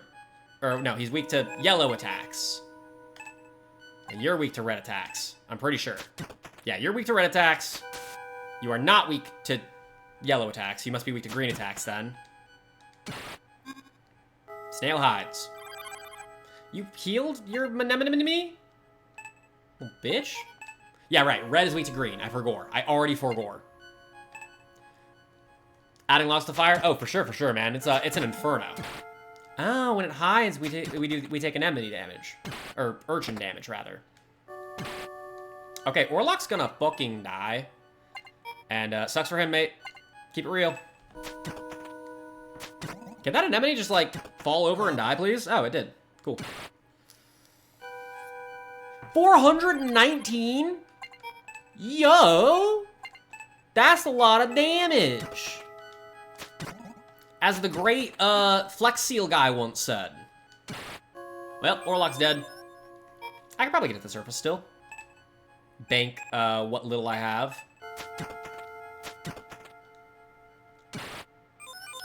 Or, no, he's weak to yellow attacks. And you're weak to red attacks. I'm pretty sure. Yeah, you're weak to red attacks. You are not weak to yellow attacks. You must be weak to green attacks, then. Snail hides. You healed your me? Well, bitch. Yeah, right. Red is weak to green. I forgot. I already forgot. Adding loss to fire? Oh, for sure, man. It's an inferno. Oh, when it hides, we take anemone damage. Or urchin damage, rather. Okay, Orlok's gonna fucking die. And, sucks for him, mate. Keep it real. Can that anemone just, like, fall over and die, please? Oh, it did. Cool. 419? Yo! That's a lot of damage. As the great, Flex Seal guy once said. Well, Orlok's dead. I can probably get at the surface still. Bank, what little I have.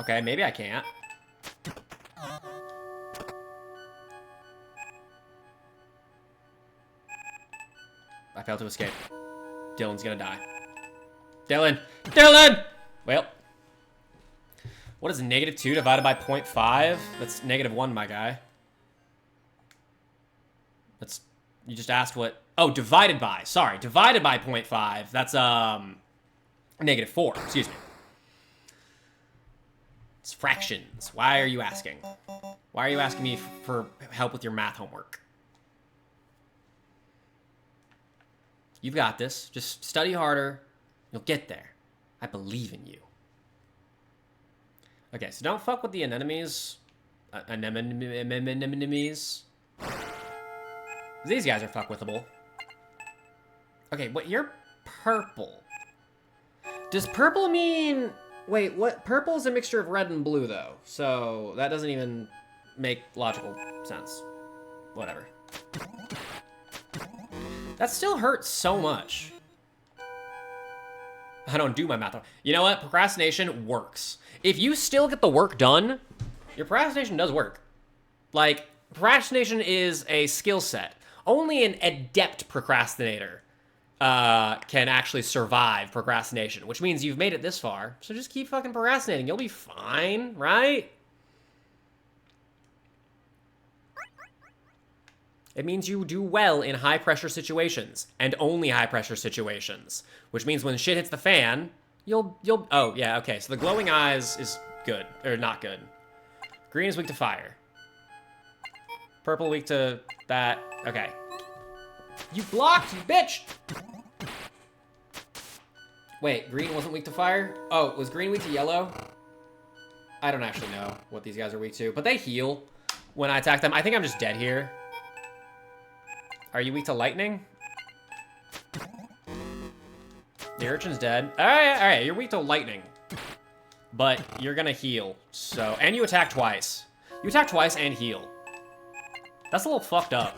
Okay, maybe I can't. I failed to escape. Dylan's gonna die. Dylan! Dylan! Well. What is -2 divided by 0.5? That's -1, my guy. That's... You just asked what... Oh, divided by. Sorry. Divided by 0.5. That's, -4. Excuse me. It's fractions. Why are you asking? Why are you asking me for help with your math homework? You've got this. Just study harder. You'll get there. I believe in you. Okay, so don't fuck with the anemones. Anemones. These guys are fuckwithable. Okay, what? You're purple. Does purple mean... Wait, what? Purple is a mixture of red and blue, though. So that doesn't even make logical sense. Whatever. That still hurts so much. I don't do my math. You know what? Procrastination works. If you still get the work done, your procrastination does work. Like, procrastination is a skill set. Only an adept procrastinator can actually survive procrastination, which means you've made it this far. So just keep fucking procrastinating. You'll be fine, right? It means you do well in high-pressure situations, and only high-pressure situations, which means when shit hits the fan, you'll... Oh, yeah, okay, so the glowing eyes is good, or not good. Green is weak to fire. Purple weak to that. Okay. You blocked, you bitch! Wait, green wasn't weak to fire? Oh, was green weak to yellow? I don't actually know what these guys are weak to, but they heal when I attack them. I think I'm just dead here. Are you weak to lightning? The urchin's dead. Alright, you're weak to lightning. But you're gonna heal, so... And you attack twice. You attack twice and heal. That's a little fucked up.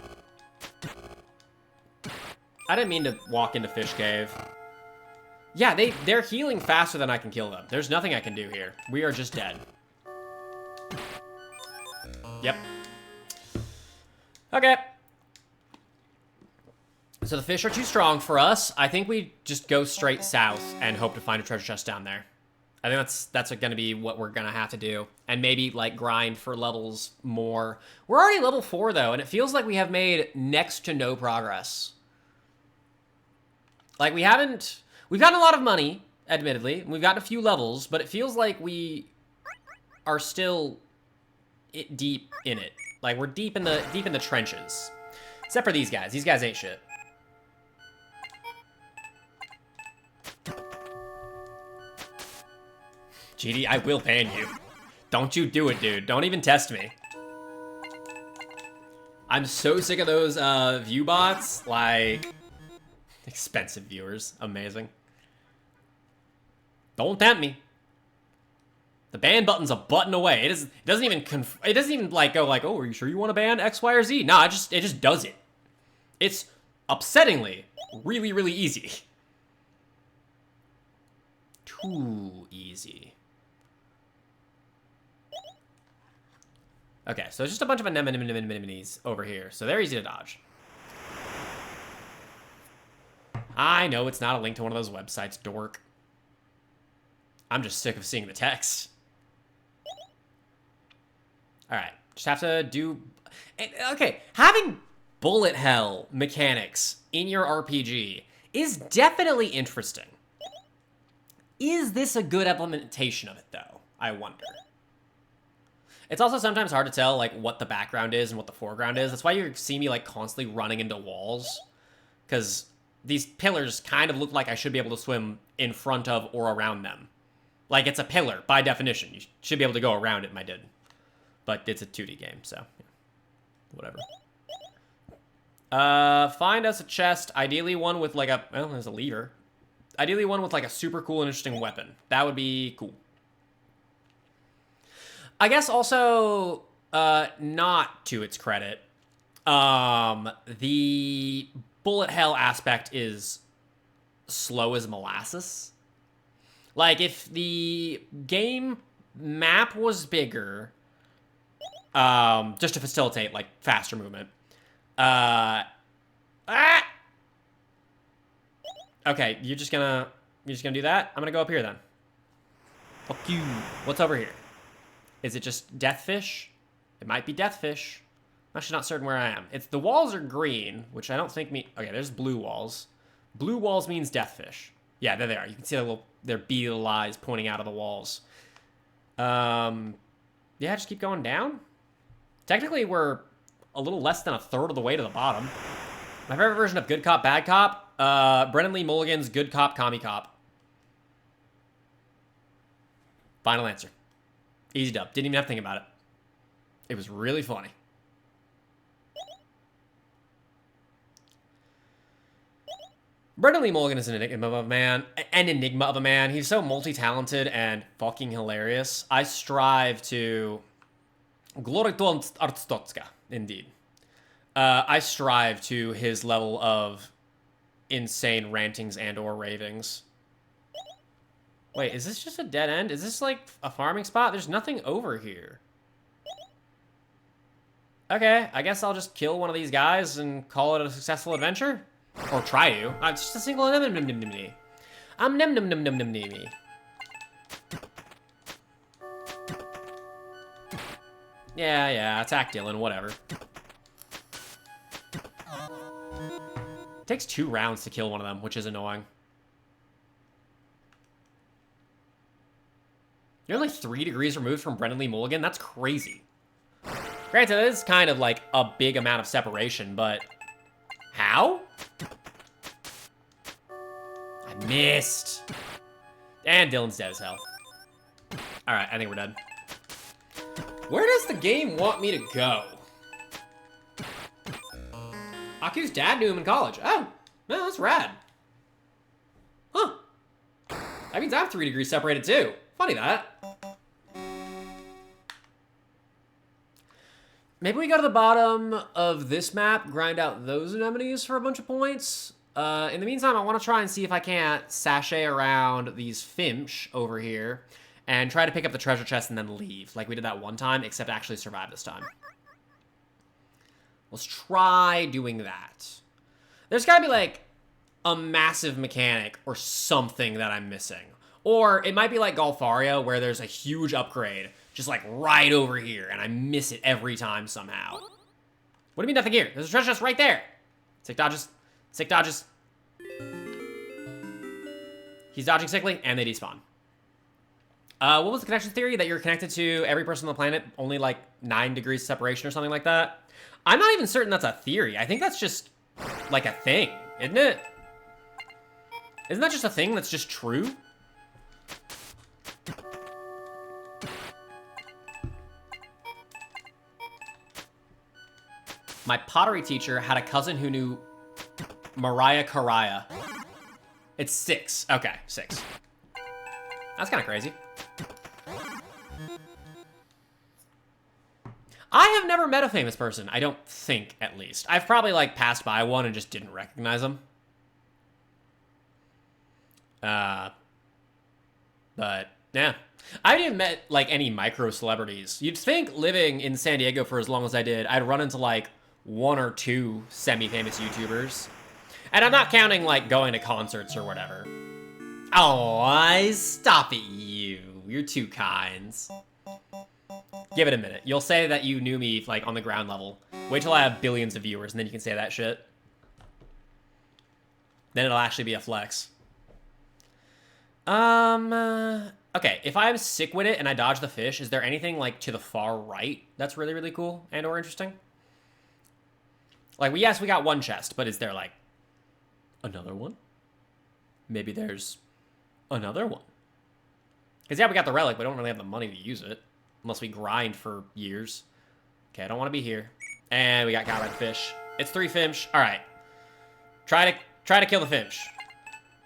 I didn't mean to walk into Fish Cave. Yeah, they're healing faster than I can kill them. There's nothing I can do here. We are just dead. Yep. Okay. So the fish are too strong for us. I think we just go straight south and hope to find a treasure chest down there. I think that's going to be what we're going to have to do. And maybe, like, grind for levels more. We're already level 4, though, and it feels like we have made next to no progress. Like, we've gotten a lot of money, admittedly. We've gotten a few levels, but it feels like we are still deep in it. Like, we're deep in the trenches. Except for these guys. These guys ain't shit. GD, I will ban you. Don't you do it, dude. Don't even test me. I'm so sick of those view bots. Like, expensive viewers. Amazing. Don't tempt me. The ban button's a button away. It doesn't even like go like, oh, are you sure you want to ban X, Y, or Z? No, it just does it. It's upsettingly really, really easy. Too easy. Okay, so it's just a bunch of anemones over here. So they're easy to dodge. I know it's not a link to one of those websites, dork. I'm just sick of seeing the text. Alright, just have to do... Okay, having bullet hell mechanics in your RPG is definitely interesting. Is this a good implementation of it, though? I wonder. It's also sometimes hard to tell, like, what the background is and what the foreground is. That's why you see me, like, constantly running into walls. Because these pillars kind of look like I should be able to swim in front of or around them. Like, it's a pillar, by definition. You should be able to go around it, and I did. But it's a 2D game, so, yeah. Whatever. Find us a chest. Ideally one with, like, well, there's a lever. Ideally one with, like, a super cool and interesting weapon. That would be cool. I guess also, not to its credit, the bullet hell aspect is slow as molasses. Like, if the game map was bigger, just to facilitate, like, faster movement, Okay, you're just gonna do that? I'm gonna go up here, then. Fuck you. What's over here? Is it just deathfish? It might be deathfish. I'm actually not certain where I am. The walls are green, which I don't think mean... Okay, there's blue walls. Blue walls means deathfish. Yeah, there they are. You can see their beetle eyes pointing out of the walls. Yeah, just keep going down. Technically, we're a little less than a third of the way to the bottom. My favorite version of Good Cop, Bad Cop, Brennan Lee Mulligan's Good Cop, Commie Cop. Final answer. Easy dub. Didn't even have to think about it. It was really funny. Brendan Lee Mulligan is an enigma of a man. He's so multi-talented and fucking hilarious. I strive to... Glory to Arstotska, indeed. I strive to his level of insane rantings and or ravings. Wait, is this just a dead end? Is this, like, a farming spot? There's nothing over here. Okay, I guess I'll just kill one of these guys and call it a successful adventure? Or try to. It's just a single nem-nem-nem-nem-nem-nem. I'm nem-nem-nem-nem-nem-nem-nem. Yeah, attack Dylan, whatever. It takes 2 rounds to kill one of them, which is annoying. You're only 3 degrees removed from Brendan Lee Mulligan? That's crazy. Granted, it is kind of like a big amount of separation, but... How? I missed. And Dylan's dead as hell. Alright, I think we're dead. Where does the game want me to go? Aku's dad knew him in college. Oh, no, that's rad. Huh. That means I'm 3 degrees separated too. Funny that. Maybe we go to the bottom of this map, grind out those anemones for a bunch of points. In the meantime, I want to try and see if I can't sashay around these Finch over here and try to pick up the treasure chest and then leave, like we did that one time, except actually survive this time. Let's try doing that. There's gotta be, like, a massive mechanic or something that I'm missing. Or it might be like Golfaria, where there's a huge upgrade just, like, right over here, and I miss it every time somehow. What do you mean nothing here? There's a treasure chest right there. Sick dodges. Sick dodges. He's dodging sickly, and they despawn. What was the connection theory? That you're connected to every person on the planet, only like 9 degrees separation or something like that? I'm not even certain that's a theory. I think that's just like a thing, isn't it? Isn't that just a thing that's just true? My pottery teacher had a cousin who knew Mariah Caraya. It's 6. Okay, 6. That's kind of crazy. I have never met a famous person. I don't think, at least. I've probably, like, passed by one and just didn't recognize them. But, yeah. I haven't even met, like, any micro-celebrities. You'd think living in San Diego for as long as I did, I'd run into, like, 1 or 2 semi-famous YouTubers. And I'm not counting, like, going to concerts or whatever. Oh, stop it, you. You're too kind. Give it a minute. You'll say that you knew me, like, on the ground level. Wait till I have billions of viewers, and then you can say that shit. Then it'll actually be a flex. Okay, if I'm sick with it and I dodge the fish, is there anything, like, to the far right that's really, really cool and or interesting? Like, yes, we got 1 chest, but is there, like, another one? Maybe there's another one. Because, yeah, we got the relic, but we don't really have the money to use it. Unless we grind for years. Okay, I don't want to be here. And we got by the fish. It's 3 Finch. All right. Try to kill the Finch.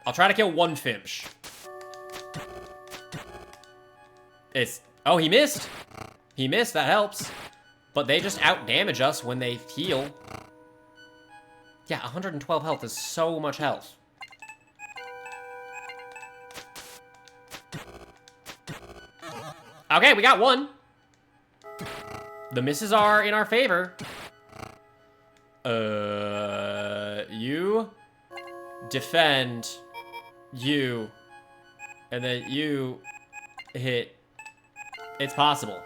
I'll try to kill 1 Finch. Oh, he missed. He missed. That helps. But they just out-damage us when they heal. Yeah, 112 health is so much health. Okay, we got 1. The misses are in our favor. You defend. You. And then you hit. It's possible.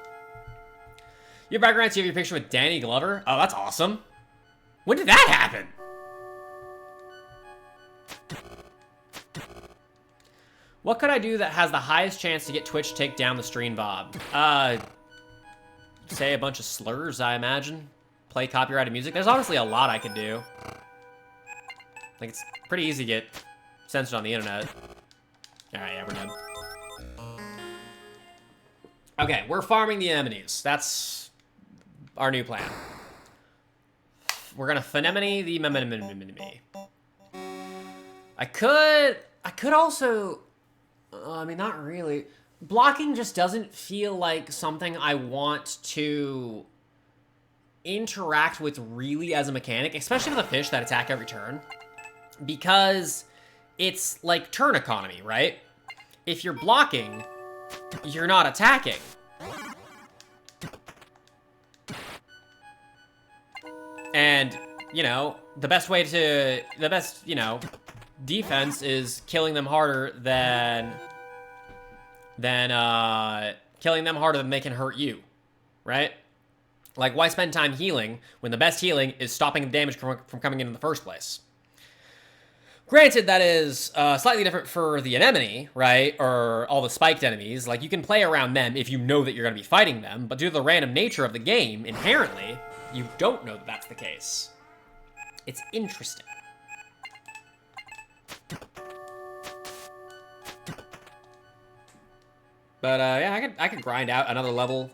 Your background, you have your picture with Danny Glover. Oh, that's awesome. When did that happen? What could I do that has the highest chance to get Twitch to take down the stream, Bob? Say a bunch of slurs, I imagine. Play copyrighted music. There's honestly a lot I could do. Like, it's pretty easy to get censored on the internet. Alright, yeah, we're done. Okay, we're farming the anemones. That's our new plan. We're gonna phenemone the memenemone. I could also... I mean, not really. Blocking just doesn't feel like something I want to interact with really as a mechanic, especially for the fish that attack every turn. Because it's like turn economy, right? If you're blocking, you're not attacking. And, you know, the best, defense is killing them harder than killing them harder than they can hurt you, right? Like, why spend time healing when the best healing is stopping the damage from coming in the first place? Granted, that is slightly different for the anemone, right? Or all the spiked enemies. Like, you can play around them if you know that you're going to be fighting them, but due to the random nature of the game, inherently, you don't know that that's the case. It's interesting. But, yeah, I could grind out another level.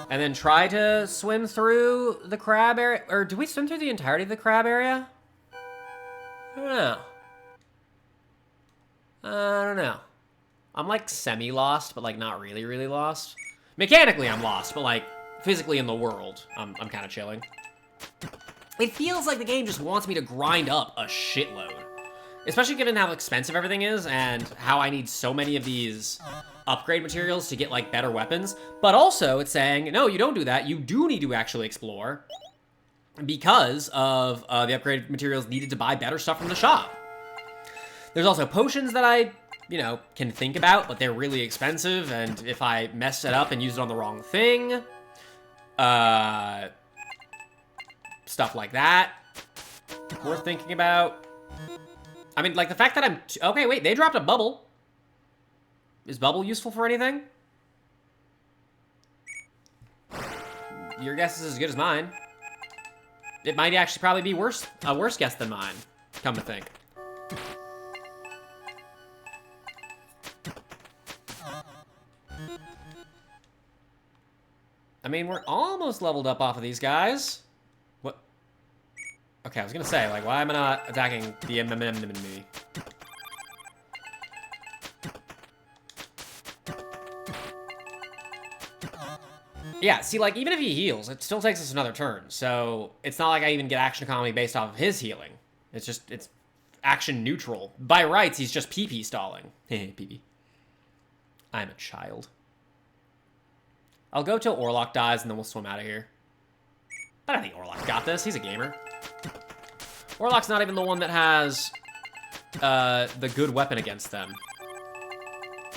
And then try to swim through the crab area. Or do we swim through the entirety of the crab area? I don't know. I don't know. I'm like semi-lost, but like not really, really lost. Mechanically, I'm lost, but like physically in the world, I'm kind of chilling. It feels like the game just wants me to grind up a shitload. Especially given how expensive everything is and how I need so many of these upgrade materials to get like better weapons. But also it's saying, no, you don't do that. You do need to actually explore because of the upgrade materials needed to buy better stuff from the shop. There's also potions that I, you know, can think about, but they're really expensive. And if I mess it up and use it on the wrong thing, stuff like that, worth thinking about. I mean, like the fact that I'm... Okay, wait, they dropped a bubble. Is bubble useful for anything? Your guess is as good as mine. It might actually probably be a worse guess than mine, come to think. I mean, we're almost leveled up off of these guys. What? Okay, I was gonna say, like, why am I not attacking the enemy? Yeah, see, like, even if he heals, it still takes us another turn. So, it's not like I even get action economy based off of his healing. It's just, it's action neutral. By rights, he's just PP stalling. Heh, PP. I'm a child. I'll go till Orlok dies, and then we'll swim out of here. But I think Orlok's got this. He's a gamer. Orlok's not even the one that has the good weapon against them.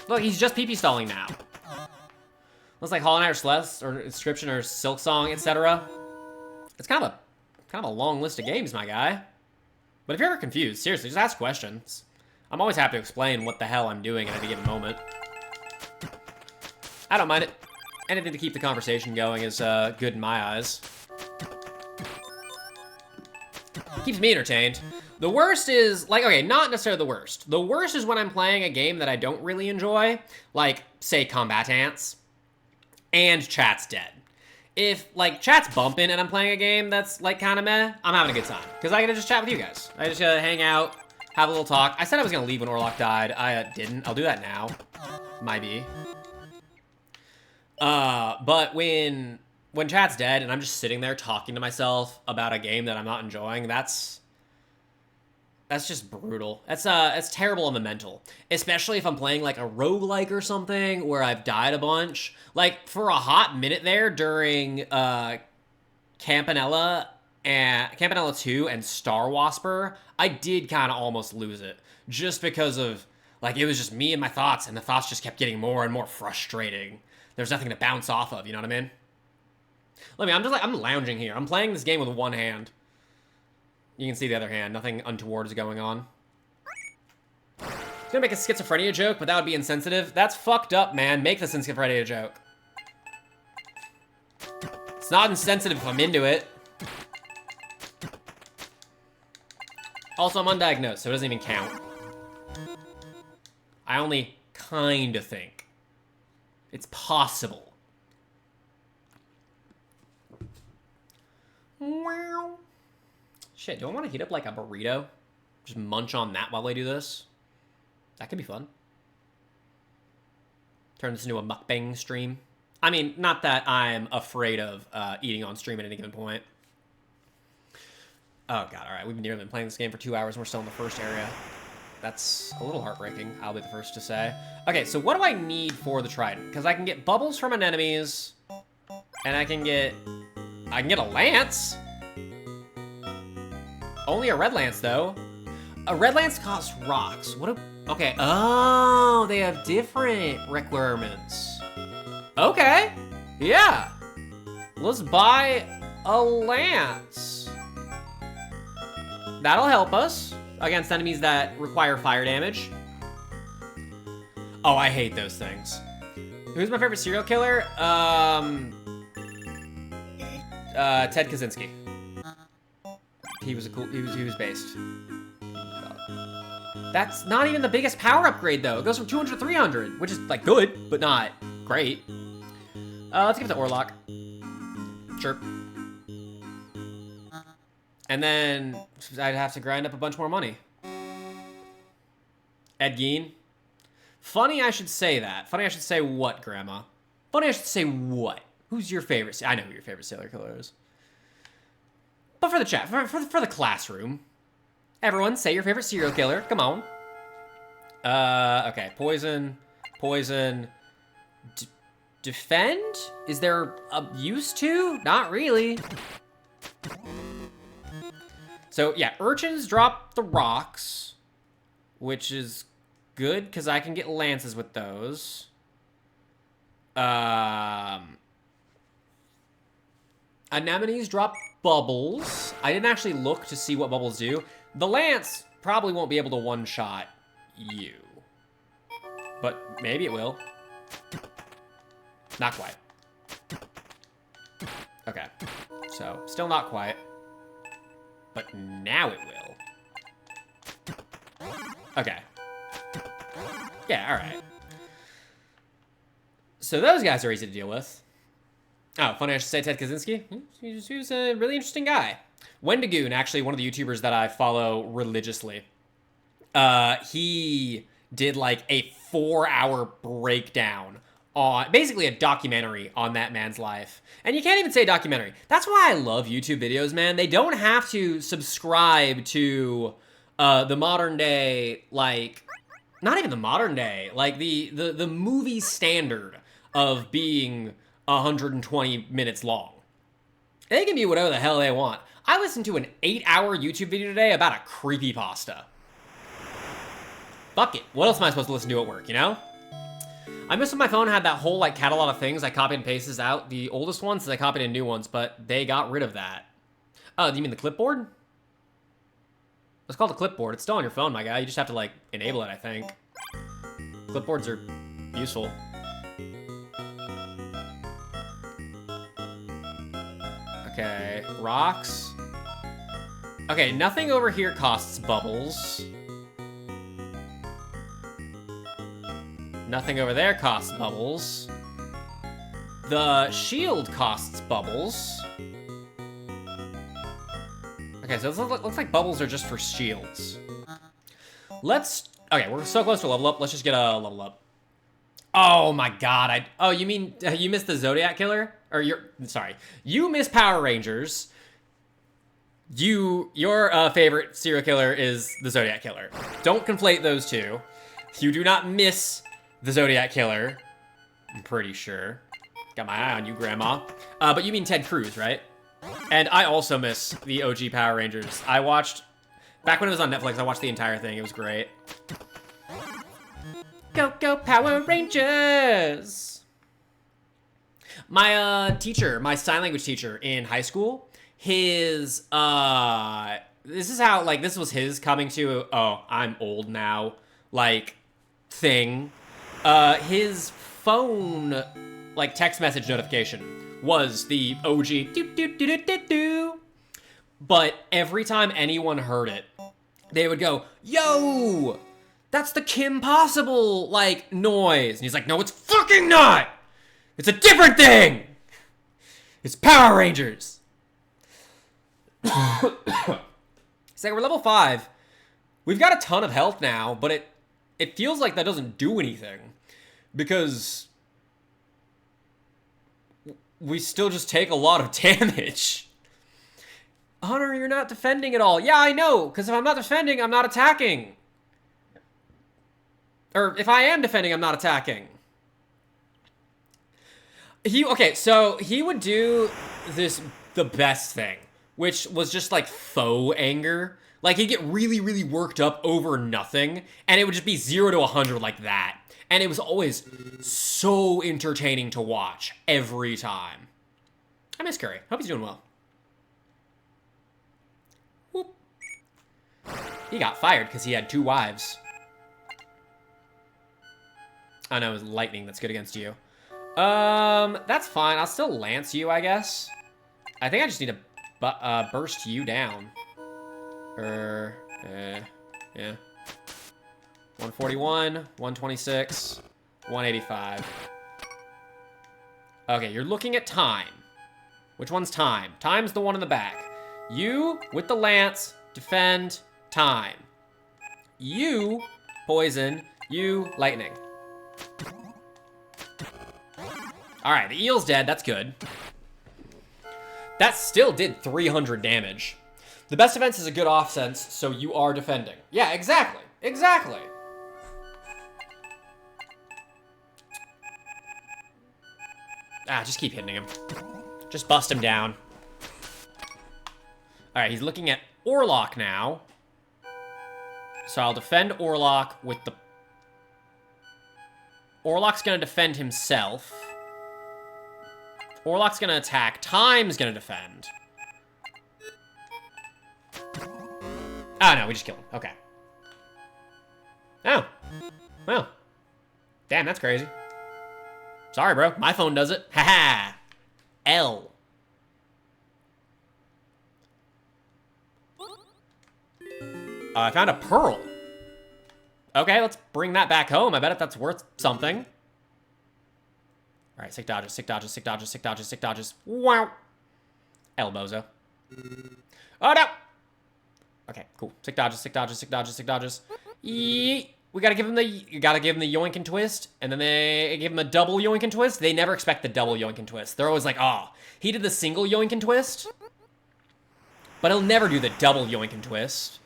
Look, he's just PP stalling now. Looks like Hollow Knight or Celeste or Inscription or Silk Song, etc. It's kind of a long list of games, my guy. But if you're ever confused, seriously, just ask questions. I'm always happy to explain what the hell I'm doing at any given moment. I don't mind it. Anything to keep the conversation going is good in my eyes. Keeps me entertained. The worst is, like, okay, not necessarily the worst. The worst is when I'm playing a game that I don't really enjoy, like, say, Combat Ants, and chat's dead. If, like, chat's bumping and I'm playing a game that's, like, kind of meh, I'm having a good time. Because I get to just chat with you guys. I just hang out, have a little talk. I said I was going to leave when Orlok died. I didn't. I'll do that now. Might be. But when chat's dead and I'm just sitting there talking to myself about a game that I'm not enjoying, that's just brutal. That's terrible on the mental. Especially if I'm playing like a roguelike or something where I've died a bunch. Like for a hot minute there during Campanella 2 and Star Wasper, I did kind of almost lose it. Just because of, like, it was just me and my thoughts, and the thoughts just kept getting more and more frustrating. There's nothing to bounce off of, you know what I mean? I'm lounging here. I'm playing this game with one hand. You can see the other hand. Nothing untoward is going on. I was gonna make a schizophrenia joke, but that would be insensitive. That's fucked up, man. Make this a schizophrenia joke. It's not insensitive if I'm into it. Also, I'm undiagnosed, so it doesn't even count. I only kind of think. It's possible. Wow. Shit, do I want to heat up like a burrito? Just munch on that while I do this? That could be fun. Turn this into a mukbang stream. I mean, not that I'm afraid of eating on stream at any given point. Oh god, alright, we've nearly been playing this game for 2 hours and we're still in the first area. That's a little heartbreaking, I'll be the first to say. Okay, so what do I need for the trident? Because I can get bubbles from an enemies, and I can get a lance. Only a red lance, though. A red lance costs rocks. Okay, oh, they have different requirements. Okay, yeah. Let's buy a lance. That'll help us against enemies that require fire damage. Oh, I hate those things. Who's my favorite serial killer? Ted Kaczynski. He was based. That's not even the biggest power upgrade though. It goes from 200 to 300, which is like good, but not great. Let's give it to Orlok. Sure. And then I'd have to grind up a bunch more money. Ed Gein. Funny I should say that. Funny I should say what, Grandma? Funny I should say what? Who's your favorite? I know who your favorite serial killer is. But for the chat, for the classroom, everyone say your favorite serial killer. Come on. Okay. Poison. Defend? Is there a use to? Not really. So, yeah, urchins drop the rocks, which is good, because I can get lances with those. Anemones drop bubbles. I didn't actually look to see what bubbles do. The lance probably won't be able to one-shot you. But maybe it will. Not quite. Okay. So, still not quite. But now it will. Okay. Yeah, alright. So those guys are easy to deal with. Oh, funny I should say Ted Kaczynski. He was a really interesting guy. Wendigoon, actually one of the YouTubers that I follow religiously. He did like a 4-hour breakdown on, basically a documentary on that man's life. And you can't even say documentary. That's why I love YouTube videos, man. They don't have to subscribe to the modern day, like, not even the modern day, like the movie standard of being 120 minutes long. They can be whatever the hell they want. I listened to an 8-hour YouTube video today about a creepypasta. Fuck it. What else am I supposed to listen to at work, you know? I miss when my phone had that whole, like, catalog of things I copied and pasted out. The oldest ones, I copied in new ones, but they got rid of that. Oh, do you mean the clipboard? It's called a clipboard. It's still on your phone, my guy. You just have to, like, enable it, I think. Clipboards are useful. Okay, rocks. Okay, nothing over here costs bubbles. Nothing over there costs bubbles. The shield costs bubbles. Okay, so it looks like bubbles are just for shields. Okay, we're so close to level up. Let's just get a level up. Oh my god, oh, you mean, you missed the Zodiac Killer? Or sorry. You missed Power Rangers. Your favorite serial killer is the Zodiac Killer. Don't conflate those two. You do not miss the Zodiac Killer. I'm pretty sure. Got my eye on you, Grandma. But you mean Ted Cruz, right? And I also miss the OG Power Rangers. I watched, back when it was on Netflix, I watched the entire thing. It was great. Go, go, Power Rangers! My teacher, my sign language teacher in high school, his, this is how, like, this was his coming to, oh, I'm old now, like, thing. His phone, like, text message notification was the OG do-do-do-do-do-do. But every time anyone heard it, they would go, yo! That's the Kim Possible, like, noise. And he's like, no, it's fucking not! It's a different thing! It's Power Rangers! It's like, we're level 5. We've got a ton of health now, but it feels like that doesn't do anything. Because we still just take a lot of damage. Hunter, you're not defending at all. Yeah, I know, because if I'm not defending, I'm not attacking. Or if I am defending, I'm not attacking. Okay, so he would do the best thing, which was just like faux anger. Like, he'd get really, really worked up over nothing, and it would just be 0 to 100 like that. And it was always so entertaining to watch every time. I miss Curry. Hope he's doing well. Whoop. He got fired because he had 2 wives. Oh no, it was lightning that's good against you. That's fine. I'll still lance you, I guess. I think I just need to burst you down. Yeah. 141, 126, 185. Okay, you're looking at time. Which one's time? Time's the one in the back. You, with the lance, defend, time. You, poison, you, lightning. Alright, the eel's dead. That's good. That still did 300 damage. The best defense is a good offense, so you are defending. Yeah, exactly. Exactly. Ah, just keep hitting him. Just bust him down. Alright, he's looking at Orlock now. So I'll defend Orlock with the... Orlock's gonna defend himself. Orlock's gonna attack. Time's gonna defend. Oh, no, we just killed him. Okay. Oh. Well. Damn, that's crazy. Sorry, bro. My phone does it. Haha. L. I found a pearl. Okay, let's bring that back home. I bet that's worth something. All right, sick dodges, sick dodges, sick dodges, sick dodges, sick dodges. Wow. Elbozo. Oh, no. Okay, cool. Sick dodges, sick dodges, sick dodges, sick dodges. Yeet. We gotta give him the, you gotta give him the yoink and twist, and then they give him a double yoink and twist. They never expect the double yoink and twist. They're always like, oh, he did the single yoink and twist, but he'll never do the double yoink and twist.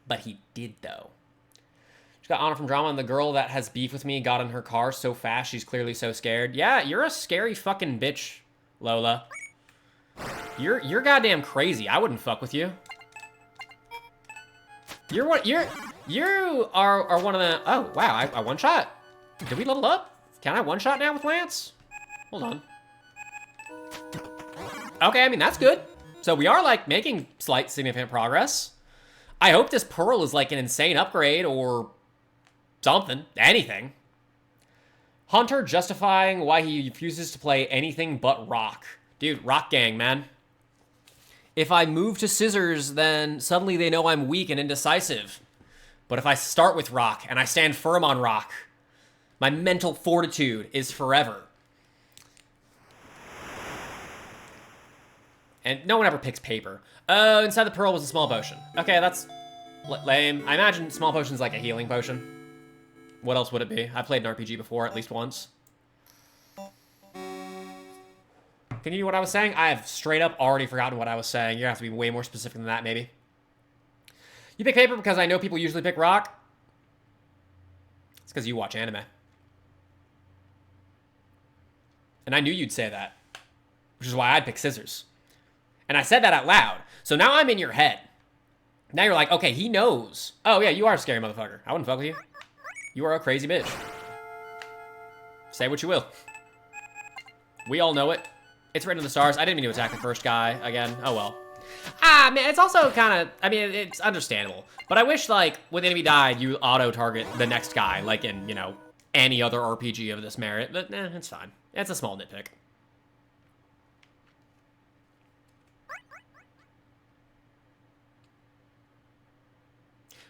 But he did, though. She got honor from drama, and the girl that has beef with me got in her car so fast, she's clearly so scared. Yeah, you're a scary fucking bitch, Lola. You're goddamn crazy. I wouldn't fuck with you. You are one of the... Oh, wow, I one-shot. Did we level up? Can I one-shot now with Lance? Hold on. Okay, I mean, that's good. So we are, like, making slight significant progress. I hope this Pearl is, like, an insane upgrade or something. Anything. Hunter justifying why he refuses to play anything but rock. Dude, rock gang, man. If I move to scissors, then suddenly they know I'm weak and indecisive. But if I start with rock and I stand firm on rock, my mental fortitude is forever. And no one ever picks paper. Oh, inside the pearl was a small potion. Okay, that's lame. I imagine small potion's like a healing potion. What else would it be? I played an RPG before, at least once. Continue what I was saying? I have straight up already forgotten what I was saying. You're gonna have to be way more specific than that, maybe. You pick paper because I know people usually pick rock. It's because you watch anime. And I knew you'd say that. Which is why I'd pick scissors. And I said that out loud. So now I'm in your head. Now you're like, okay, he knows. Oh, yeah, you are a scary motherfucker. I wouldn't fuck with you. You are a crazy bitch. Say what you will. We all know it. It's written in the stars. I didn't mean to attack the first guy again. Oh, well. Ah, man, it's also kind of... I mean, it's understandable. But I wish, like, when the enemy died, you auto-target the next guy, like in, you know, any other RPG of this merit. But, it's fine. It's a small nitpick.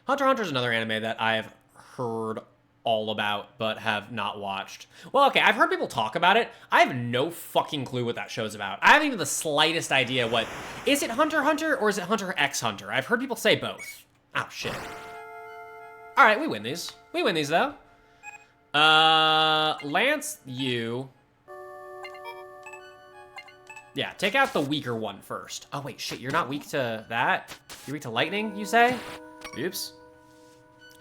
Hunter x Hunter is another anime that I've heard all about, but have not watched. Well, okay, I've heard people talk about it. I have no fucking clue what that show's about. I haven't even the slightest idea what... Is it Hunter x Hunter or is it Hunter x Hunter? I've heard people say both. Oh, shit. Alright, we win these. We win these, though. Lance, you... Yeah, take out the weaker one first. Oh, wait, shit, you're not weak to that? You're weak to lightning, you say? Oops.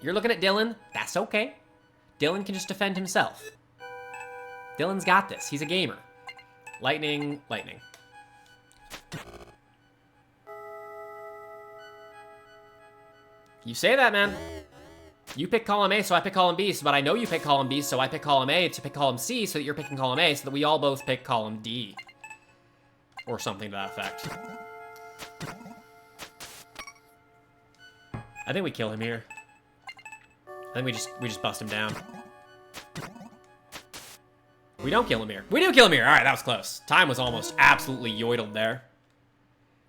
You're looking at Dylan. That's okay. Dylan can just defend himself. Dylan's got this. He's a gamer. Lightning, lightning. You say that, man. You pick column A, so I pick column B, but I know you pick column B, so I pick column A to pick column C, so that you're picking column A, so that we all both pick column D. Or something to that effect. I think we kill him here. I think we just bust him down. We don't kill him here. We do kill him here. All right, that was close. Time was almost absolutely yoidled there.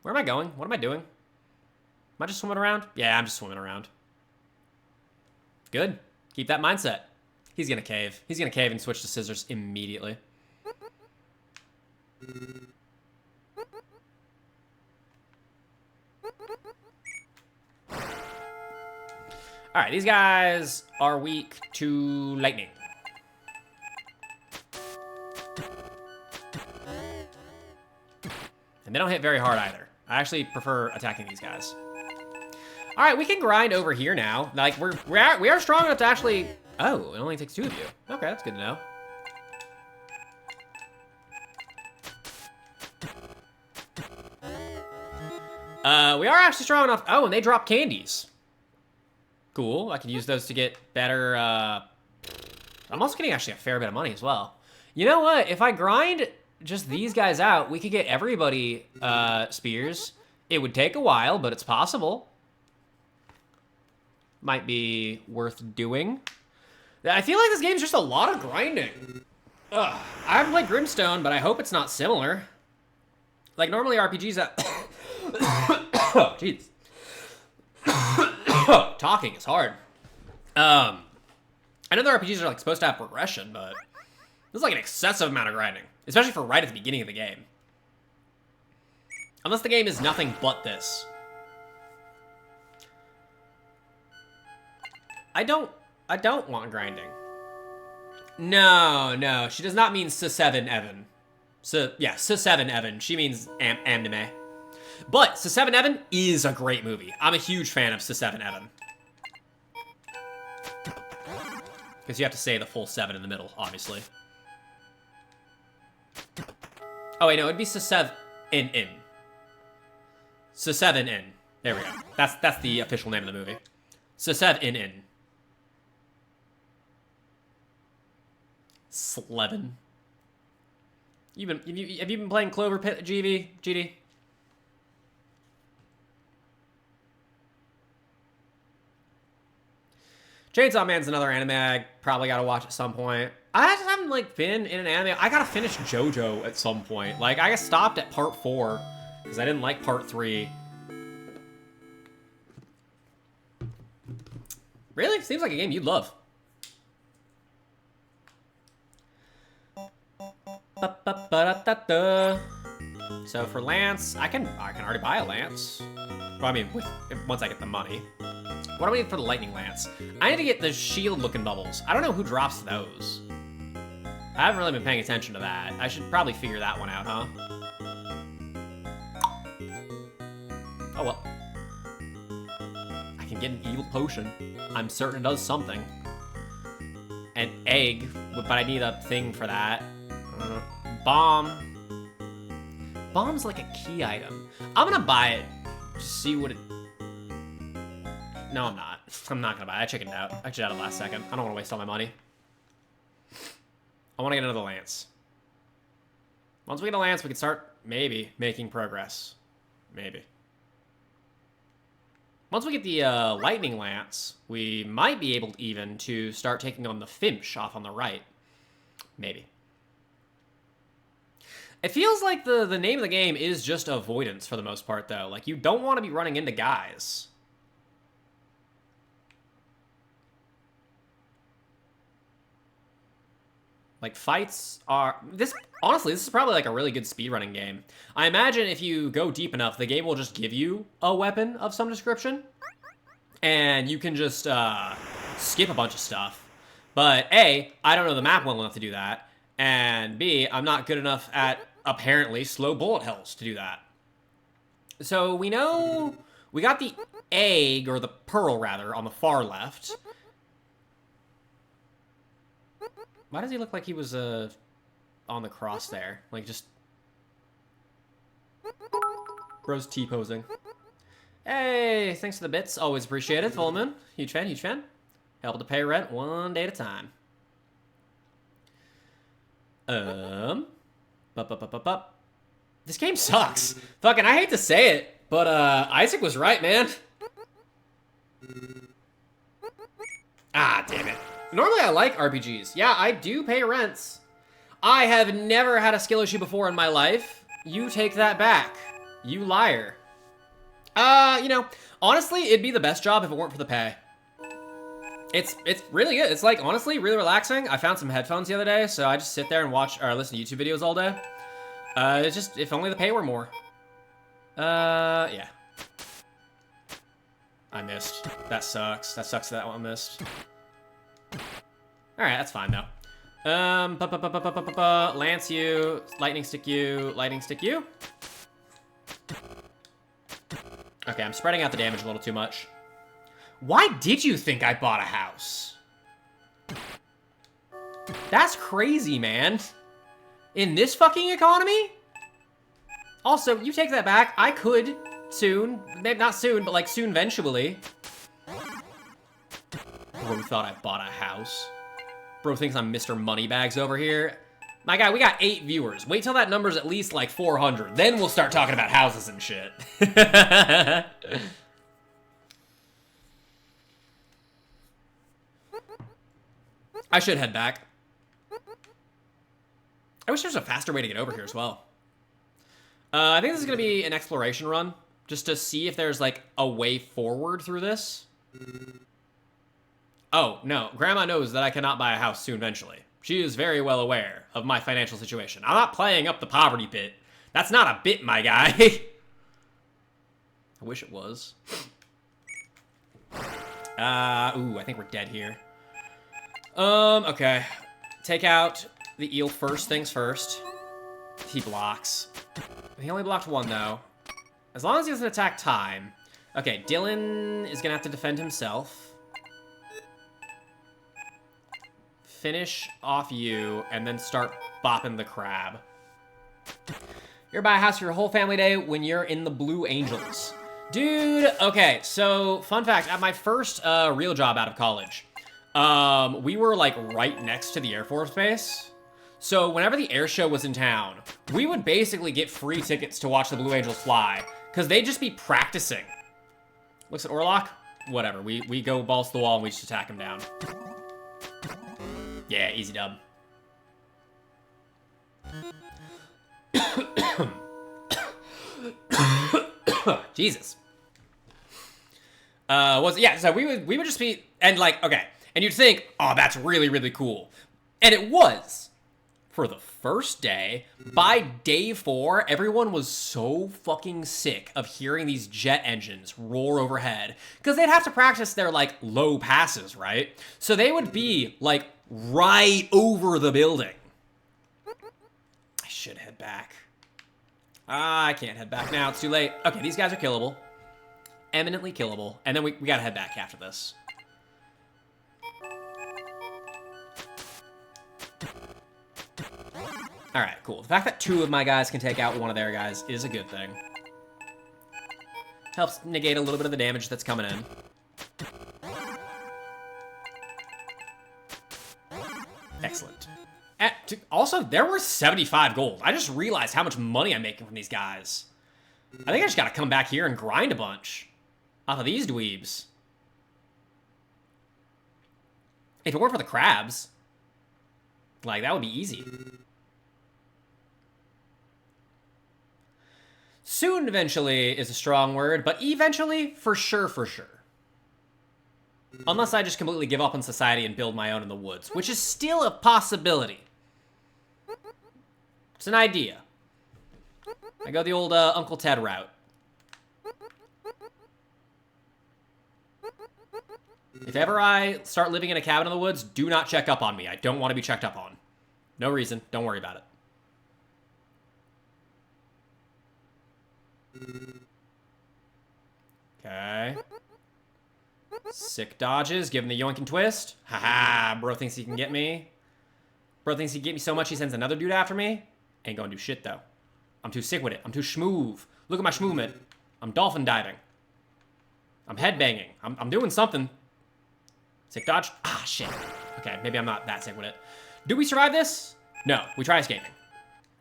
Where am I going? What am I doing? Am I just swimming around? Yeah, I'm just swimming around. Good. Keep that mindset. He's gonna cave. He's gonna cave and switch to scissors immediately. All right, these guys are weak to lightning. And they don't hit very hard either. I actually prefer attacking these guys. All right, we can grind over here now. Like, we are strong enough to actually... Oh, it only takes 2 of you. Okay, that's good to know. We are actually strong enough... Oh, and they drop candies. Cool. I can use those to get better... I'm also getting actually a fair bit of money as well. You know what? If I grind just these guys out, we could get everybody spears. It would take a while, but it's possible. Might be worth doing. I feel like this game's just a lot of grinding. Ugh. I haven't played Grimstone, but I hope it's not similar. Like, normally RPGs that... Oh, jeez. Talking is hard. I know the RPGs are, like, supposed to have progression, but... This is, like, an excessive amount of grinding. Especially for right at the beginning of the game. Unless the game is nothing but this. I don't want grinding. No, she does not mean S7 Evan. Yeah, S7 Evan. She means anime. But S7 Evan is a great movie. I'm a huge fan of S7 Evan. Because you have to say the full 7 in the middle, obviously. Oh wait, no, it'd be S7 in. S7 in. There we go. That's the official name of the movie. S7 in. Slevin. Have you been playing Clover Pit, GD? Chainsaw Man's another anime I probably gotta watch at some point. I just haven't, like, been in an anime. I gotta finish JoJo at some point. Like, I stopped at part 4 because I didn't like part 3. Really? Seems like a game you'd love. So for Lance, I can already buy a Lance. Well, I mean, once I get the money. What do we need for the Lightning Lance? I need to get the shield-looking bubbles. I don't know who drops those. I haven't really been paying attention to that. I should probably figure that one out, huh? Oh well. I can get an evil potion. I'm certain it does something. An egg, but I need a thing for that. Bomb. Bomb's like a key item. I'm gonna buy it to see what it... No, I'm not. I'm not gonna buy it. I chickened out. I chickened out last second. I don't want to waste all my money. I want to get another Lance. Once we get a Lance, we can start, maybe, making progress. Maybe. Once we get the Lightning Lance, we might be able even to start taking on the Finch off on the right. Maybe. It feels like the name of the game is just avoidance for the most part, though. Like, you don't want to be running into guys. Like, fights are... Honestly, this is probably, like, a really good speedrunning game. I imagine if you go deep enough, the game will just give you a weapon of some description. And you can just skip a bunch of stuff. But A, I don't know the map well enough to do that. And B, I'm not good enough at, apparently, slow bullet hells to do that. So we know... We got the egg, or the pearl, rather, on the far left. Why does he look like he was on the cross there? Like, just... Bro's T-posing. Hey, thanks for the bits. Always appreciated. Full Moon. Huge fan, huge fan. Help to pay rent one day at a time. This game sucks. Fucking, I hate to say it, but Isaac was right, man. Ah, damn it. Normally I like RPGs. Yeah, I do pay rents. I have never had a skill issue before in my life. You take that back. You liar. You know, honestly, it'd be the best job if it weren't for the pay. It's really good. It's like, honestly, really relaxing. I found some headphones the other day, so I just sit there and watch or listen to YouTube videos all day. It's just, if only the pay were more. Yeah. I missed. That sucks. That sucks that one missed. Alright, that's fine though. Lance you, lightning stick you, lightning stick you. Okay, I'm spreading out the damage a little too much. Why did you think I bought a house? That's crazy, man. In this fucking economy? Also, you take that back. I could soon. Maybe not soon, but like soon eventually. Bro thought I bought a house. Bro thinks I'm Mr. Moneybags over here. My guy, we got 8 viewers. Wait till that number's at least like 400. Then we'll start talking about houses and shit. I should head back. I wish there was a faster way to get over here as well. I think this is going to be an exploration run, just to see if there's, like, a way forward through this. Oh, no. Grandma knows that I cannot buy a house soon eventually. She is very well aware of my financial situation. I'm not playing up the poverty bit. That's not a bit, my guy. I wish it was. Ooh, I think we're dead here. Okay. Take out the eel first things first. He blocks. He only blocked 1, though. As long as he doesn't attack time. Okay, Dylan is gonna have to defend himself. Finish off you, and then start bopping the crab. You're by a house for your whole family day when you're in the Blue Angels. Dude, okay, so, fun fact, at my first real job out of college, we were, like, right next to the Air Force Base. So whenever the air show was in town, we would basically get free tickets to watch the Blue Angels fly, because they'd just be practicing. Looks at Orlock? Whatever, we go balls to the wall and we just attack him down. Yeah, easy dub. Jesus. Yeah, so we would just be, and like, okay, and you'd think, oh, that's really, really cool. And it was. For the first day, by day 4, everyone was so fucking sick of hearing these jet engines roar overhead. Because they'd have to practice their, like, low passes, right? So they would be, like, right over the building. I should head back. I can't head back now. It's too late. Okay, these guys are killable. Eminently killable. And then we gotta head back after this. Alright, cool. The fact that 2 of my guys can take out 1 of their guys is a good thing. Helps negate a little bit of the damage that's coming in. Excellent. Also, there were 75 gold. I just realized how much money I'm making from these guys. I think I just gotta come back here and grind a bunch off of these dweebs. If it weren't for the crabs, like, that would be easy. Soon, eventually, is a strong word, but eventually, for sure, for sure. Unless I just completely give up on society and build my own in the woods, which is still a possibility. It's an idea. I go the old Uncle Ted route. If ever I start living in a cabin in the woods, do not check up on me. I don't want to be checked up on. No reason. Don't worry about it. Okay. Sick dodges. Give him the yoink and twist. Haha. Bro thinks he can get me. Bro thinks he can get me so much he sends another dude after me. Ain't gonna do shit, though. I'm too sick with it. I'm too schmoove. Look at my schmoovement. I'm dolphin diving. I'm headbanging. I'm doing something. Sick dodge. Ah, shit. Okay, maybe I'm not that sick with it. Do we survive this? No. We try escaping.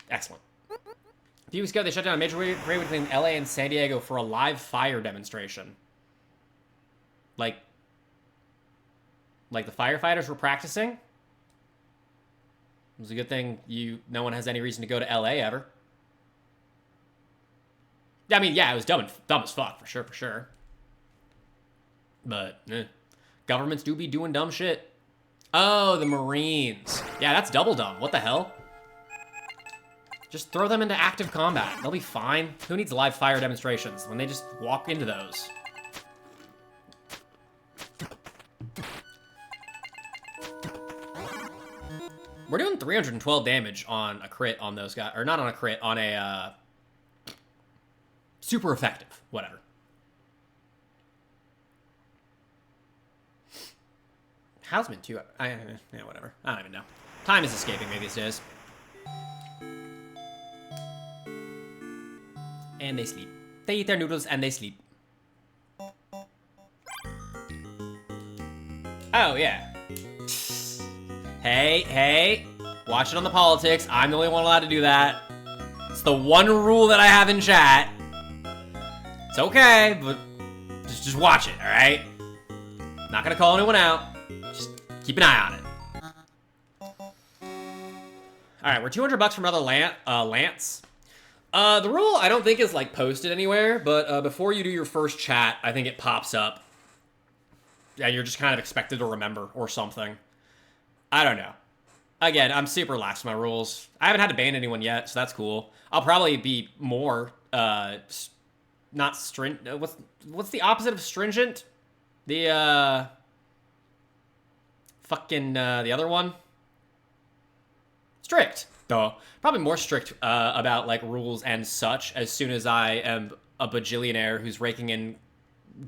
Excellent. A few weeks ago, they shut down a major parade between LA and San Diego for a live fire demonstration. Like the firefighters were practicing? It was a good thing no one has any reason to go to LA ever. I mean, yeah, it was dumb as fuck, for sure. But, governments do be doing dumb shit. Oh, the Marines. Yeah, that's double dumb. What the hell? Just throw them into active combat. They'll be fine. Who needs live fire demonstrations when they just walk into those? We're doing 312 damage on a crit on those guys. Or not on a crit, on a super effective. Whatever. Houseman too. Yeah, whatever. I don't even know. Time is escaping me these days. And they sleep. They eat their noodles and they sleep. Oh, yeah. Hey. Watch it on the politics. I'm the only one allowed to do that. It's the one rule that I have in chat. It's okay, but just watch it, alright? Not gonna call anyone out. Just keep an eye on it. Alright, we're 200 bucks from another Lance. The rule I don't think is like posted anywhere, but before you do your first chat, I think it pops up. Yeah, you're just kind of expected to remember or something. I don't know. Again, I'm super lax with my rules. I haven't had to ban anyone yet, so that's cool. I'll probably be more, not stringent. What's the opposite of stringent? The, the other one? Strict. Duh. Probably more strict, about, like, rules and such as soon as I am a bajillionaire who's raking in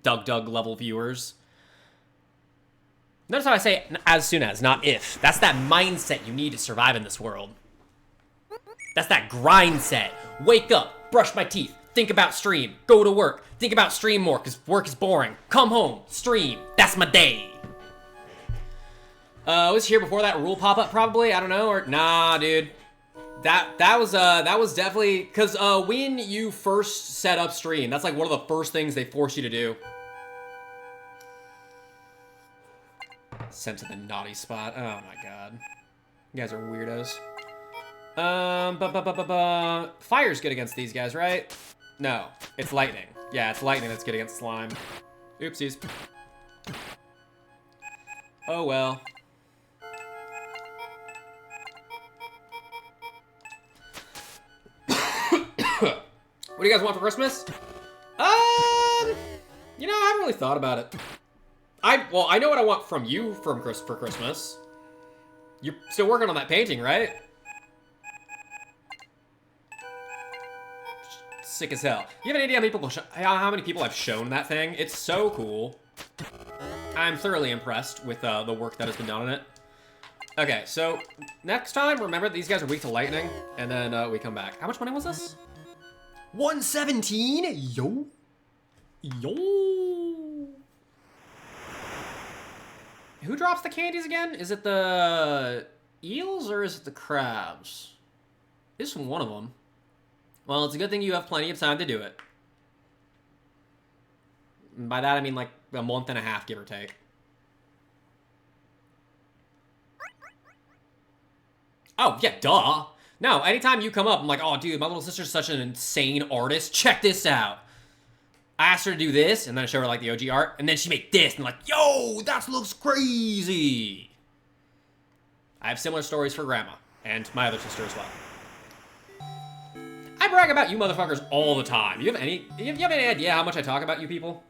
Doug level viewers. Notice how I say as soon as, not if. That's that mindset you need to survive in this world. That's that grind set. Wake up, brush my teeth, think about stream, go to work, think about stream more because work is boring, come home, stream, that's my day. Was here before that rule pop up probably, I don't know, or nah, dude. That was definitely, because when you first set up stream, that's like one of the first things they force you to do. Sent to the naughty spot. Oh my god. You guys are weirdos. Fire's good against these guys, right? No, it's lightning. Yeah, it's lightning that's good against slime. Oopsies. Oh well. What do you guys want for Christmas? You know, I haven't really thought about it. Well, I know what I want from you for Christmas. You're still working on that painting, right? Sick as hell. You have any idea how many people I've shown that thing? It's so cool. I'm thoroughly impressed with the work that has been done on it. Okay, so next time, remember these guys are weak to lightning, and then we come back. How much money was this? 117? Yo. Who drops the candies again? Is it the eels or is it the crabs? It's one of them. Well, it's a good thing you have plenty of time to do it. And by that, I mean like a month and a half, give or take. Oh, yeah, duh. No, anytime you come up, I'm like, oh, dude, my little sister's such an insane artist. Check this out. I asked her to do this, and then I show her, like, the OG art, and then she made this, and I'm like, yo, that looks crazy. I have similar stories for Grandma, and my other sister as well. I brag about you motherfuckers all the time. You have any idea how much I talk about you people?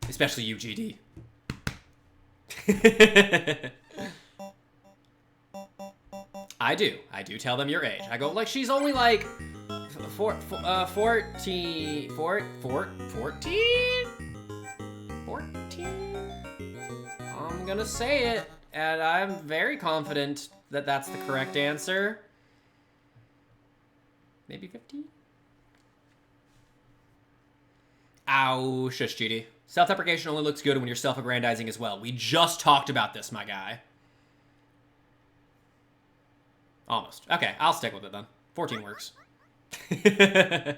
Especially you, GD. I do tell them your age. I go, like, she's only, like... 14? 14? I'm gonna say it, and I'm very confident that that's the correct answer. Maybe 15? Ow, shush, GD. Self-deprecation only looks good when you're self-aggrandizing as well. We just talked about this, my guy. Almost. Okay, I'll stick with it then. 14 works. Alright,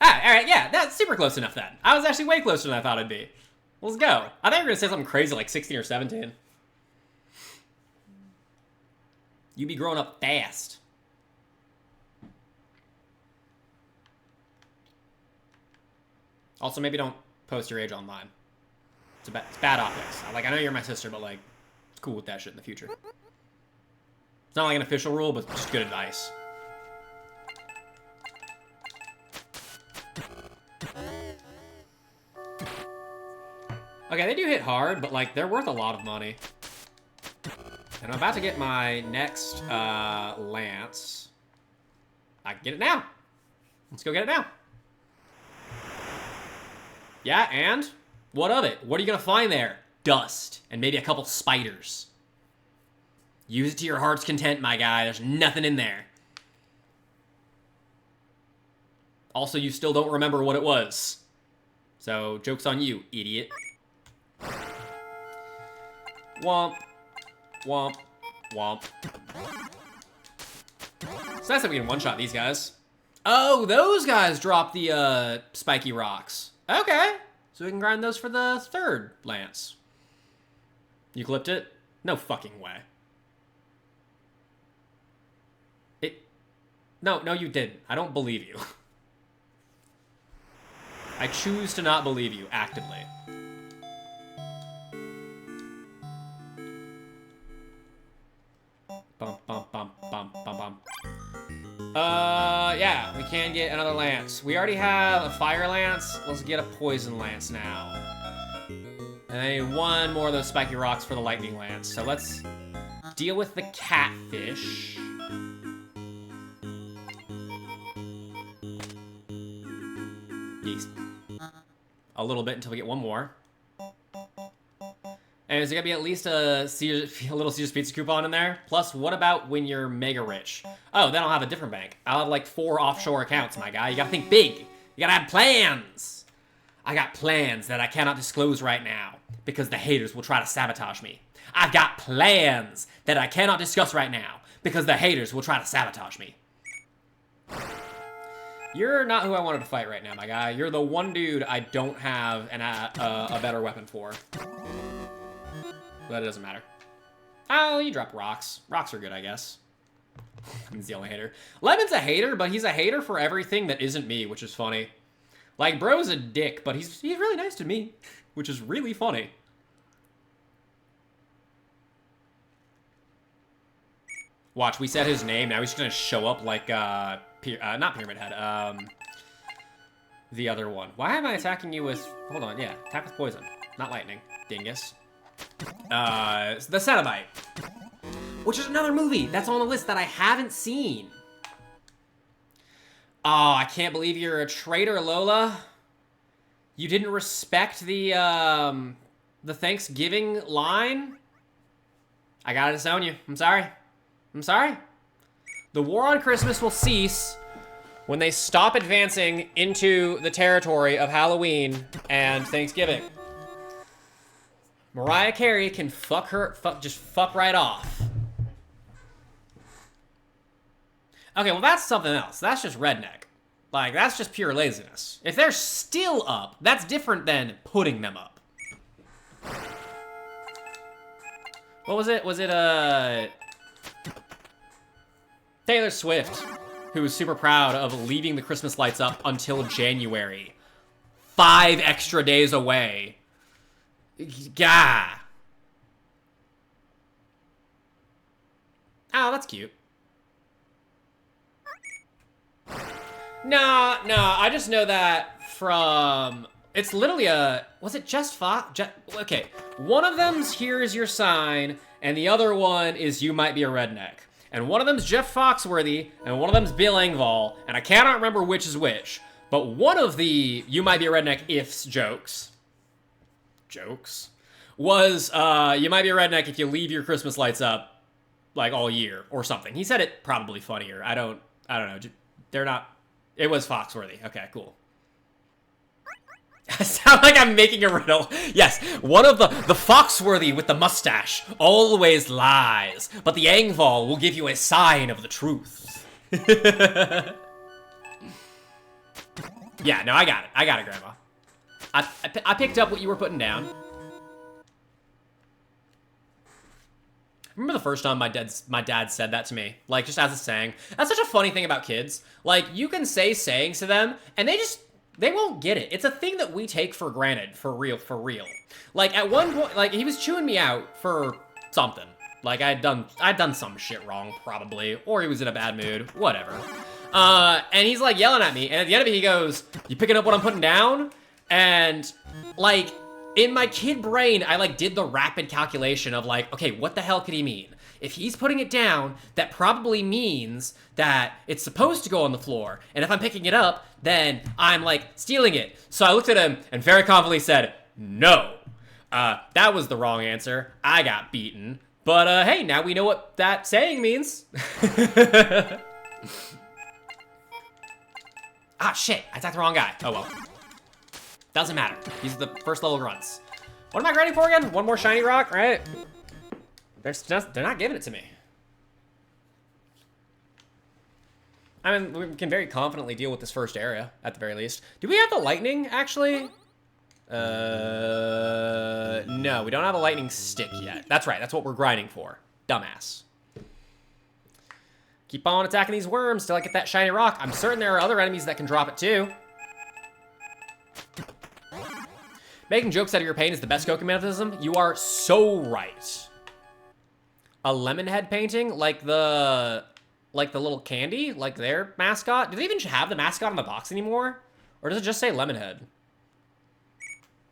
yeah, that's super close enough then. I was actually way closer than I thought I'd be. Let's go. I thought you were gonna say something crazy like 16 or 17. You be growing up fast. Also, maybe don't post your age online. It's bad optics. Like, I know you're my sister, but like, it's cool with that shit in the future. It's not like an official rule, but just good advice. Okay, they do hit hard, but like, they're worth a lot of money. And I'm about to get my next lance. I can get it now. Let's go get it now. Yeah, and What of it? What are you gonna find there? Dust. And maybe a couple spiders. Use it to your heart's content, my guy. There's nothing in there. Also, you still don't remember what it was. So, joke's on you, idiot. Womp. Womp. Womp. It's nice that we can one-shot these guys. Oh, those guys drop the spiky rocks. Okay. So we can grind those for the third lance. You clipped it? No fucking way. No, you didn't. I don't believe you. I choose to not believe you, actively. Bum, bum, bum, bum, bum, bum. Yeah, we can get another lance. We already have a fire lance. Let's get a poison lance now. And I need one more of those spiky rocks for the lightning lance. So let's deal with the catfish. Yeast. A little bit until we get one more. And is there gonna be at least a little Caesar's Pizza coupon in there? Plus, what about when you're mega rich? Oh, then I'll have a different bank. I'll have like 4 offshore accounts, my guy. You gotta think big. You gotta have plans. I got plans that I cannot disclose right now because the haters will try to sabotage me. I've got plans that I cannot discuss right now because the haters will try to sabotage me. You're not who I wanted to fight right now, my guy. You're the one dude I don't have a better weapon for. But it doesn't matter. Oh, you drop rocks. Rocks are good, I guess. He's the only hater. Lemon's a hater, but he's a hater for everything that isn't me, which is funny. Like, bro's a dick, but he's really nice to me, which is really funny. Watch, we said his name, now he's just gonna show up like, not Pyramid Head, the other one. Why am I attacking you with, hold on, yeah, attack with poison, not lightning, dingus. The Cenobite, which is another movie that's on the list that I haven't seen. Oh, I can't believe you're a traitor, Lola. You didn't respect the Thanksgiving line? I gotta disown you. I'm sorry. I'm sorry. The war on Christmas will cease when they stop advancing into the territory of Halloween and Thanksgiving. Mariah Carey can just fuck right off. Okay, well that's something else. That's just redneck. Like, that's just pure laziness. If they're still up, that's different than putting them up. What was it? Was it, Taylor Swift, who was super proud of leaving the Christmas lights up until January. 5 extra days away. Gah. Oh, that's cute. No, I just know that from... It's literally a... Was it Just Fox? Okay, one of them's Here Is Your Sign, and the other one is You Might Be a Redneck. And one of them's Jeff Foxworthy, and one of them's Bill Engvall, and I cannot remember which is which. But one of the You Might Be a Redneck ifs jokes was, you might be a redneck if you leave your Christmas lights up, like, all year, or something. He said it probably funnier. I don't know. They're not... It was Foxworthy. Okay, cool. I sound like I'm making a riddle. Yes, one of the Foxworthy with the mustache always lies, but the Engvall will give you a sign of the truth. Yeah, no, I got it, Grandma. I picked up what you were putting down. Remember the first time my dad said that to me? Like, just as a saying. That's such a funny thing about kids. Like, you can say sayings to them, and they won't get it. It's a thing that we take for granted, for real. Like, at one point, like, he was chewing me out for something. Like, I'd done some shit wrong, probably. Or he was in a bad mood, whatever. And he's, like, yelling at me, and at the end of it, he goes, "You picking up what I'm putting down?" And, like... in my kid brain, I, like, did the rapid calculation of, like, okay, what the hell could he mean? If he's putting it down, that probably means that it's supposed to go on the floor. And if I'm picking it up, then I'm, like, stealing it. So I looked at him and very confidently said, No. That was the wrong answer. I got beaten. But, hey, now we know what that saying means. Ah, shit. I attacked the wrong guy. Oh, well. Doesn't matter. These are the first level grunts. What am I grinding for again? One more shiny rock, right? They're not giving it to me. I mean, we can very confidently deal with this first area, at the very least. Do we have the lightning, actually? No, we don't have a lightning stick yet. That's right, that's what we're grinding for. Dumbass. Keep on attacking these worms till I get that shiny rock. I'm certain there are other enemies that can drop it too. Making jokes out of your pain is the best coping mechanism. You are so right. A lemon head painting, like the little candy, like their mascot. Do they even have the mascot on the box anymore? Or does it just say Lemonhead?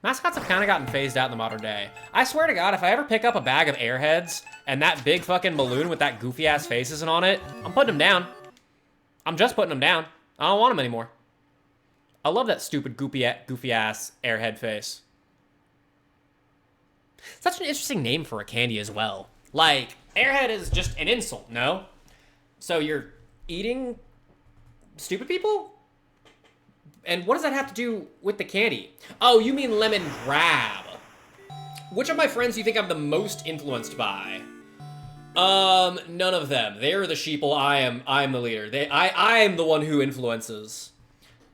Mascots have kind of gotten phased out in the modern day. I swear to God, if I ever pick up a bag of Airheads and that big fucking balloon with that goofy ass face isn't on it, I'm putting them down. I'm just putting them down. I don't want them anymore. I love that stupid goofy ass Airhead face. Such an interesting name for a candy as well. Like, Airhead is just an insult, no? So you're eating stupid people? And what does that have to do with the candy? Oh, you mean lemon grab. Which of my friends do you think I'm the most influenced by? None of them. They're the sheeple. I'm the leader. I am the one who influences.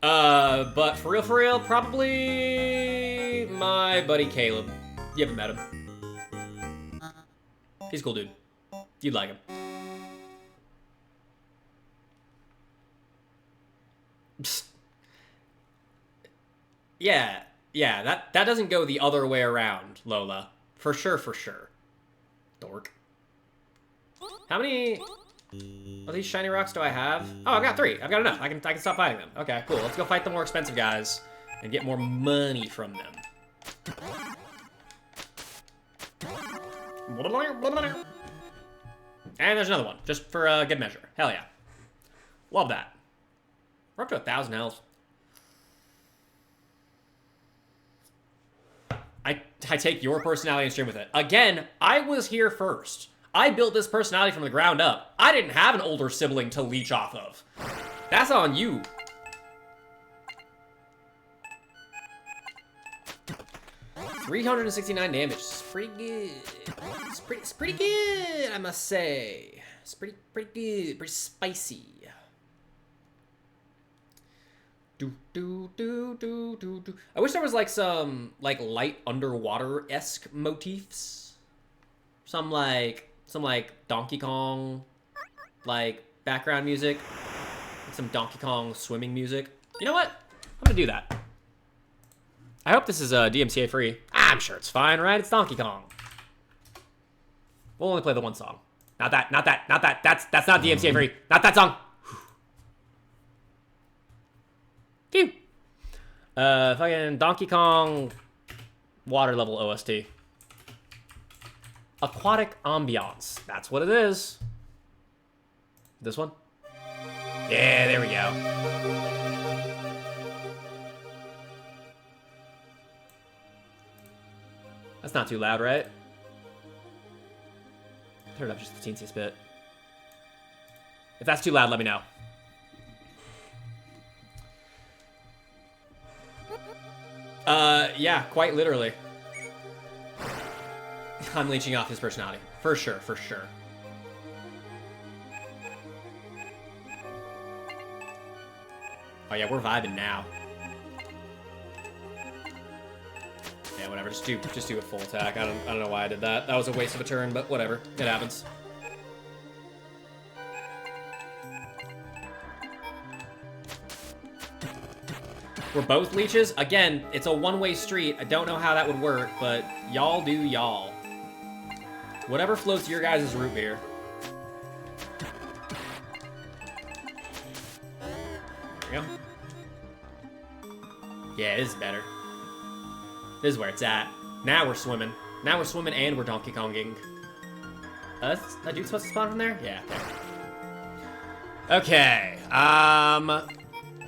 But for real, probably my buddy Caleb. You haven't met him. He's a cool dude. You'd like him. Psst. Yeah, that doesn't go the other way around, Lola. For sure. Dork. How many of these shiny rocks do I have? Oh, I've got 3. I've got enough. I can stop fighting them. Okay, cool. Let's go fight the more expensive guys and get more money from them. And there's another one, just for good measure. Hell yeah. Love that. We're up to 1,000 health. I take your personality and stream with it. Again, I was here first. I built this personality from the ground up. I didn't have an older sibling to leech off of. That's on you. $369 damage. It's pretty good. It's pretty good, I must say. It's pretty good. Pretty spicy. I wish there was like some light underwater-esque motifs. Some like Donkey Kong like background music. Like some Donkey Kong swimming music. You know what? I'm gonna do that. I hope this is DMCA free. I'm sure it's fine, right? It's Donkey Kong. We'll only play the one song. Not that. That's not DMCA free. Not that song. Phew. Fucking Donkey Kong water level OST. Aquatic ambiance. That's what it is. This one? Yeah, there we go. That's not too loud, right? Turn it up just a teensy bit. If that's too loud, let me know. Yeah, quite literally. I'm leeching off his personality. For sure. Oh yeah, we're vibing now. Yeah, whatever. Just do a full attack. I don't know why I did that. That was a waste of a turn, but whatever. It happens. We're both leeches. Again, it's a one-way street. I don't know how that would work, but y'all do y'all. Whatever floats your guys' root beer. There we go. Yeah, this is better. This is where it's at. Now we're swimming. Now we're swimming and we're Donkey Konging. That dude's supposed to spawn from there? Yeah. There. Okay.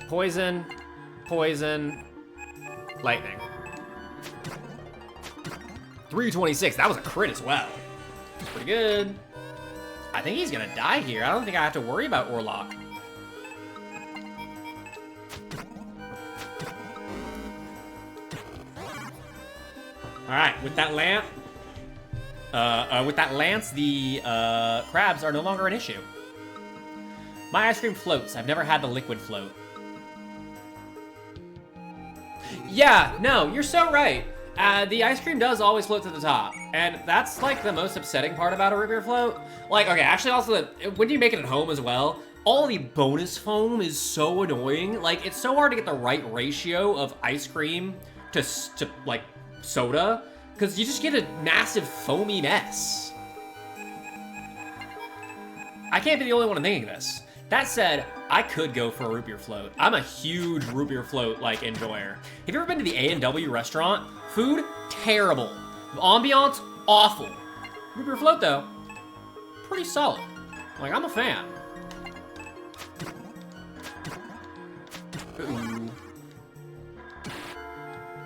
Poison, lightning. 326. That was a crit as well. That's pretty good. I think he's gonna die here. I don't think I have to worry about Orlock. All right, with that lance, the crabs are no longer an issue. My ice cream floats. I've never had the liquid float. Yeah, no, you're so right. The ice cream does always float to the top, and that's like the most upsetting part about a root beer float. Like, okay, actually also, when you make it at home as well, all the bonus foam is so annoying. Like, it's so hard to get the right ratio of ice cream to like, soda, because you just get a massive foamy mess. I can't be the only one thinking this. That said, I could go for a root beer float. I'm a huge root beer float, like, enjoyer. Have you ever been to the A&W restaurant? Food, terrible. Ambiance, awful. Root beer float, though, pretty solid. Like, I'm a fan. Ooh.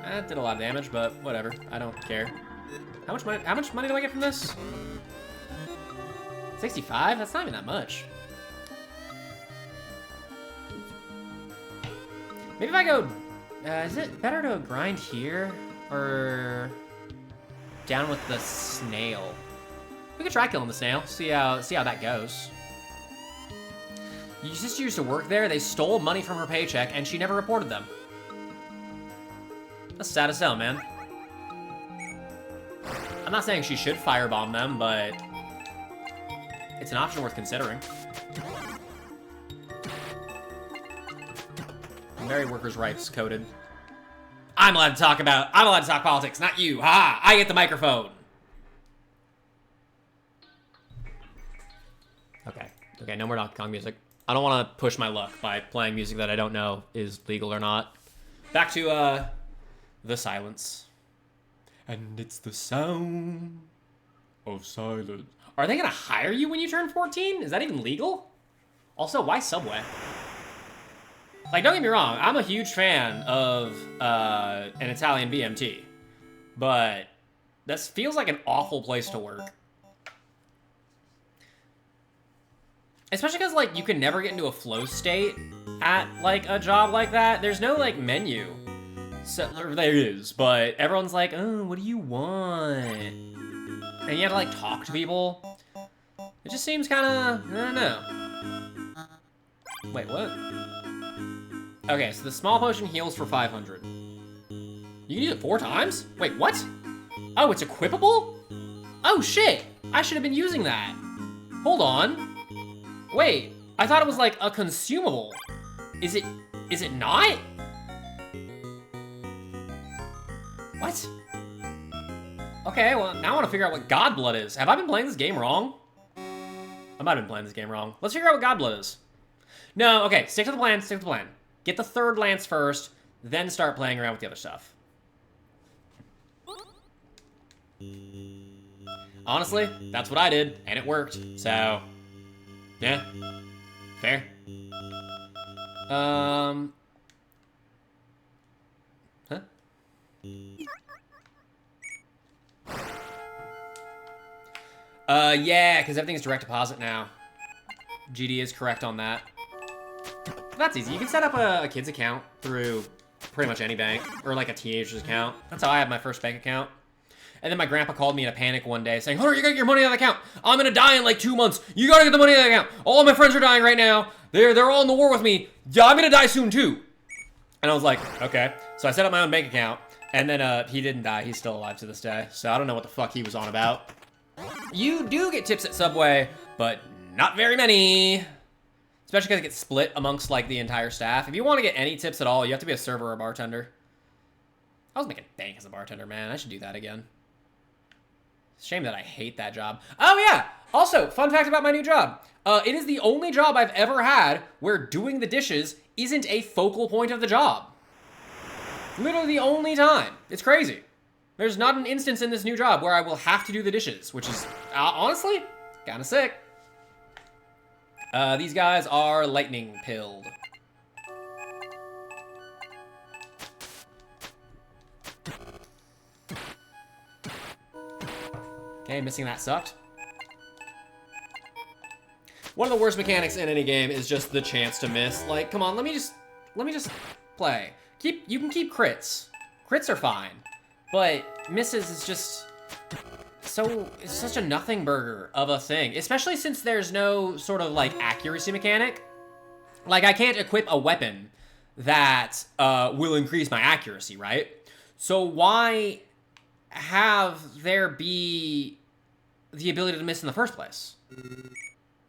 That did a lot of damage, but whatever. I don't care. How much money do I get from this? 65? That's not even that much. Maybe if I go, is it better to grind here or down with the snail? We could try killing the snail, see how that goes. Your sister used to work there. They stole money from her paycheck and she never reported them. That's sad as hell, man. I'm not saying she should firebomb them, but it's an option worth considering. Very workers' rights coded. I'm allowed to talk politics, not you. Ha! I get the microphone. Okay, no more Donkey Kong music. I don't want to push my luck by playing music that I don't know is legal or not. Back to, the silence. And it's the sound of silence. Are they gonna hire you when you turn 14? Is that even legal? Also, why Subway? Like, don't get me wrong, I'm a huge fan of an Italian BMT, but this feels like an awful place to work. Especially because, like, you can never get into a flow state at, like, a job like that. There's no, like, menu. So, there is, but everyone's like, oh, what do you want? And you have to, like, talk to people. It just seems kind of, I don't know. Wait, what? Okay, so the small potion heals for 500. You can use it 4 times? Wait, what? Oh, it's equipable? Oh, shit! I should have been using that. Hold on. Wait, I thought it was like a consumable. Is it not? What? Okay, well, now I want to figure out what God Blood is. Have I been playing this game wrong? I might have been playing this game wrong. Let's figure out what God Blood is. No, okay, stick to the plan, stick to the plan. Get the 3rd lance first, then start playing around with the other stuff. Honestly, that's what I did, and it worked, so... yeah, fair. Huh? Yeah, because everything's direct deposit now. GD is correct on that. That's easy. You can set up a kid's account through pretty much any bank, or like a teenager's account. That's how I have my first bank account. And then my grandpa called me in a panic one day saying, Hunter, you gotta get your money out of the account. I'm gonna die in like 2 months. You gotta get the money out of the account. All of my friends are dying right now. They're all in the war with me. Yeah, I'm gonna die soon too. And I was like, okay. So I set up my own bank account, and then he didn't die. He's still alive to this day. So I don't know what the fuck he was on about. You do get tips at Subway, but not very many. Especially because it gets split amongst like the entire staff. If you want to get any tips at all, you have to be a server or a bartender. I was making bank as a bartender, man. I should do that again. Shame that I hate that job. Oh, yeah. Also, fun fact about my new job. It is the only job I've ever had where doing the dishes isn't a focal point of the job. Literally the only time. It's crazy. There's not an instance in this new job where I will have to do the dishes, which is, honestly, kind of sick. These guys are lightning pilled. Hey, missing that sucked. One of the worst mechanics in any game is just the chance to miss. Like, come on, let me just play. You can keep crits. Crits are fine. But misses is just it's such a nothing burger of a thing. Especially since there's no sort of like accuracy mechanic. Like, I can't equip a weapon that will increase my accuracy, right? So why have there be the ability to miss in the first place?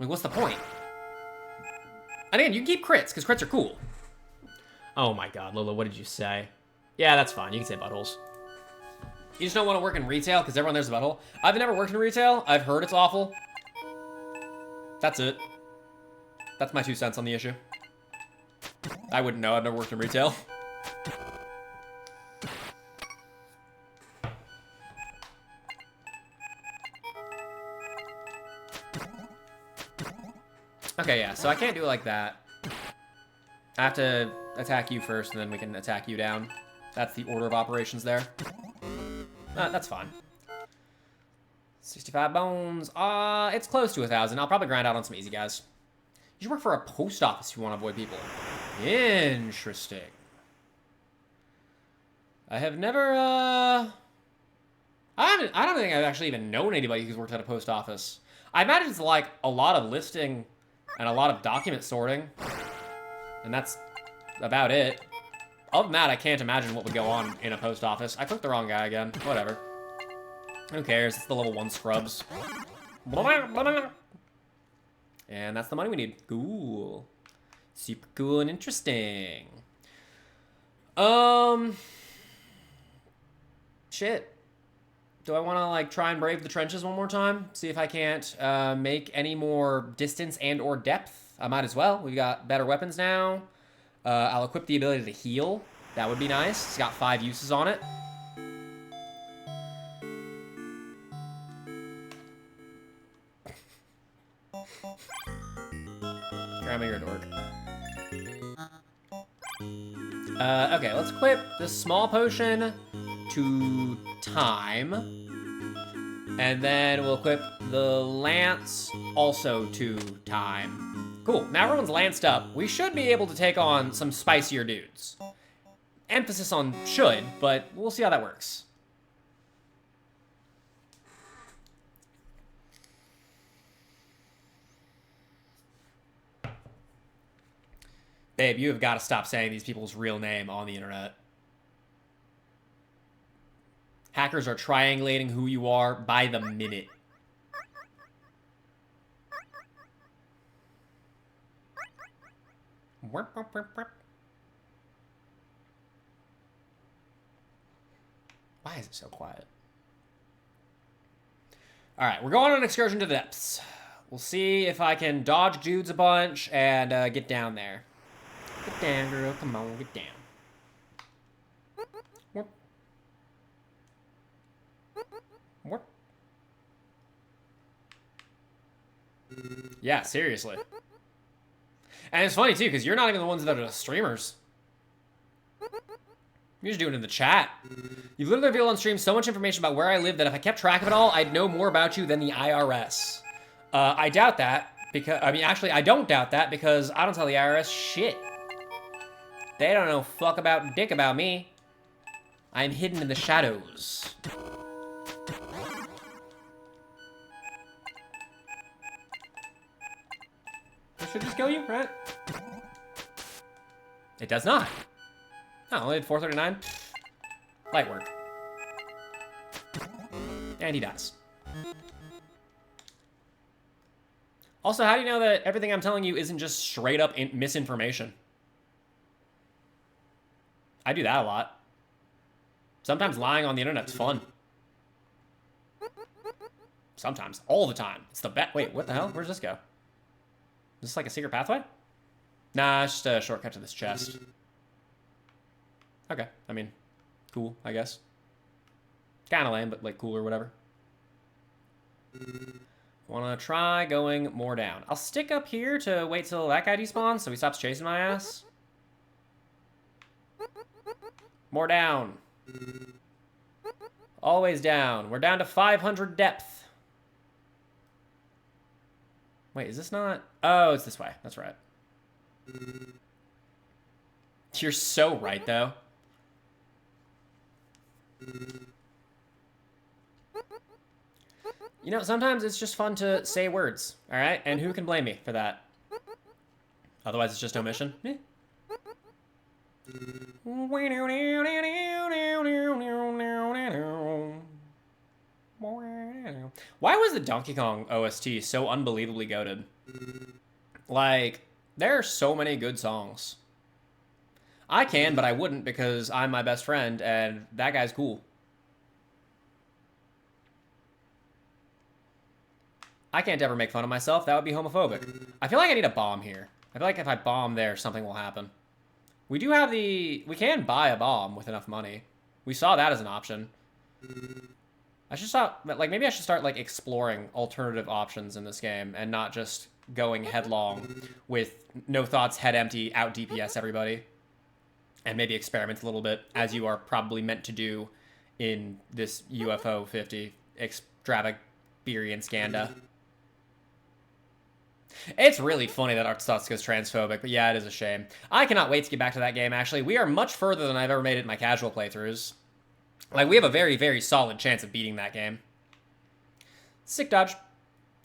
Like, what's the point? And again, you can keep crits, because crits are cool. Oh my god, Lola, what did you say? Yeah, that's fine. You can say buttholes. You just don't want to work in retail, because everyone there's a butthole. I've never worked in retail. I've heard it's awful. That's it. That's my 2 cents on the issue. I wouldn't know. I've never worked in retail. Okay, yeah, so I can't do it like that. I have to attack you first, and then we can attack you down. That's the order of operations there. That's fine. 65 bones. It's close to 1,000. I'll probably grind out on some easy guys. You should work for a post office if you want to avoid people. Interesting. I have never, I don't think I've actually even known anybody who's worked at a post office. I imagine it's like a lot of listing and a lot of document sorting. And that's about it. Other than that, I can't imagine what would go on in a post office. I clicked the wrong guy again. Whatever. Who cares? It's the level 1 scrubs. And that's the money we need. Cool. Super cool and interesting. Shit. Do I want to, like, try and brave the trenches one more time? See if I can't make any more distance and or depth? I might as well. We've got better weapons now. I'll equip the ability to heal. That would be nice. It's got 5 uses on it. Grandma, you're a dork. Okay, let's equip this small potion to time. And then we'll equip the lance also to time. Cool, now everyone's lanced up. We should be able to take on some spicier dudes. Emphasis on should, but we'll see how that works. Babe, you have got to stop saying these people's real name on the internet. Hackers are triangulating who you are by the minute. Why is it so quiet? All right, we're going on an excursion to the depths. We'll see if I can dodge dudes a bunch and get down there. Get down, girl. Come on, get down. Whoop. Whoop. Yeah, seriously. And it's funny, too, because you're not even the ones that are the streamers. You're just doing it in the chat. You've literally revealed on stream so much information about where I live that if I kept track of it all, I'd know more about you than the IRS. I doubt that, because, I mean, actually, I don't doubt that, because I don't tell the IRS shit. They don't know fuck about dick about me. I'm hidden in the shadows. This should just kill you, right? It does not. Oh, only had 439. Light work. And he dies. Also, how do you know that everything I'm telling you isn't just straight up misinformation? I do that a lot. Sometimes lying on the internet's fun. Sometimes. All the time. It's the best. Wait, what the hell? Where's this go? Is this like a secret pathway? Nah, it's just a shortcut to this chest. Okay, I mean, cool, I guess. Kinda lame, but like cool or whatever. Wanna try going more down. I'll stick up here to wait till that guy despawns so he stops chasing my ass. More down. Always down. We're down to 500 depth. Wait, is this not? Oh, it's this way. That's right. You're so right, though. You know, sometimes it's just fun to say words, all right? And who can blame me for that? Otherwise, it's just omission. Eh. Why was the Donkey Kong OST so unbelievably goated? Like, there are so many good songs. I can, but I wouldn't because I'm my best friend and that guy's cool. I can't ever make fun of myself. That would be homophobic. I feel like I need a bomb here. I feel like if I bomb there, something will happen. We do have the... We can buy a bomb with enough money. We saw that as an option. I should stop... Like, maybe I should start, like, exploring alternative options in this game and not just going headlong with no thoughts, head empty, out DPS everybody. And maybe experiment a little bit, as you are probably meant to do in this UFO 50 extravaganza. It's really funny that Artsatsuka's transphobic, but yeah, it is a shame. I cannot wait to get back to that game, actually. We are much further than I've ever made it in my casual playthroughs. Like, we have a very, very solid chance of beating that game. Sick dodge.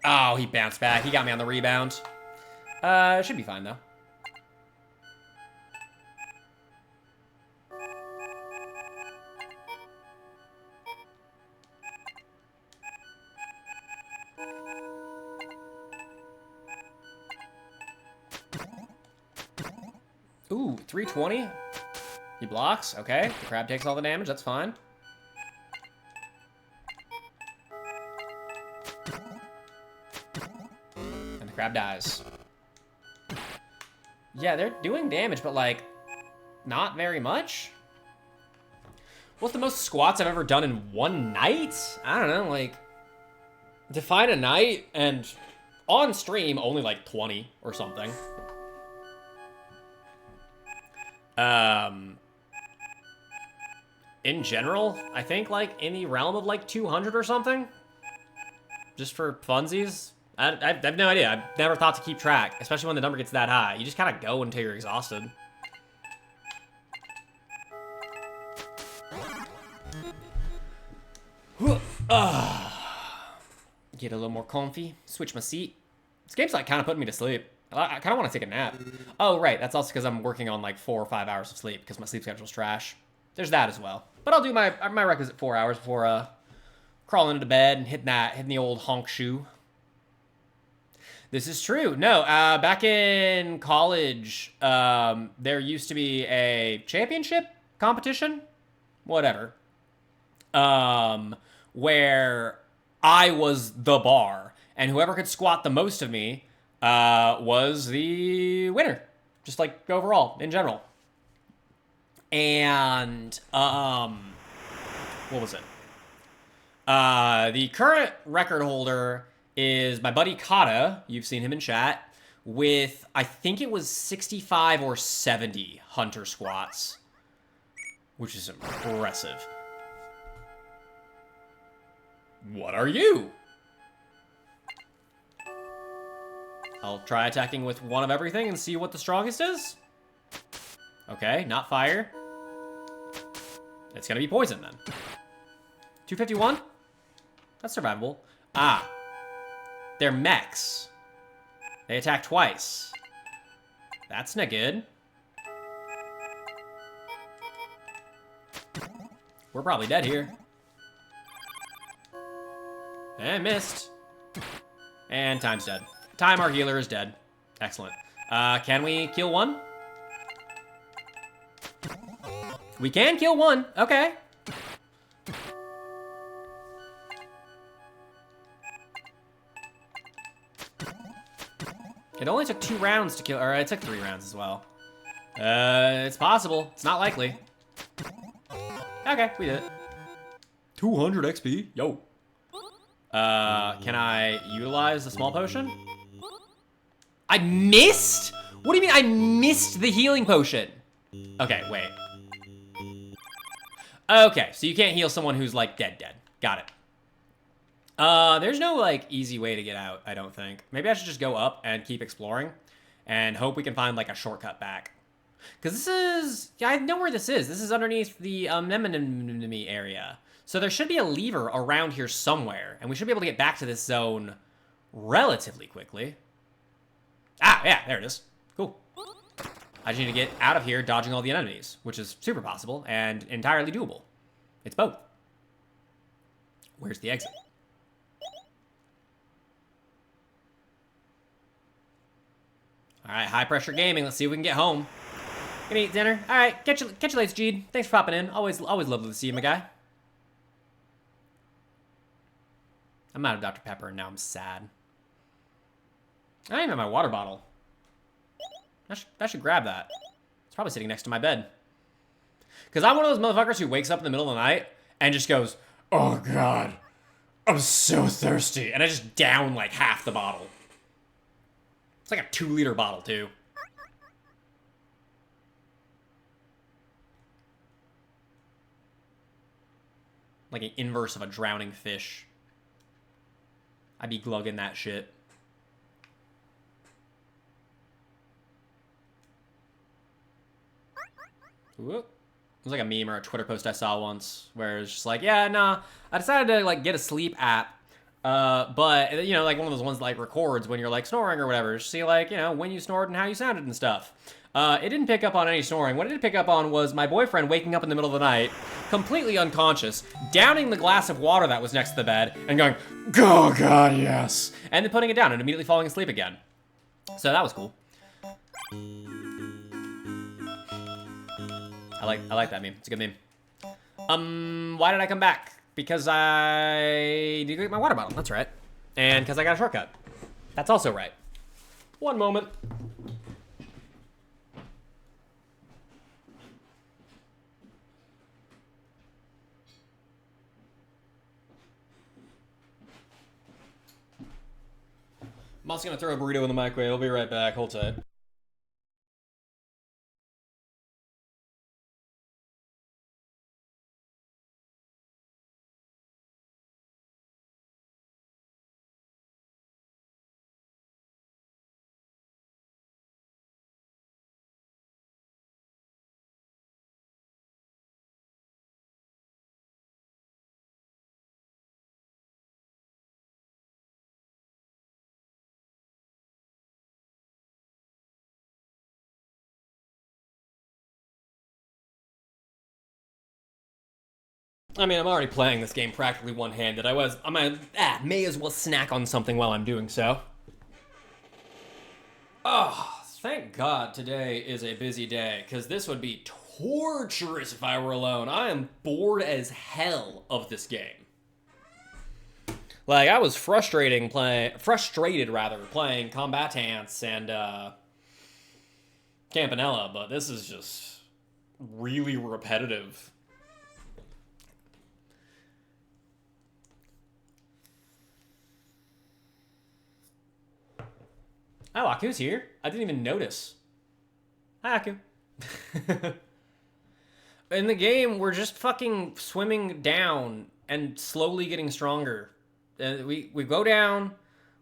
Oh, he bounced back. He got me on the rebound. Should be fine, though. Ooh, 320. He blocks. Okay. The crab takes all the damage. That's fine. And the crab dies. Yeah, they're doing damage, but, like, not very much. What's the most squats I've ever done in one night? I don't know, like, define a night, and on stream, only, like, 20 or something. In general, I think, like, in the realm of, like, 200 or something. Just for funsies. I have no idea. I've never thought to keep track, especially when the number gets that high. You just kind of go until you're exhausted. Get a little more comfy. Switch my seat. This game's, like, kind of putting me to sleep. I kind of want to take a nap. Oh, right. That's also because I'm working on, like, 4 or 5 hours of sleep because my sleep schedule's trash. There's that as well. But I'll do my requisite 4 hours before crawling into bed and hitting the old honk shoe. This is true. No, back in college, there used to be a championship competition, whatever, where I was the bar, and whoever could squat the most of me was the winner, just like overall in general. And what was it? The current record holder is my buddy Kata. You've seen him in chat with, I think it was 65 or 70 hunter squats, which is impressive. What are you? I'll try attacking with one of everything and see what the strongest is. Okay, not fire. It's gonna be poison then. 251? That's survivable. Ah. They're mechs. They attack twice. That's not good. We're probably dead here. And missed. And Time's dead. Time, our healer, is dead. Excellent. Can we kill one? We can kill one. Okay. It only took 2 rounds to kill, or it took 3 rounds as well. It's possible. It's not likely. Okay, we did it. 200 XP. Yo. Can I utilize the small potion? I missed? What do you mean I missed the healing potion? Okay, wait. Okay, so you can't heal someone who's, like, dead. Got it. There's no, like, easy way to get out, I don't think. Maybe I should just go up and keep exploring and hope we can find, like, a shortcut back. Because this is... Yeah, I know where this is. This is underneath the anemone area. So there should be a lever around here somewhere, and we should be able to get back to this zone relatively quickly. Ah, yeah, there it is. Cool. I just need to get out of here dodging all the enemies, which is super possible and entirely doable. It's both. Where's the exit? All right, high pressure gaming. Let's see if we can get home. Gonna eat dinner. All right, catch you later, Jeed. Thanks for popping in. Always lovely to see you, my guy. I'm out of Dr. Pepper, and now I'm sad. I don't even have my water bottle. I should grab that. It's probably sitting next to my bed. Because I'm one of those motherfuckers who wakes up in the middle of the night and just goes, oh God, I'm so thirsty. And I just down like half the bottle. It's like a 2-liter bottle, too. Like an inverse of a drowning fish. I'd be glugging that shit. Whoop. It was like a meme or a Twitter post I saw once where it's just like, yeah, nah, I decided to like get a sleep app. But, you know, like one of those ones that, like, records when you're, like, snoring or whatever. See, like, you know, when you snored and how you sounded and stuff. It didn't pick up on any snoring. What it did pick up on was my boyfriend waking up in the middle of the night, completely unconscious, downing the glass of water that was next to the bed, and going, oh, God, yes. And then putting it down and immediately falling asleep again. So that was cool. I like that meme. It's a good meme. Why did I come back? Because I need to get my water bottle. That's right. And because I got a shortcut. That's also right. One moment. I'm also going to throw a burrito in the microwave. I'll be right back. Hold tight. I mean, I'm already playing this game practically one-handed. May as well snack on something while I'm doing so. Oh, thank God today is a busy day, because this would be torturous if I were alone. I am bored as hell of this game. Like, I was frustrated playing Combatants and Campanella, but this is just really repetitive. Oh, Aku's here. I didn't even notice. Hi, Aku. In the game, we're just fucking swimming down and slowly getting stronger. We go down,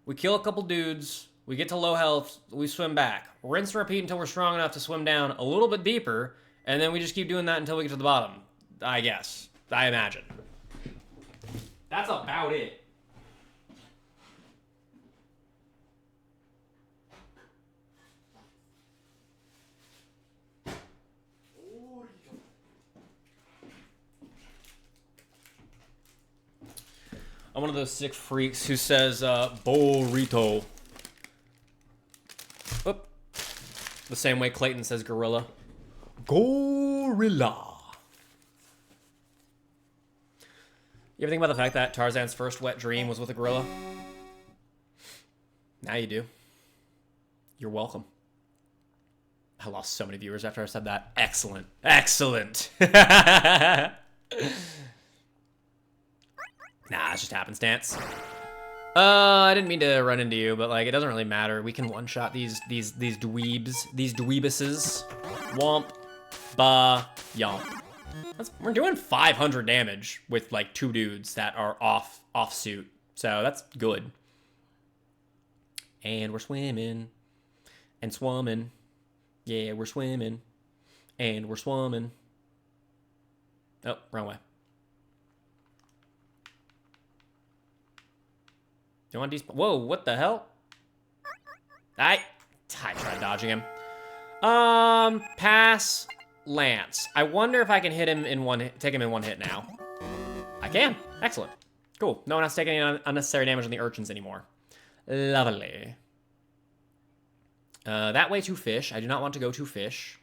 we kill a couple dudes, we get to low health, we swim back. Rinse and repeat until we're strong enough to swim down a little bit deeper, and then we just keep doing that until we get to the bottom. I guess. I imagine. That's about it. I'm one of those sick freaks who says, burrito. Oop. The same way Clayton says gorilla. Gorilla. You ever think about the fact that Tarzan's first wet dream was with a gorilla? Now you do. You're welcome. I lost so many viewers after I said that. Excellent. Excellent. Nah, it's just happenstance. I didn't mean to run into you, but like it doesn't really matter. We can one-shot these dweebs, these dweebuses. Womp, ba, yomp. We're doing 500 damage with like 2 dudes that are off suit. So that's good. And we're swimming. And swimming. Yeah, we're swimming. And we're swimming. Oh, wrong way. You want to whoa, what the hell? I tried dodging him. Pass Lance. I wonder if I can hit him in take him in one hit now. I can. Excellent. Cool. No one has to take any unnecessary damage on the urchins anymore. Lovely. That way to fish. I do not want to go to fish.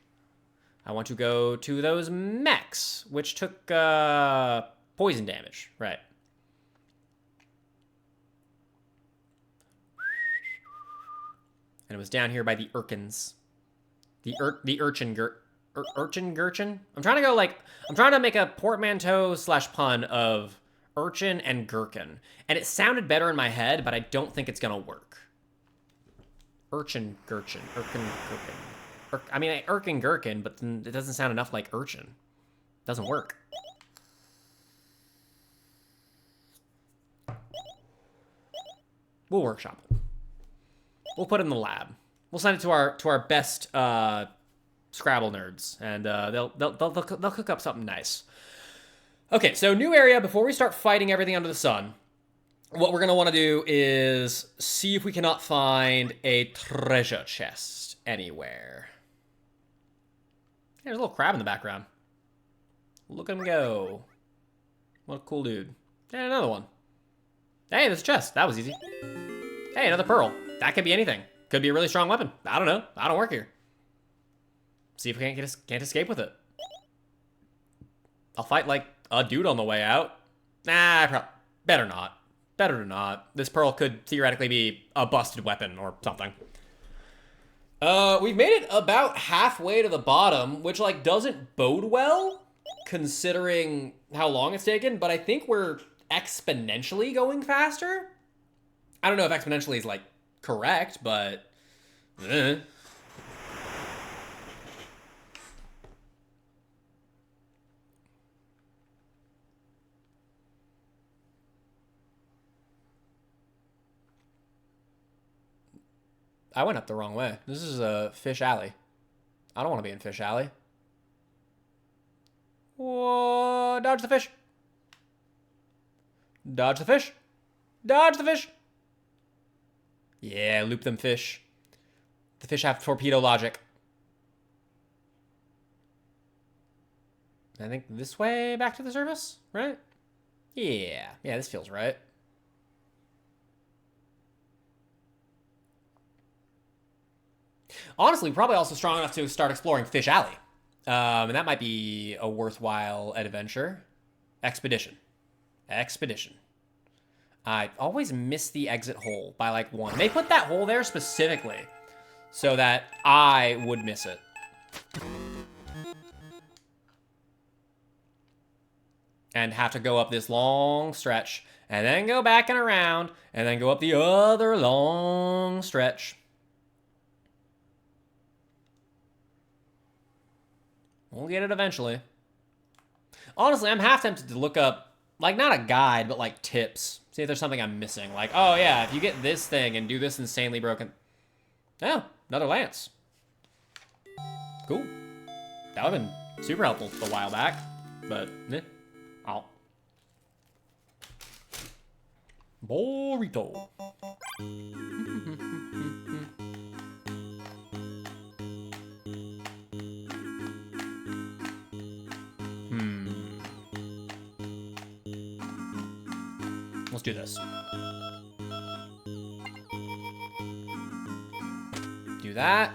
I want to go to those mechs, which took poison damage. Right. And it was down here by the Urchins. The urchin gurchin? I'm trying to go like, I'm trying to make a portmanteau / pun of urchin and gherkin. And it sounded better in my head, but I don't think it's gonna work. Urchin gurchin. Urchin gherkin. I mean, urchin gherkin, but it doesn't sound enough like urchin. It doesn't work. We'll workshop it. We'll put it in the lab. We'll send it to our best Scrabble nerds, and they'll cook up something nice. Okay, so new area. Before we start fighting everything under the sun, what we're gonna want to do is see if we cannot find a treasure chest anywhere. Hey, there's a little crab in the background. Look at him go. What a cool dude. Hey, another one. Hey, there's a chest. That was easy. Hey, another pearl. That could be anything. Could be a really strong weapon. I don't know. I don't work here. See if we can't escape with it. I'll fight like a dude on the way out. Nah, better not. Better not. This pearl could theoretically be a busted weapon or something. We've made it about halfway to the bottom, which like doesn't bode well considering how long it's taken, but I think we're exponentially going faster. I don't know if exponentially is like correct, but I went up the wrong way. This is a fish alley. I don't want to be in fish alley. Whoa, dodge the fish. Dodge the fish. Dodge the fish. Yeah, loop them fish. The fish have torpedo logic. I think this way back to the surface, right? Yeah, this feels right. Honestly, probably also strong enough to start exploring Fish Alley. And that might be a worthwhile adventure. Expedition. I always miss the exit hole by like one. They put that hole there specifically so that I would miss it. And have to go up this long stretch and then go back and around and then go up the other long stretch. We'll get it eventually. Honestly, I'm half tempted to look up, like, not a guide, but, like, tips. See if there's something I'm missing. Like, oh, yeah, if you get this thing and do this insanely broken... Oh, another lance. Cool. That would have been super helpful a while back. But, oh. Burrito. Let's do this. Do that.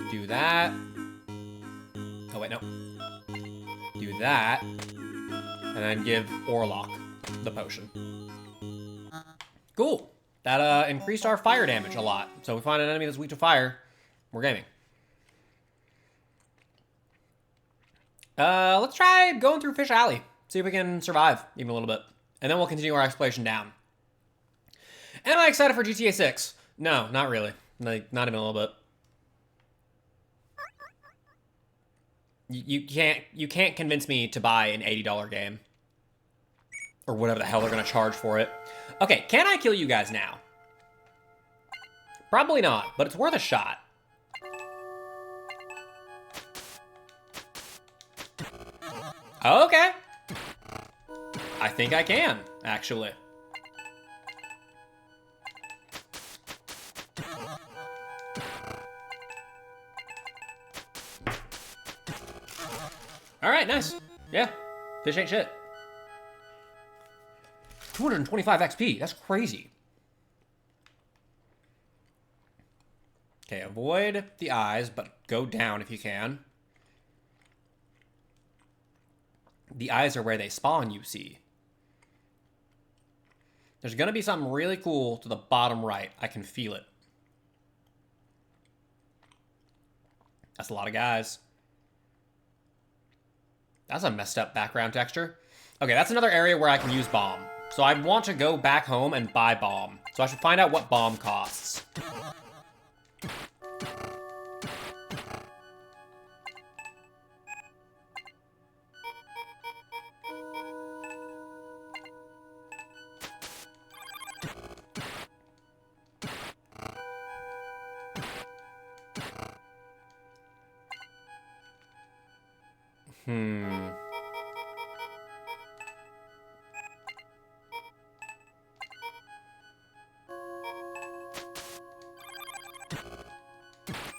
Do that. Oh, wait, no. Do that. And then give Orlok the potion. Cool. That increased our fire damage a lot. So if we find an enemy that's weak to fire, we're gaming. Let's try going through Fish Alley. See if we can survive even a little bit. And then we'll continue our exploration down. Am I excited for GTA 6? No, not really. Like, not even a little bit. You can't convince me to buy an $80 game. Or whatever the hell they're gonna charge for it. Okay, can I kill you guys now? Probably not, but it's worth a shot. Okay. I think I can, actually. Alright, nice. Yeah, fish ain't shit. 225 XP, that's crazy. Okay, avoid the eyes, but go down if you can. The eyes are where they spawn, you see. There's gonna be something really cool to the bottom right. I can feel it. That's a lot of guys. That's a messed up background texture. Okay, that's another area where I can use bomb. So I want to go back home and buy bomb. So I should find out what bomb costs.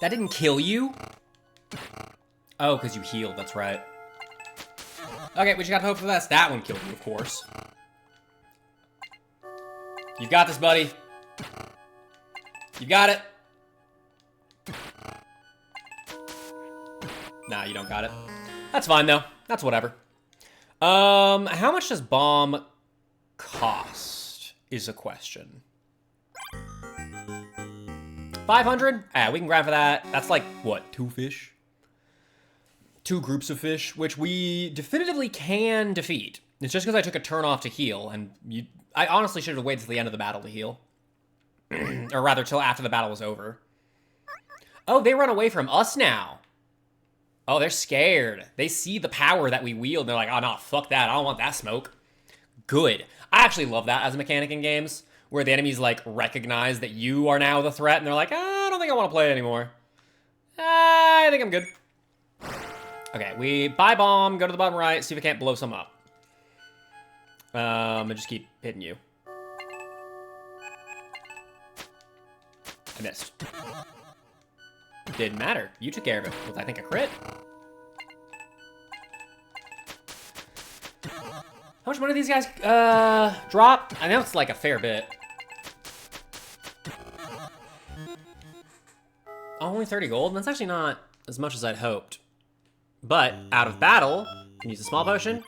That didn't kill you? Oh, because you healed, that's right. Okay, we just gotta hope for this. That one killed you, of course. You got this, buddy. You got it. Nah, you don't got it. That's fine, though. That's whatever. How much does bomb cost is a question. 500? Ah, we can grind for that. That's like, what, 2 fish? 2 groups of fish, which we definitively can defeat. It's just because I took a turn off to heal, and I honestly should have waited till the end of the battle to heal. Or rather, till after the battle was over. Oh, they run away from us now. Oh, they're scared. They see the power that we wield, and they're like, oh, no, fuck that. I don't want that smoke. Good. I actually love that as a mechanic in games, where the enemies, like, recognize that you are now the threat, and they're like, I don't think I want to play it anymore. I think I'm good. Okay, we buy bomb, go to the bottom right, see if we can't blow some up. And just keep hitting you. I missed. Didn't matter. You took care of it. Was I think a crit? How much money do these guys drop? I know it's like a fair bit. Only 30 gold? That's actually not as much as I'd hoped. But out of battle, can use a small potion,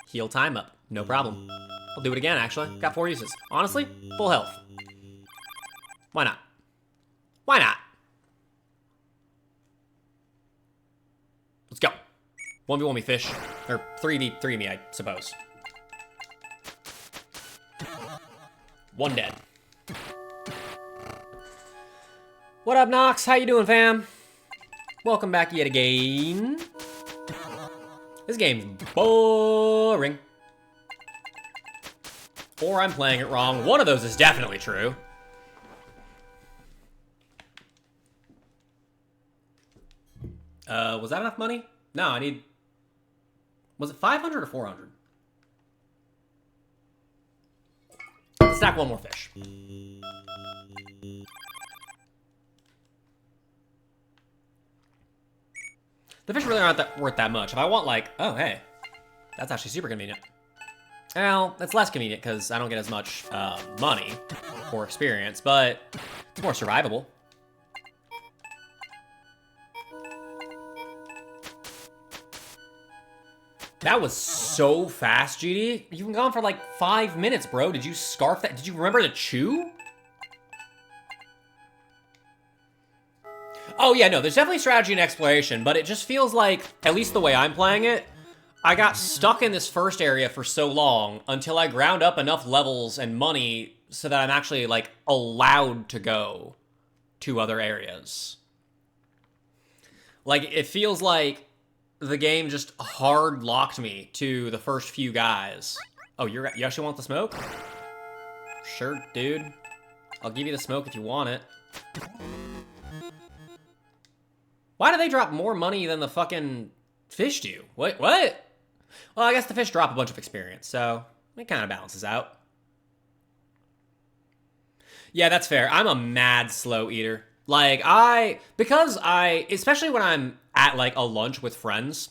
heal time up. No problem. I'll do it again, actually. Got 4 uses. Honestly, full health. Why not? Why not? Let's go. 1v1 me, fish. Or 3v3 me, I suppose. 1 dead. What up, Nox? How you doing, fam? Welcome back yet again. This game's boring. Or I'm playing it wrong. One of those is definitely true. Was that enough money? No, I need... Was it 500 or 400? Let's stack 1 more fish. The fish really aren't worth that much. If I want, like... Oh, hey. That's actually super convenient. Well, it's less convenient because I don't get as much money or experience, but it's more survivable. That was so fast, GD. You've been gone for like 5 minutes, bro. Did you scarf that? Did you remember to chew? Oh, yeah, no, there's definitely strategy and exploration, but it just feels like, at least the way I'm playing it, I got stuck in this first area for so long until I ground up enough levels and money so that I'm actually, like, allowed to go to other areas. Like, it feels like the game just hard locked me to the first few guys Oh, you actually want the smoke? Sure, dude. I'll give you the smoke if you want it. Why do they drop more money than the fucking fish do? What? Well, I guess the fish drop a bunch of experience, so it kind of balances out. Yeah, that's fair. I'm a mad slow eater. Like, especially when I'm at, like, a lunch with friends,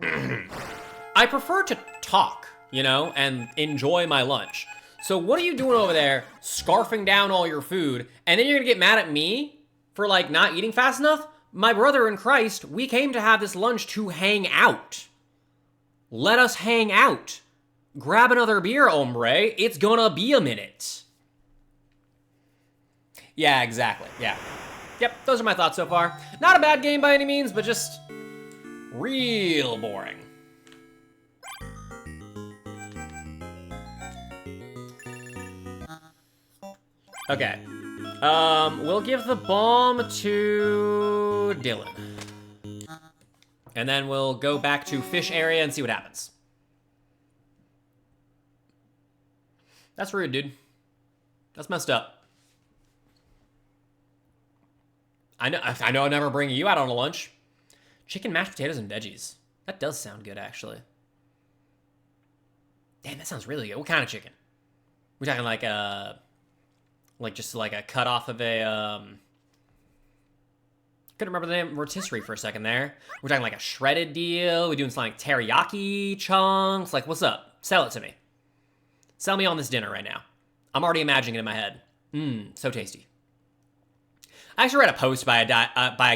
I prefer to talk, you know, and enjoy my lunch. So what are you doing over there, scarfing down all your food, and then you're gonna get mad at me for, like, not eating fast enough? My brother in Christ, we came to have this lunch to hang out. Let us hang out. Grab another beer, hombre. It's gonna be a minute. Yeah, exactly. Yeah. Yep, those are my thoughts so far. Not a bad game by any means, but just real boring. Okay. We'll give the bomb to Dylan. And then we'll go back to fish area and see what happens. That's rude, dude. That's messed up. I know I never bring you out on a lunch. Chicken, mashed potatoes, and veggies. That does sound good, actually. Damn, that sounds really good. What kind of chicken? We're talking like just like a cut off of a, couldn't remember the name, rotisserie for a second there. We're talking like a shredded deal. We're doing something like teriyaki chunks. Like, what's up? Sell it to me. Sell me on this dinner right now. I'm already imagining it in my head. So tasty. I actually read a post by a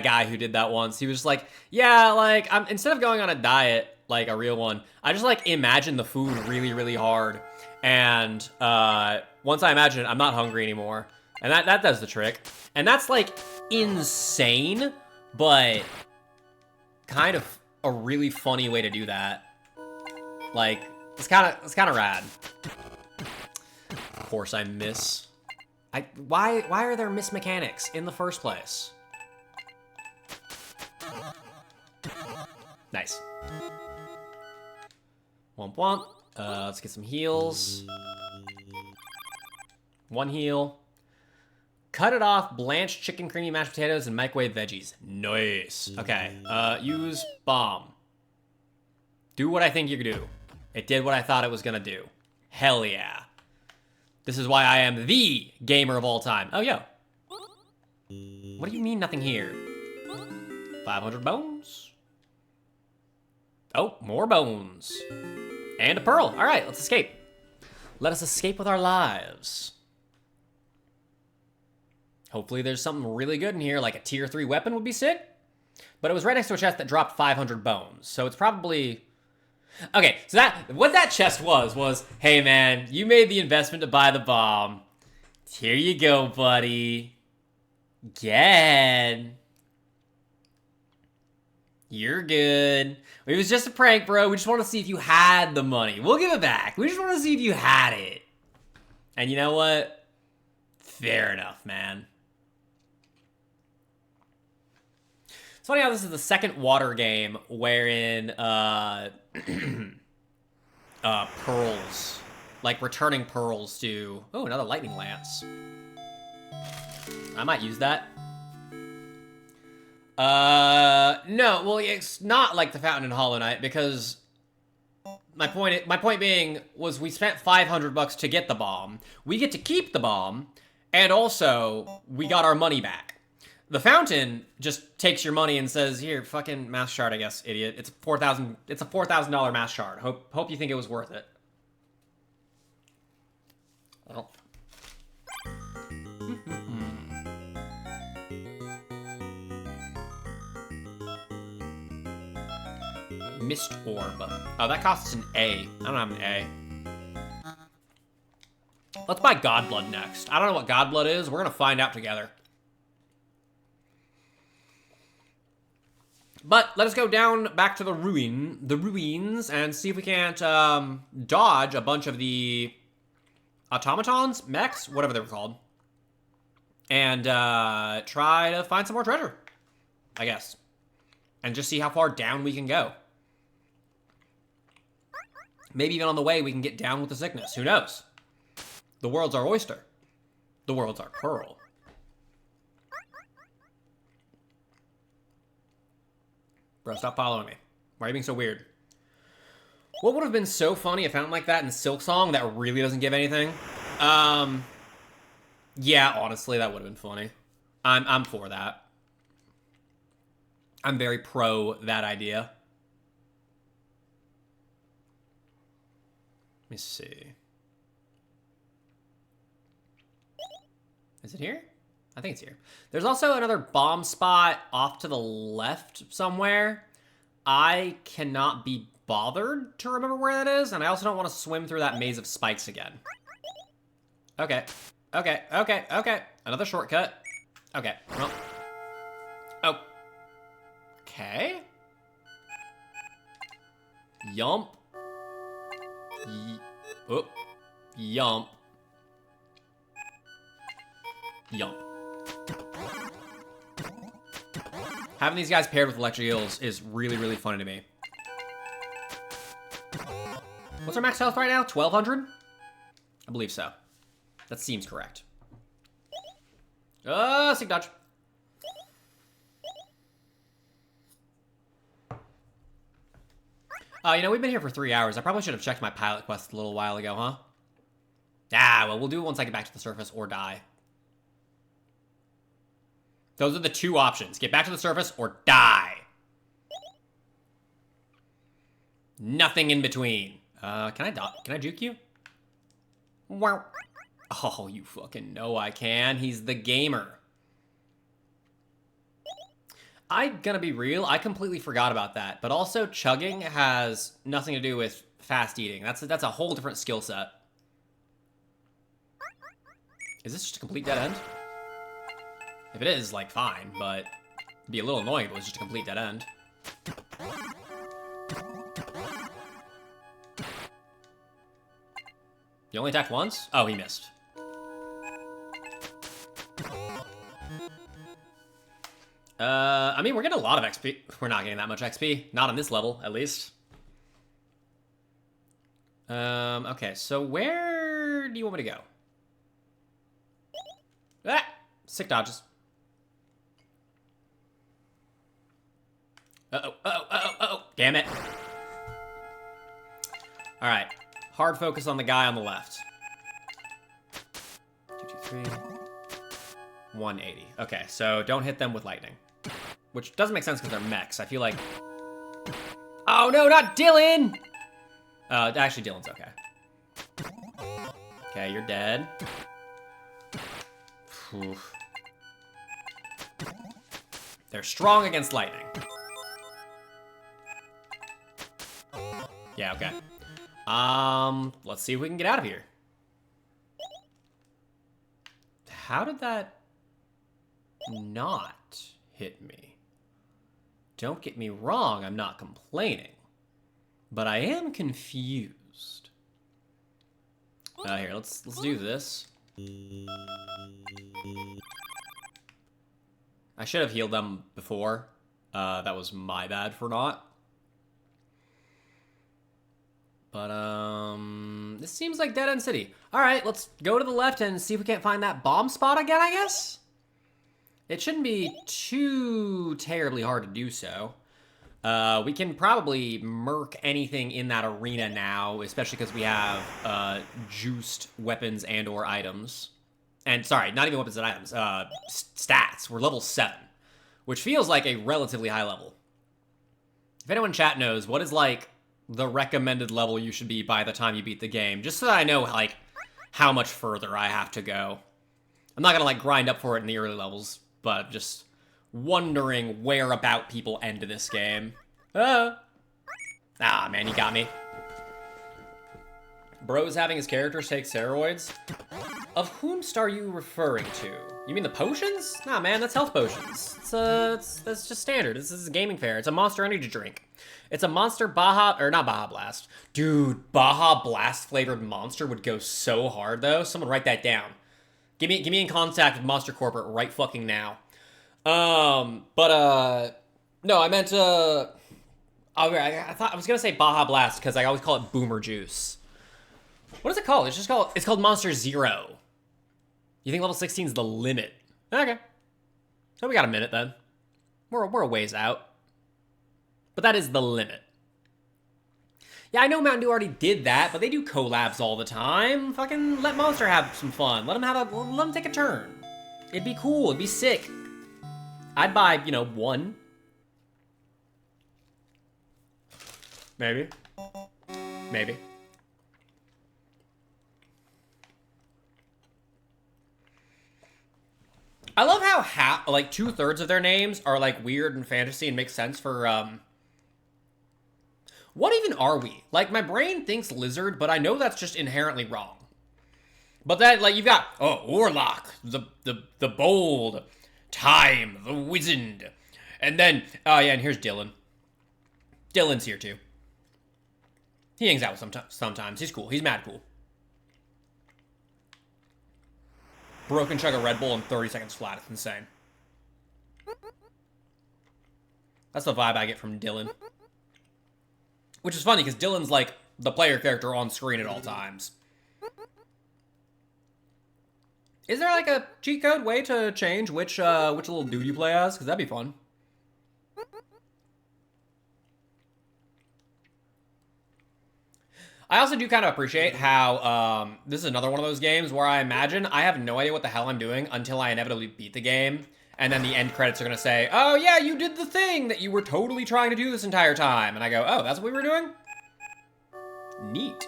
guy who did that once. He was just like, yeah, like, instead of going on a diet, like a real one, I just like imagine the food really, really hard. And once I imagine it, I'm not hungry anymore. And that does the trick. And that's like insane, but kind of a really funny way to do that. Like, it's kind of rad. Of course I miss. Why are there miss mechanics in the first place? Nice. Womp womp. Let's get some heals. One heal. Cut it off, blanched chicken, creamy mashed potatoes, and microwave veggies. Nice. Okay, use bomb. Do what I think you do. It did what I thought it was gonna do. Hell yeah. This is why I am the gamer of all time. Oh, yo. What do you mean nothing here? 500 bones. Oh, more bones. And a pearl. All right, let's escape. Let us escape with our lives. Hopefully there's something really good in here, like a tier 3 weapon would be sick. But it was right next to a chest that dropped 500 bones. So it's probably... Okay, so what that chest was, hey man, you made the investment to buy the bomb. Here you go, buddy. Get. You're good. It was just a prank, bro. We just want to see if you had the money. We'll give it back. We just want to see if you had it. And you know what? Fair enough, man. It's funny how this is the second water game wherein, pearls, like returning pearls to, oh, another lightning lance. I might use that. No, well, it's not like the Fountain in Hollow Knight because my point being was we spent 500 bucks to get the bomb. We get to keep the bomb, and also we got our money back. The Fountain just takes your money and says, "Here, fucking mass shard, I guess, idiot. It's a $4,000 mass shard. Hope you think it was worth it." Well. Mist orb. Oh, that costs an A. I don't have an A. Let's buy Godblood next. I don't know what Godblood is. We're gonna find out together. But let us go down back to the ruins, and see if we can't dodge a bunch of the automatons, mechs, whatever they were called, and try to find some more treasure, I guess, and just see how far down we can go. Maybe even on the way we can get down with the sickness. Who knows? The world's our oyster. The world's our pearl. Bro, stop following me. Why are you being so weird? What would have been so funny if fountain like that in Silk Song that really doesn't give anything? Yeah, honestly, that would have been funny. I'm for that. I'm very pro that idea. Let me see. Is it here? I think it's here. There's also another bomb spot off to the left somewhere. I cannot be bothered to remember where that is, and I also don't want to swim through that maze of spikes again. Okay. Okay. Okay. Okay. Another shortcut. Okay. Well. Oh. Okay. Yump. Oh. Yump. Yump. Having these guys paired with electric eels is really, really funny to me. What's our max health right now? 1,200? I believe so. That seems correct. Sick dodge. You know, we've been here for 3 hours. I probably should have checked my pilot quest a little while ago, huh? Ah, well, we'll do it once I get back to the surface or die. Those are the two options. Get back to the surface or die. Nothing in between. Can I juke you? Wow. Oh, you fucking know I can. He's the gamer. I'm gonna be real, I completely forgot about that. But also, chugging has nothing to do with fast eating. That's a whole different skill set. Is this just a complete dead end? If it is, like, fine, but it'd be a little annoying if it was just a complete dead end. You only attacked once? Oh, he missed. I mean, we're getting a lot of XP. We're not getting that much XP. Not on this level, at least. Okay, so where do you want me to go? Ah! Sick dodges. Uh-oh, uh-oh, uh-oh, uh-oh. Damn it. Alright. Hard focus on the guy on the left. 223. 180. Okay, so don't hit them with lightning. Which doesn't make sense because they're mechs. I feel like... Oh, no, not Dylan! Actually, Dylan's okay. Okay, you're dead. Oof. They're strong against lightning. Yeah, okay. Let's see if we can get out of here. How did that not hit me? Don't get me wrong, I'm not complaining. But I am confused. Here, let's do this. I should have healed them before. That was my bad for not. But, this seems like Dead End City. Alright, let's go to the left and see if we can't find that bomb spot again, I guess? It shouldn't be too terribly hard to do so. We can probably murk anything in that arena now, especially because we have, juiced weapons and or items. And, sorry, not even weapons and items, stats. We're level 7, which feels like a relatively high level. If anyone in chat knows, what is, like, the recommended level you should be by the time you beat the game, just so that I know, like, how much further I have to go. I'm not gonna, like, grind up for it in the early levels, but just wondering where about people end this game. Ah, man, you got me. Bro's having his characters take steroids? Of whomst are you referring to? You mean the potions? Nah, man, that's health potions. That's just standard. This is a gaming fair. It's a Monster Energy drink. It's a Monster Baja, or not Baja Blast. Dude, Baja Blast flavored Monster would go so hard, though. Someone write that down. Get me in contact with Monster Corporate right fucking now. No, I meant, Oh, I was gonna say Baja Blast because I always call it Boomer Juice. What is it called? It's called Monster Zero. You think level 16 is the limit? Okay. So we got a minute then. We're a ways out. But that is the limit. Yeah, I know Mountain Dew already did that, but they do collabs all the time. Fucking let Monster have some fun. Let them take a turn. It'd be cool. It'd be sick. I'd buy, you know, one. Maybe. Maybe. I love how like 2/3 of their names are like weird and fantasy and make sense for what even are we? Like, my brain thinks lizard, but I know that's just inherently wrong. But that, like, you've got, oh, Warlock, the bold, Time, the wizened, and then, oh yeah, and here's Dylan. Dylan's here too. He hangs out sometimes. He's cool. He's mad cool. Broken chug a Red Bull in 30 seconds flat. It's insane. That's the vibe I get from Dylan. Which is funny, because Dylan's like the player character on screen at all times. Is there like a cheat code way to change which little dude you play as? Because that'd be fun. I also do kind of appreciate how this is another one of those games where I imagine I have no idea what the hell I'm doing until I inevitably beat the game. And then the end credits are going to say, oh yeah, you did the thing that you were totally trying to do this entire time. And I go, oh, that's what we were doing? Neat.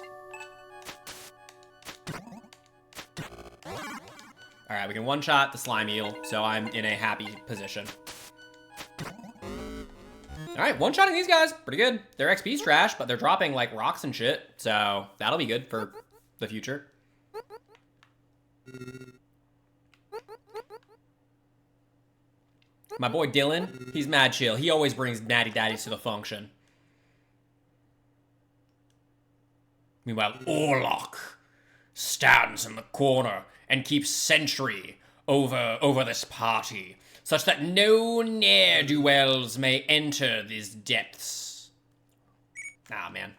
All right, we can one-shot the slime eel, so I'm in a happy position. All right, one-shotting these guys, pretty good. Their XP's trash, but they're dropping, like, rocks and shit, so that'll be good for the future. My boy Dylan, he's mad chill. He always brings natty daddies to the function. Meanwhile, Orlok stands in the corner and keeps sentry over this party, such that no ne'er-do-wells may enter these depths. Ah, man.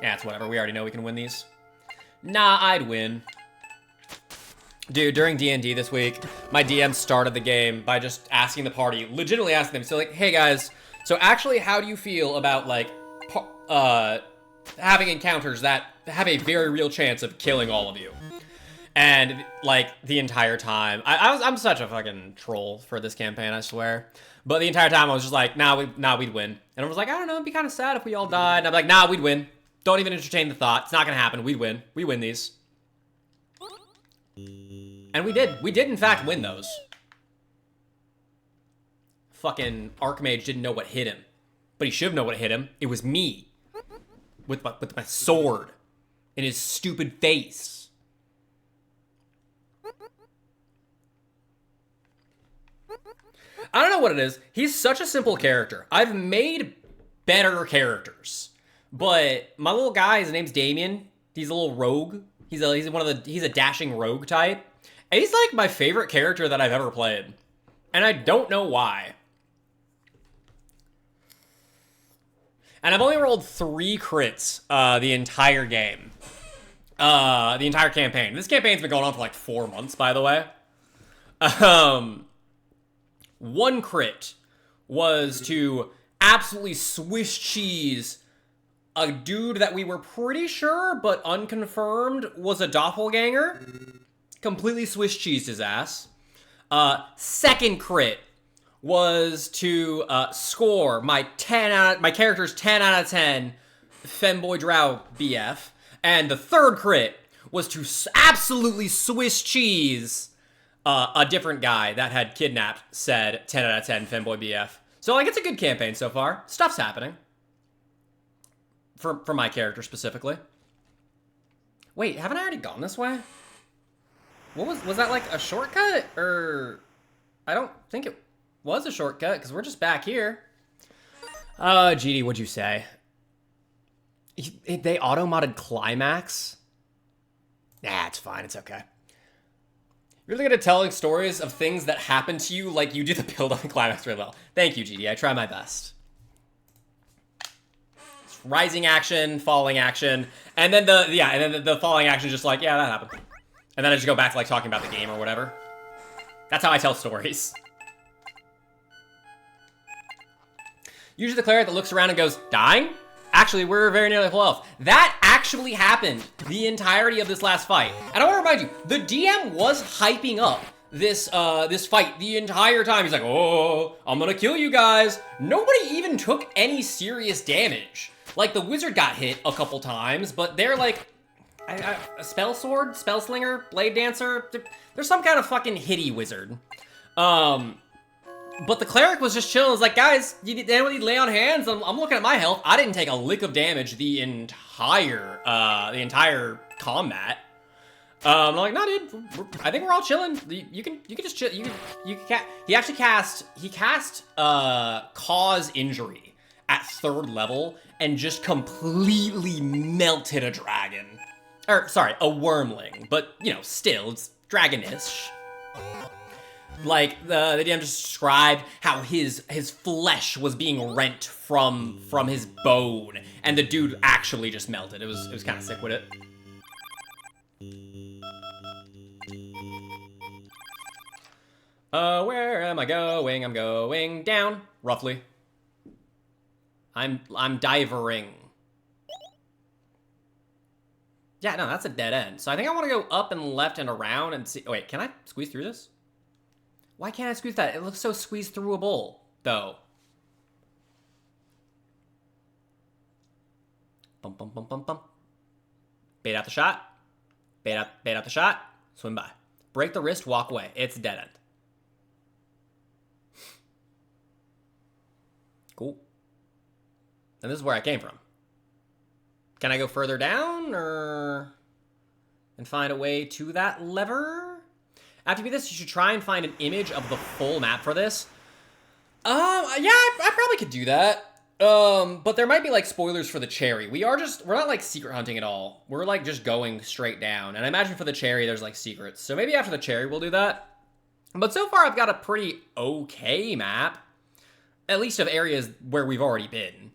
Yeah, it's whatever. We already know we can win these. Nah, I'd win. Dude, during D&D this week, my DM started the game by just asking the party, legitimately asking them, so like, hey guys, so actually how do you feel about like, having encounters that have a very real chance of killing all of you? And like the entire time, I'm such a fucking troll for this campaign, I swear. But the entire time I was just like, nah, we'd win. And I was like, I don't know, it'd be kind of sad if we all died. And I'm like, nah, we'd win. Don't even entertain the thought. It's not gonna happen. We'd win. We win these. And we did. We did, in fact, win those. Fucking Archmage didn't know what hit him. But he should know what hit him. It was me. With my sword. In his stupid face. I don't know what it is. He's such a simple character. I've made better characters. But my little guy, his name's Damien. He's a little rogue. He's a dashing rogue type. And he's like my favorite character that I've ever played. And I don't know why. And I've only rolled 3 crits the entire game. The entire campaign. This campaign's been going on for like 4 months, by the way. 1 crit was to absolutely Swiss cheese a dude that we were pretty sure, but unconfirmed, was a doppelganger. Completely Swiss cheesed his ass. 2nd crit was to score my character's 10 out of 10 femboy drow BF. And the 3rd crit was to absolutely Swiss cheese a different guy that had kidnapped said 10 out of 10 femboy BF. So like, it's a good campaign so far. Stuff's happening. For my character specifically. Wait, haven't I already gone this way? What was that like a shortcut? Or I don't think it was a shortcut because we're just back here. GD, what'd you say? They auto-modded Climax? Nah, it's fine. It's okay. You're really good at telling stories of things that happen to you like you do the build on Climax really well. Thank you, GD. I try my best. rising action, falling action, and then the falling action is just like, yeah, that happened. And then I just go back to like talking about the game or whatever. That's how I tell stories. Usually the cleric that looks around and goes, dying? Actually, we're very nearly full health. That actually happened the entirety of this last fight. And I want to remind you, the DM was hyping up this fight the entire time. He's like, oh, I'm gonna kill you guys. Nobody even took any serious damage. Like, the wizard got hit a couple times, but they're like, a spell sword, spell slinger, blade dancer. There's some kind of fucking hitty wizard. But the cleric was just chilling. It was like, guys, anybody lay on hands? I'm looking at my health. I didn't take a lick of damage the entire combat. I'm like, no, dude, I think we're all chilling. You can just chill. He cast cause injury at 3rd level and just completely melted a dragon. Or, sorry, a wormling. But, you know, still, it's dragonish. Like, the DM just described how his flesh was being rent from his bone, and the dude actually just melted. It was kind of sick with it. Where am I going? I'm going down, roughly. I'm divering. Yeah, no, that's a dead end. So I think I want to go up and left and around and see. Oh, wait, can I squeeze through this? Why can't I squeeze that? It looks so squeezed throughable, though. Bum, bum, bum, bum, bum. Bait out the shot. Bait out the shot. Swim by. Break the wrist, walk away. It's a dead end. Cool. And this is where I came from. Can I go further down, or... and find a way to that lever? After you beat this, you should try and find an image of the full map for this. Yeah, I probably could do that. But there might be, like, spoilers for the cherry. We're not, like, secret hunting at all. We're, like, just going straight down. And I imagine for the cherry, there's, like, secrets. So maybe after the cherry, we'll do that. But so far, I've got a pretty okay map. At least of areas where we've already been.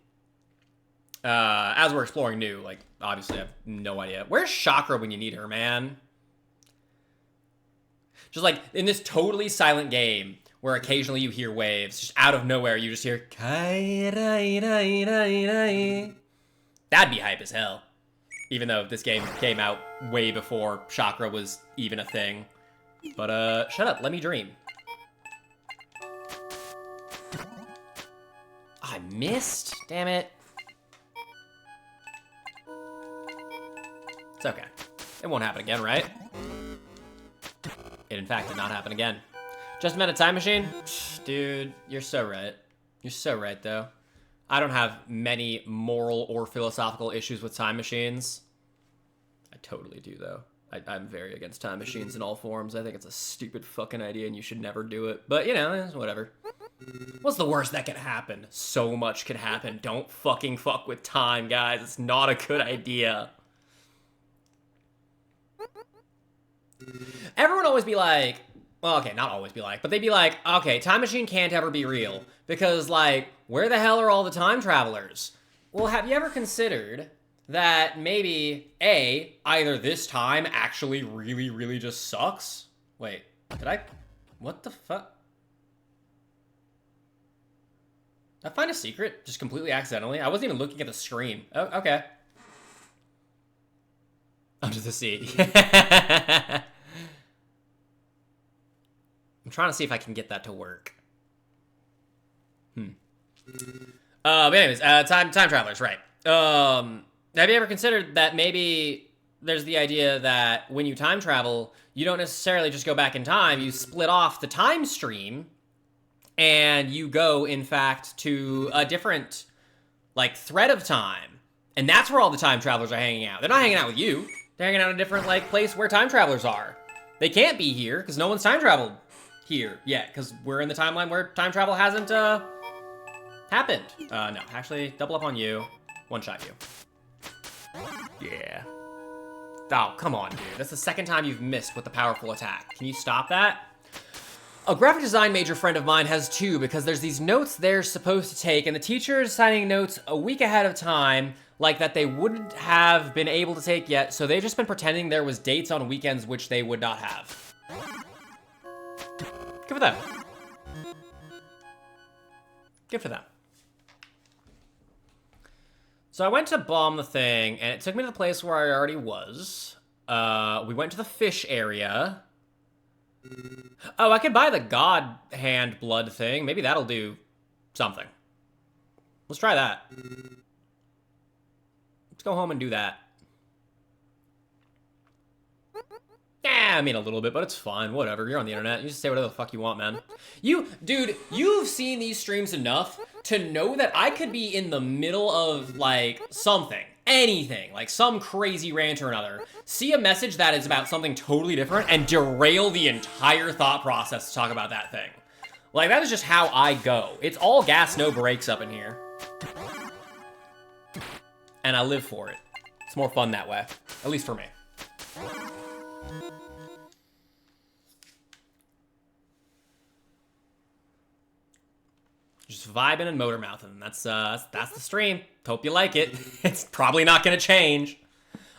As we're exploring new, like, obviously I have no idea. Where's Chakra when you need her, man? Just like, in this totally silent game, where occasionally you hear waves, just out of nowhere, you just hear, that'd be hype as hell. Even though this game came out way before Chakra was even a thing. But, shut up, let me dream. I missed, damn it. It's okay. It won't happen again, right? It, in fact, did not happen again. Just met a time machine? Dude, you're so right. You're so right, though. I don't have many moral or philosophical issues with time machines. I totally do, though. I'm very against time machines in all forms. I think it's a stupid fucking idea and you should never do it. But, you know, whatever. What's the worst that could happen? So much could happen. Don't fucking fuck with time, guys. It's not a good idea. Everyone always be like, well, okay, not always be like, but they'd be like, okay, time machine can't ever be real because, like, where the hell are all the time travelers? Well, have you ever considered that maybe, A, either this time actually really, really just sucks? Wait, what the fuck? Did I find a secret just completely accidentally? I wasn't even looking at the screen. Oh, okay. Under the sea. I'm trying to see if I can get that to work. But anyways, time travelers, right. Have you ever considered that maybe there's the idea that when you time travel, you don't necessarily just go back in time, you split off the time stream, and you go, in fact, to a different, like, thread of time. And that's where all the time travelers are hanging out. They're not hanging out with you. They're hanging out in a different, like, place where time travelers are. They can't be here, because no one's time traveled here yet, because we're in the timeline where time travel hasn't, happened. No, actually, double up on you. One-shot you. Yeah. Oh, come on, dude. That's the second time you've missed with the powerful attack. Can you stop that? A graphic design major friend of mine has two because there's these notes they're supposed to take and the teacher is signing notes a week ahead of time like that they wouldn't have been able to take yet, so they've just been pretending there was dates on weekends which they would not have. Good for them. Good for them. So I went to bomb the thing and it took me to the place where I already was. We went to the fish area. Oh, I could buy the God Hand blood thing. Maybe that'll do something. Let's try that. Let's go home and do that. Yeah, I mean a little bit, but it's fine. Whatever. You're on the internet. You just say whatever the fuck you want, man. Dude, you've seen these streams enough to know that I could be in the middle of, like, something. Anything, like some crazy rant or another, see a message that is about something totally different and derail the entire thought process to talk about that thing. Like, that is just how I go. It's all gas, no brakes up in here. And I live for it. It's more fun that way, at least for me. Just vibing and motor mouthing. That's the stream. Hope you like it. It's probably not gonna change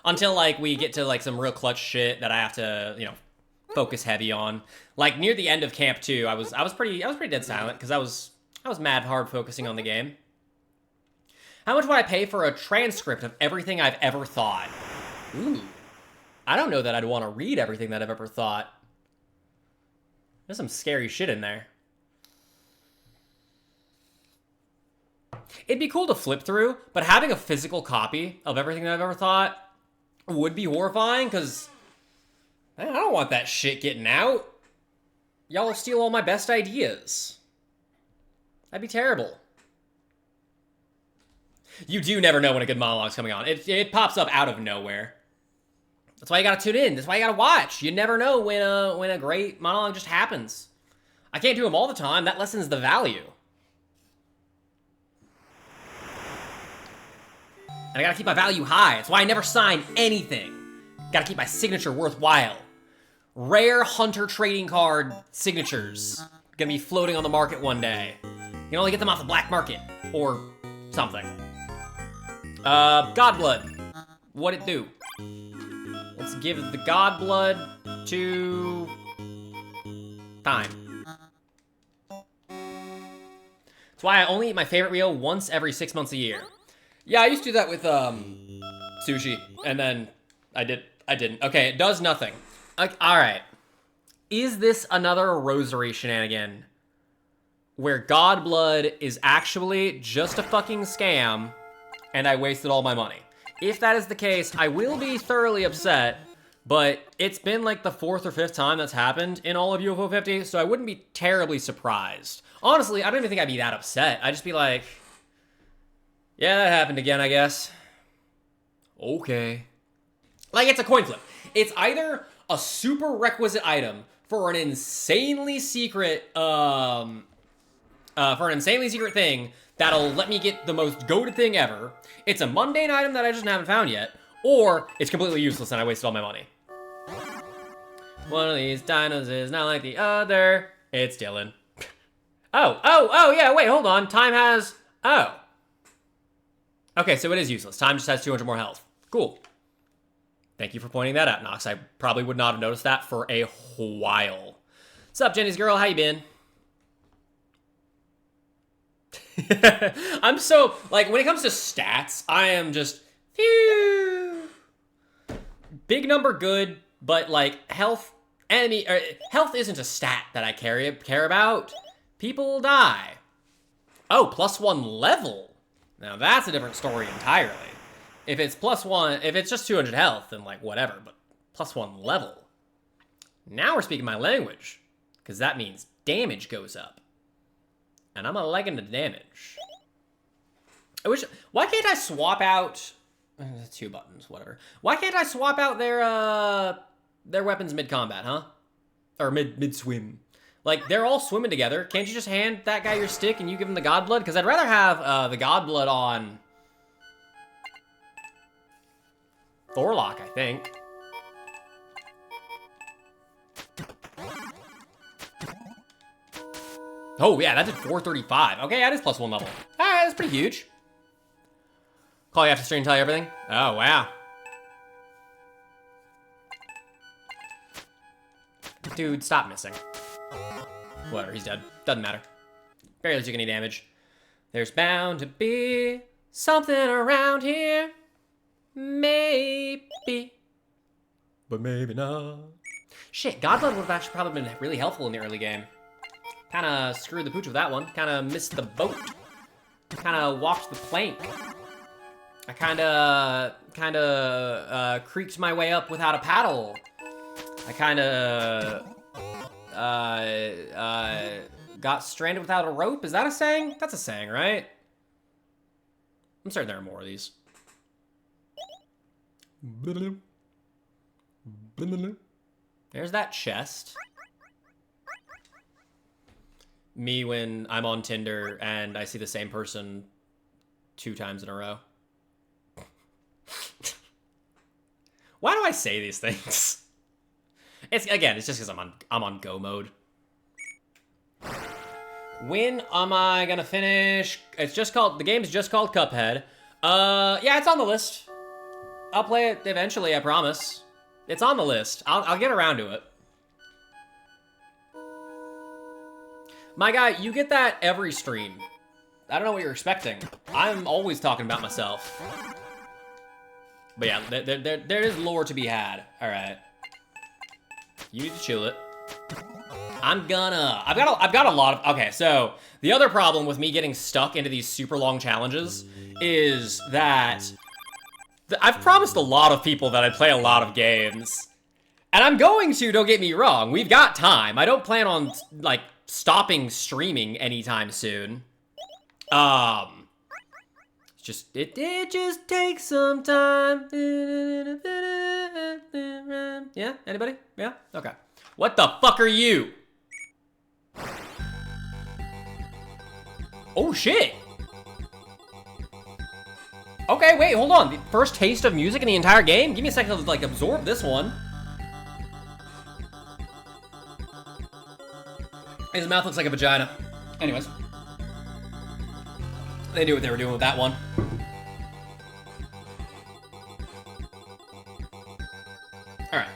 until like we get to like some real clutch shit that I have to, you know, focus heavy on. Like near the end of Camp 2, I was pretty dead silent because I was mad hard focusing on the game. How much would I pay for a transcript of everything I've ever thought? Ooh. I don't know that I'd want to read everything that I've ever thought. There's some scary shit in there. It'd be cool to flip through, but having a physical copy of everything that I've ever thought would be horrifying, because I don't want that shit getting out. Y'all will steal all my best ideas. That'd be terrible. You do never know when a good monologue's coming on. It pops up out of nowhere. That's why you gotta tune in. That's why you gotta watch. You never know when a great monologue just happens. I can't do them all the time. That lessens the value. And I gotta keep my value high. That's why I never sign anything. Gotta keep my signature worthwhile. Rare hunter trading card signatures. Gonna be floating on the market one day. You can only get them off the black market. Or something. Godblood. What'd it do? Let's give the Godblood to... time. That's why I only eat my favorite meal once every 6 months a year. Yeah, I used to do that with, sushi, and then I didn't. Okay, it does nothing. Alright. Is this another rosary shenanigan where Godblood is actually just a fucking scam, and I wasted all my money? If that is the case, I will be thoroughly upset, but it's been like the 4th or 5th time that's happened in all of UFO 50, so I wouldn't be terribly surprised. Honestly, I don't even think I'd be that upset. I'd just be like... yeah, that happened again, I guess. Okay. Like, it's a coin flip. It's either a super requisite item for an insanely secret, thing that'll let me get the most goated thing ever. It's a mundane item that I just haven't found yet. Or it's completely useless and I wasted all my money. One of these dinos is not like the other. It's Dylan. Oh, yeah, wait, hold on. Time has... oh. Okay, so it is useless. Time just has 200 more health. Cool. Thank you for pointing that out, Nox. I probably would not have noticed that for a while. What's up, Jenny's girl? How you been? I'm so... like, when it comes to stats, I am just... phew. Big number, good, but, like, health... health isn't a stat that I care about. People die. Oh, +1 level. Now that's a different story entirely. If it's +1, if it's just 200 health, then like whatever, but +1 level. Now we're speaking my language, because that means damage goes up. And I'm a liking the damage. Why can't I swap out, 2 buttons, whatever. Why can't I swap out their weapons mid-combat, huh? Or mid-swim. Like, they're all swimming together. Can't you just hand that guy your stick and you give him the Godblood? Because I'd rather have the Godblood on Thorlock, I think. Oh, yeah, that did 435. Okay, that is +1 level. All right, that's pretty huge. Call you after stream, tell you everything? Oh, wow. Dude, stop missing. Whatever, he's dead. Doesn't matter. Barely took any damage. There's bound to be something around here. Maybe. But maybe not. Shit, Godblood would have actually probably been really helpful in the early game. Kinda screwed the pooch with that one. Kinda missed the boat. Kinda walked the plank. I kinda creaked my way up without a paddle. I kinda, got stranded without a rope. Is that a saying? That's a saying, right? I'm certain there are more of these. There's that chest. Me when I'm on Tinder and I see the same person 2 times in a row. Why do I say these things? It's just because I'm on go mode. When am I gonna finish? The game's just called Cuphead. Yeah, it's on the list. I'll play it eventually, I promise. It's on the list. I'll get around to it. My guy, you get that every stream. I don't know what you're expecting. I'm always talking about myself. But yeah, there is lore to be had. All right. You need to chill it. I've got a lot of, okay, so the other problem with me getting stuck into these super long challenges is that I've promised a lot of people that I'd play a lot of games. And I'm going to, don't get me wrong, we've got time. I don't plan on, like, stopping streaming anytime soon. It just takes some time. Yeah, anybody? Yeah? Okay. What the fuck are you? Oh shit! Okay, wait, hold on. The first taste of music in the entire game? Give me a second to, like, absorb this one. His mouth looks like a vagina. Anyways. They knew what they were doing with that one. Alright.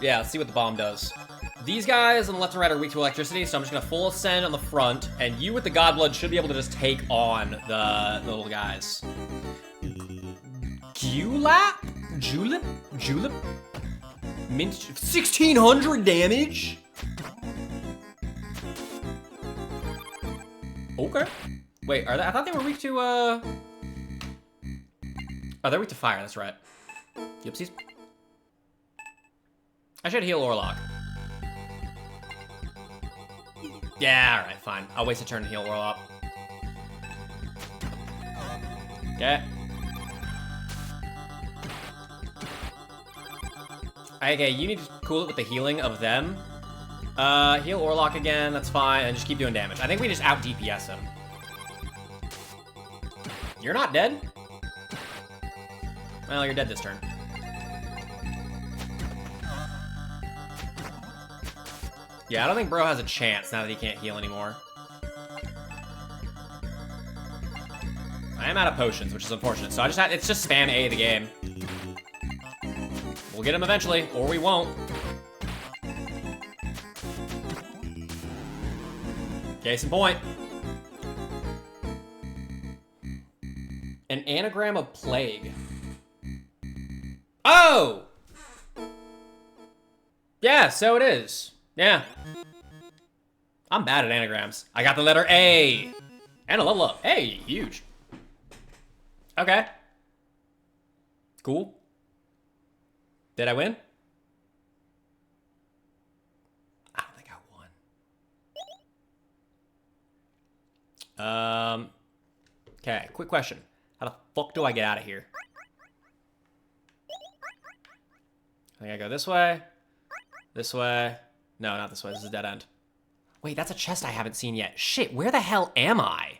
Yeah, let's see what the bomb does. These guys on the left and right are weak to electricity, so I'm just gonna full ascend on the front, and you with the Godblood should be able to just take on the little guys. Julep? Mint 1600 damage? Okay. Wait, I thought they were weak to, oh, they're weak to fire, that's right. Yipsies. I should heal Orlok. Yeah, alright, fine. I'll waste a turn to heal Orlok. Okay. Okay, you need to cool it with the healing of them. Heal Orlok again, that's fine, and just keep doing damage. I think we just out DPS him. You're not dead? Well, you're dead this turn. Yeah, I don't think bro has a chance now that he can't heal anymore. I am out of potions, which is unfortunate. So it's just spam A the game. We'll get him eventually, or we won't. Case in point. An anagram of plague. Oh! Yeah, so it is. Yeah. I'm bad at anagrams. I got the letter A. And a level up. Hey, huge. Okay. Cool. Did I win? I don't think I won. Okay, quick question. How the fuck do I get out of here? I think I go this way. This way. No, not this way. This is a dead end. Wait, that's a chest I haven't seen yet. Shit, where the hell am I?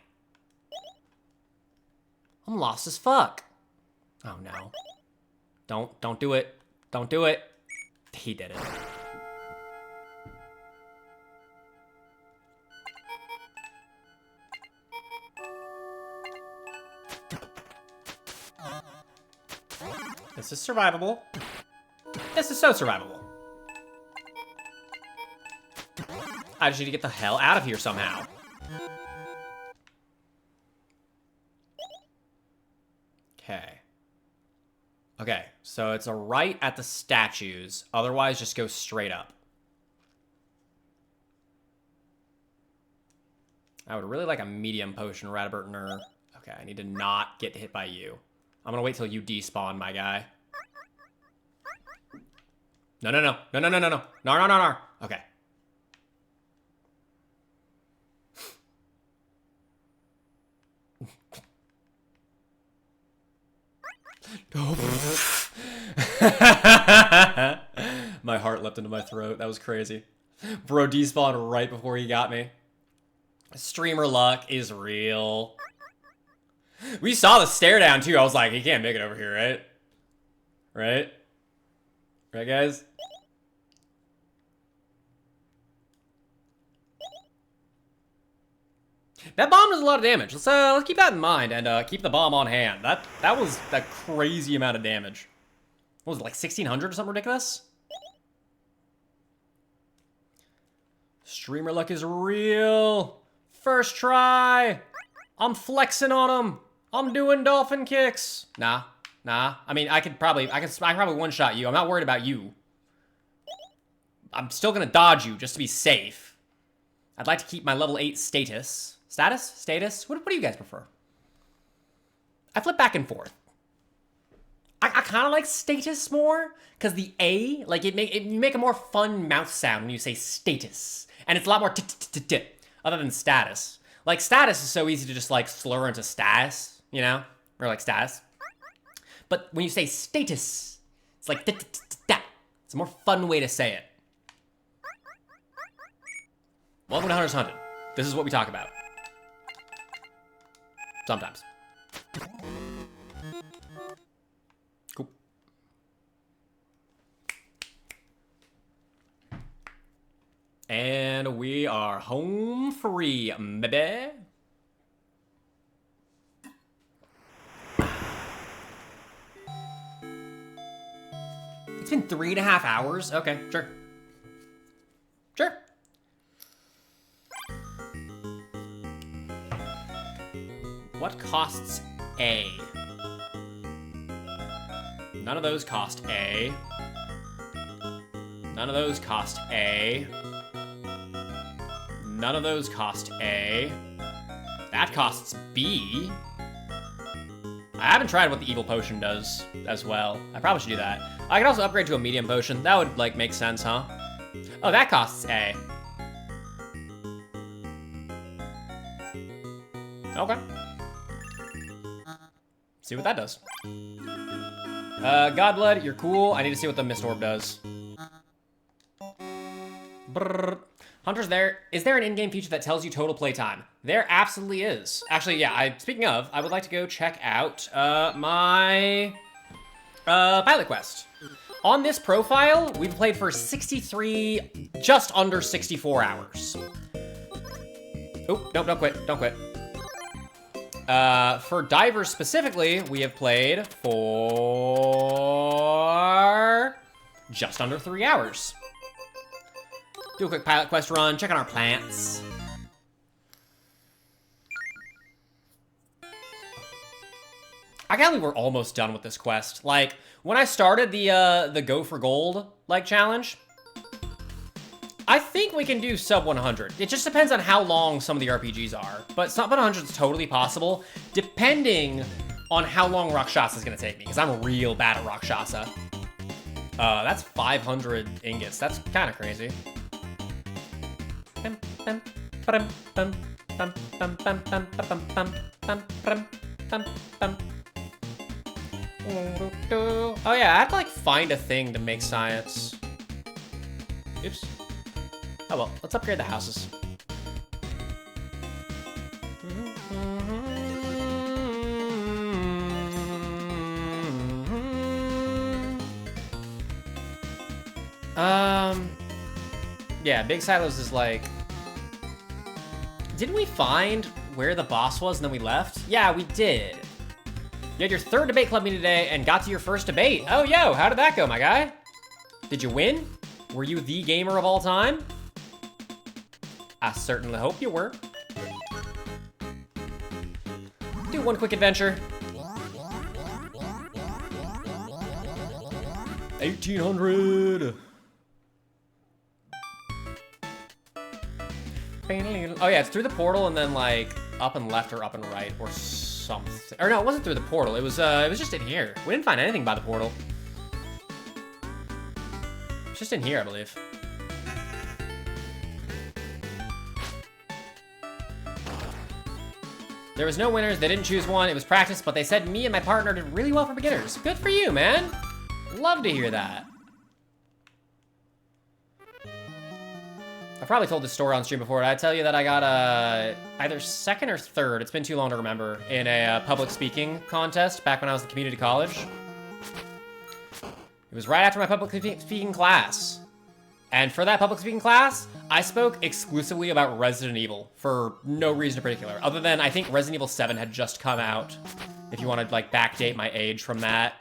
I'm lost as fuck. Oh no. Don't do it. Don't do it. He did it. This is survivable. This is so survivable. I just need to get the hell out of here somehow. Okay. Okay, so it's a right at the statues. Otherwise, just go straight up. I would really like a medium potion, Rataburtner. Okay, I need to not get hit by you. I'm gonna wait till you despawn, my guy. No, no, no. No, no, no, no, no. No, no, no, no. Okay. My heart leapt into my throat. That was crazy. Bro despawned right before he got me. Streamer luck is real. We saw the stare down too. I was like, he can't make it over here, right? Right? Right, guys? That bomb does a lot of damage. Let's keep that in mind and keep the bomb on hand. That was that crazy amount of damage. What was it, like 1,600 or something ridiculous? Streamer luck is real. First try. I'm flexing on him. I'm doing dolphin kicks. Nah. I mean, I could probably one-shot you. I'm not worried about you. I'm still gonna dodge you just to be safe. I'd like to keep my level 8 status. Status? What do you guys prefer? I flip back and forth. I kind of like status more, because the A, like, you make a more fun mouth sound when you say status. And it's a lot more t-t-t-t, other than status. Like, status is so easy to just, like, slur into status, you know? Or, like, status. But when you say status, it's like t-t-t-t-t. It's a more fun way to say it. Welcome to Hunter's Hunted. This is what we talk about. Sometimes. Cool. And we are home free, baby. It's been 3.5 hours. Okay, sure. Sure. What costs A? None of those cost A. None of those cost A. None of those cost A. That costs B. I haven't tried what the evil potion does as well. I probably should do that. I could also upgrade to a medium potion. That would, like, make sense, huh? Oh, that costs A. Okay. See what that does. Godblood, you're cool. I need to see what the Mist Orb does. Brrr. Hunter's there. Is there an in-game feature that tells you total playtime? There absolutely is. Actually, yeah, speaking of, I would like to go check out my pilot quest. On this profile, we've played for 63, just under 64 hours. Oh, no, don't quit, don't quit. For divers specifically, we have played for just under 3 hours. Do a quick pilot quest run, check on our plants. I can't believe we're almost done with this quest. Like, when I started the Go for Gold, like, challenge, I think we can do sub 100. It just depends on how long some of the RPGs are. But sub 100 is totally possible, depending on how long Rakshasa is going to take me, because I'm real bad at Rakshasa. That's 500 ingots. That's kind of crazy. Oh yeah, I have to, like, find a thing to make science. Oops. Oh well, let's upgrade the houses. Yeah, Big Silos is like... Didn't we find where the boss was and then we left? Yeah, we did. You had your third debate club meeting today and got to your first debate. Oh, yo, how did that go, my guy? Did you win? Were you the gamer of all time? I certainly hope you were. Do one quick adventure. 1800. Oh yeah, it's through the portal and then like up and left or up and right or something. Or no, it wasn't through the portal. It was just in here. We didn't find anything by the portal. It's just in here, I believe. There was no winners. They didn't choose one. It was practice, but they said me and my partner did really well for beginners. Good for you, man. Love to hear that. I've probably told this story on stream before. Did I tell you that I got either second or third, it's been too long to remember, in a public speaking contest back when I was in community college? It was right after my public speaking class. And for that public speaking class, I spoke exclusively about Resident Evil for no reason in particular, other than I think Resident Evil 7 had just come out, if you want to like backdate my age from that.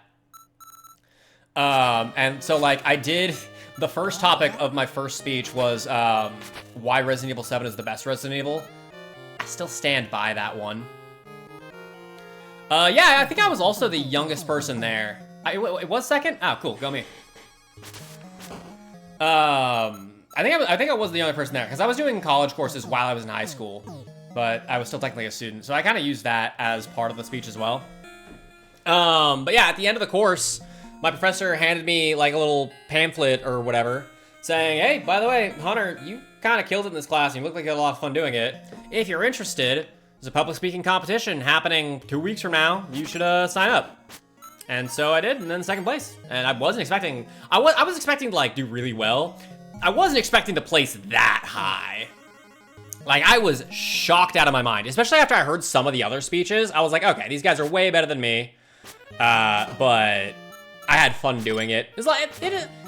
And so like I did... The first topic of my first speech was why Resident Evil 7 is the best Resident Evil. I still stand by that one. Yeah, I think I was also the youngest person there. It was second? Oh, cool. Go me. I think I was the youngest person there because I was doing college courses while I was in high school, but I was still technically a student, so I kind of used that as part of the speech as well. But yeah, at the end of the course, my professor handed me like a little pamphlet or whatever saying, hey, by the way, Hunter, you kind of killed it in this class and you look like you had a lot of fun doing it. If you're interested, there's a public speaking competition happening 2 weeks from now. You should sign up. And so I did, and then second place. And I wasn't expecting, I was expecting to like do really well. I wasn't expecting to place that high. Like I was shocked out of my mind, especially after I heard some of the other speeches. I was like, okay, these guys are way better than me. But I had fun doing it. It's like,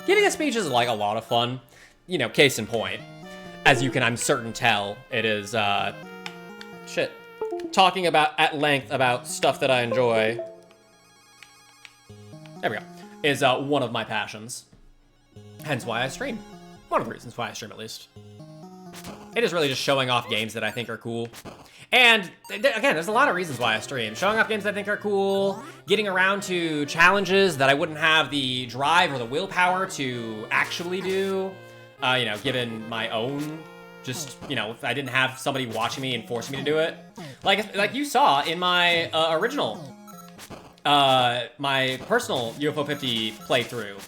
giving a speech is like a lot of fun. You know, case in point. As you can, I'm certain tell, it is, talking about, at length, about stuff that I enjoy. There we go. Is one of my passions. Hence why I stream. One of the reasons why I stream, at least. It is really just showing off games that I think are cool. And, again, there's a lot of reasons why I stream. Showing off games that I think are cool, getting around to challenges that I wouldn't have the drive or the willpower to actually do, you know, given my own, just, you know, if I didn't have somebody watching me and forcing me to do it. Like you saw in my original, my personal UFO 50 playthrough,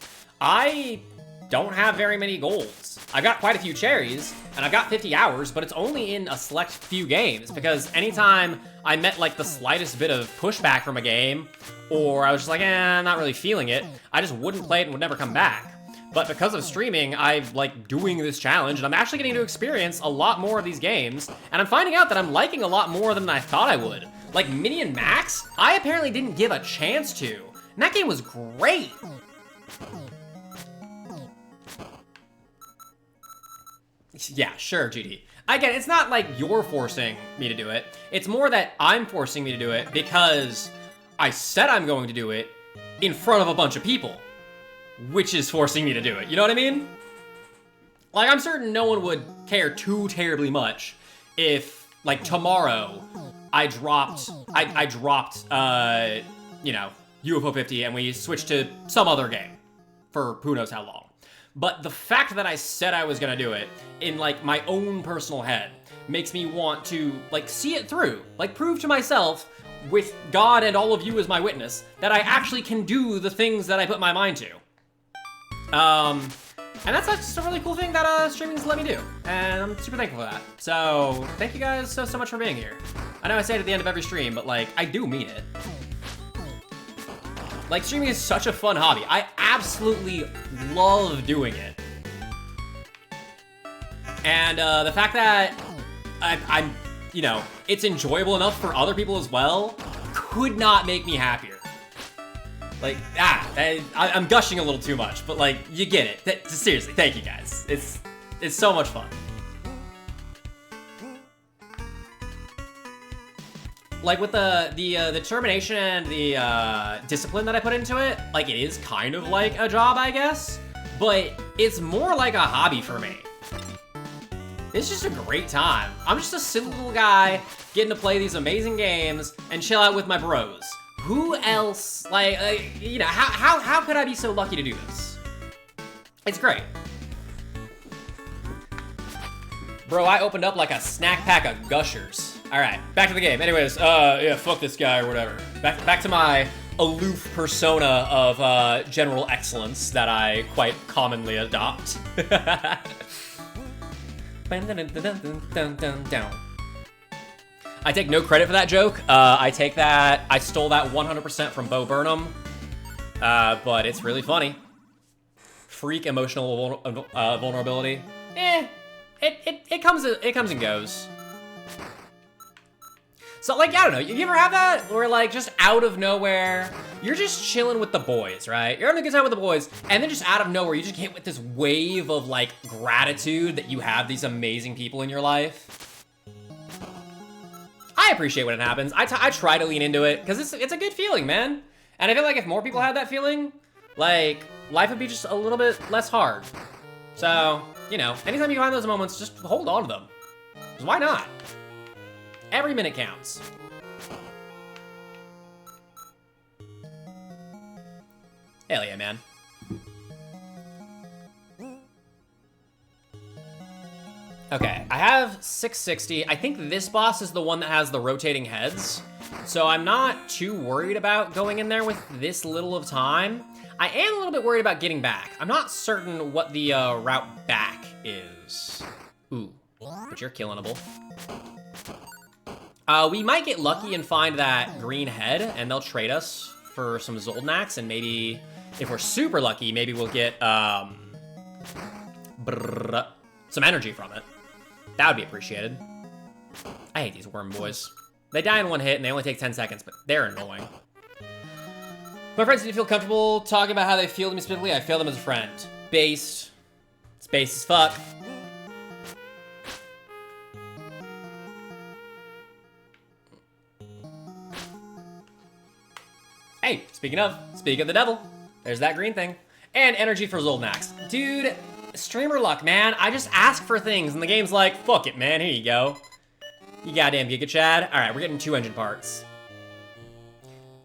I don't have very many golds. I've got quite a few cherries, and I've got 50 hours, but it's only in a select few games, because anytime I met, like, the slightest bit of pushback from a game, or I was just like, I'm not really feeling it, I just wouldn't play it and would never come back. But because of streaming, I'm, like, doing this challenge, and I'm actually getting to experience a lot more of these games, and I'm finding out that I'm liking a lot more than I thought I would. Like, Mini and Max, I apparently didn't give a chance to, and that game was great! Yeah, sure, GD. Again, it's not like you're forcing me to do it. It's more that I'm forcing me to do it because I said I'm going to do it in front of a bunch of people, which is forcing me to do it. You know what I mean? Like, I'm certain no one would care too terribly much if, like, tomorrow I dropped, you know, UFO 50 and we switched to some other game for who knows how long. But the fact that I said I was gonna do it in, like, my own personal head makes me want to, like, see it through. Like, prove to myself, with God and all of you as my witness, that I actually can do the things that I put my mind to. And that's just a really cool thing that streaming's let me do. And I'm super thankful for that. So, thank you guys so much for being here. I know I say it at the end of every stream, but, like, I do mean it. Like, streaming is such a fun hobby. I absolutely love doing it. And the fact that I'm, you know, it's enjoyable enough for other people as well, could not make me happier. Like, I'm gushing a little too much, but like, you get it. Seriously, thank you guys. It's so much fun. Like with the determination and the discipline that I put into it, like it is kind of like a job, I guess, but it's more like a hobby for me. It's just a great time. I'm just a silly little guy getting to play these amazing games and chill out with my bros. Who else, you know, how could I be so lucky to do this? It's great. Bro, I opened up like a snack pack of Gushers. All right, back to the game. Anyways, yeah, fuck this guy or whatever. Back to my aloof persona of general excellence that I quite commonly adopt. I take no credit for that joke. I stole that 100% from Bo Burnham, but it's really funny. Freak emotional vulnerability. It comes and goes. So, like, I don't know, you ever have that? Where, like, just out of nowhere, you're just chilling with the boys, right? You're having a good time with the boys, and then just out of nowhere, you just get with this wave of, like, gratitude that you have these amazing people in your life. I appreciate when it happens. I try to lean into it, because it's a good feeling, man. And I feel like if more people had that feeling, like, life would be just a little bit less hard. So, you know, anytime you find those moments, just hold on to them. Because why not? Every minute counts. Hell yeah, man. Okay, I have 660. I think this boss is the one that has the rotating heads. So I'm not too worried about going in there with this little of time. I am a little bit worried about getting back. I'm not certain what the route back is. Ooh, but you're killingable. We might get lucky and find that green head, and they'll trade us for some Zoldynax, and maybe, if we're super lucky, maybe we'll get, some energy from it. That would be appreciated. I hate these worm boys. They die in one hit, and they only take 10 seconds, but they're annoying. My friends need to feel comfortable talking about how they feel to me specifically. I feel them as a friend. Based. It's base as fuck. Hey, speak of the devil, there's that green thing. And energy for Zoldynax. Dude, streamer luck, man. I just ask for things and the game's like, fuck it, man, here you go. You goddamn Giga Chad. All right, we're getting 2 engine parts.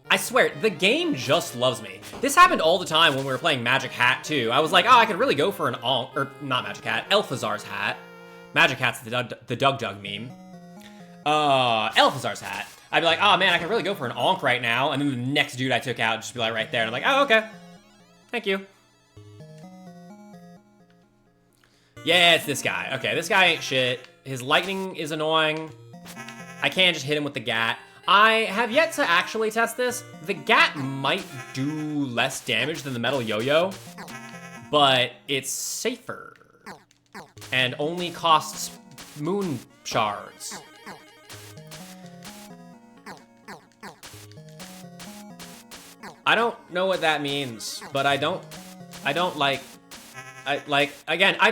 I swear, the game just loves me. This happened all the time when we were playing Magic Hat too. I was like, oh, I could really go for an not Magic Hat, Elphazar's hat. Magic Hat's the Doug Doug meme. Elphazar's hat. I'd be like, oh man, I can really go for an Onk right now. And then the next dude I took out just be like right there. And I'm like, oh, okay. Thank you. Yeah, it's this guy. Okay, this guy ain't shit. His lightning is annoying. I can't just hit him with the Gat. I have yet to actually test this. The Gat might do less damage than the metal yo-yo, but it's safer. And only costs moon shards. I don't know what that means, but I don't like, again, I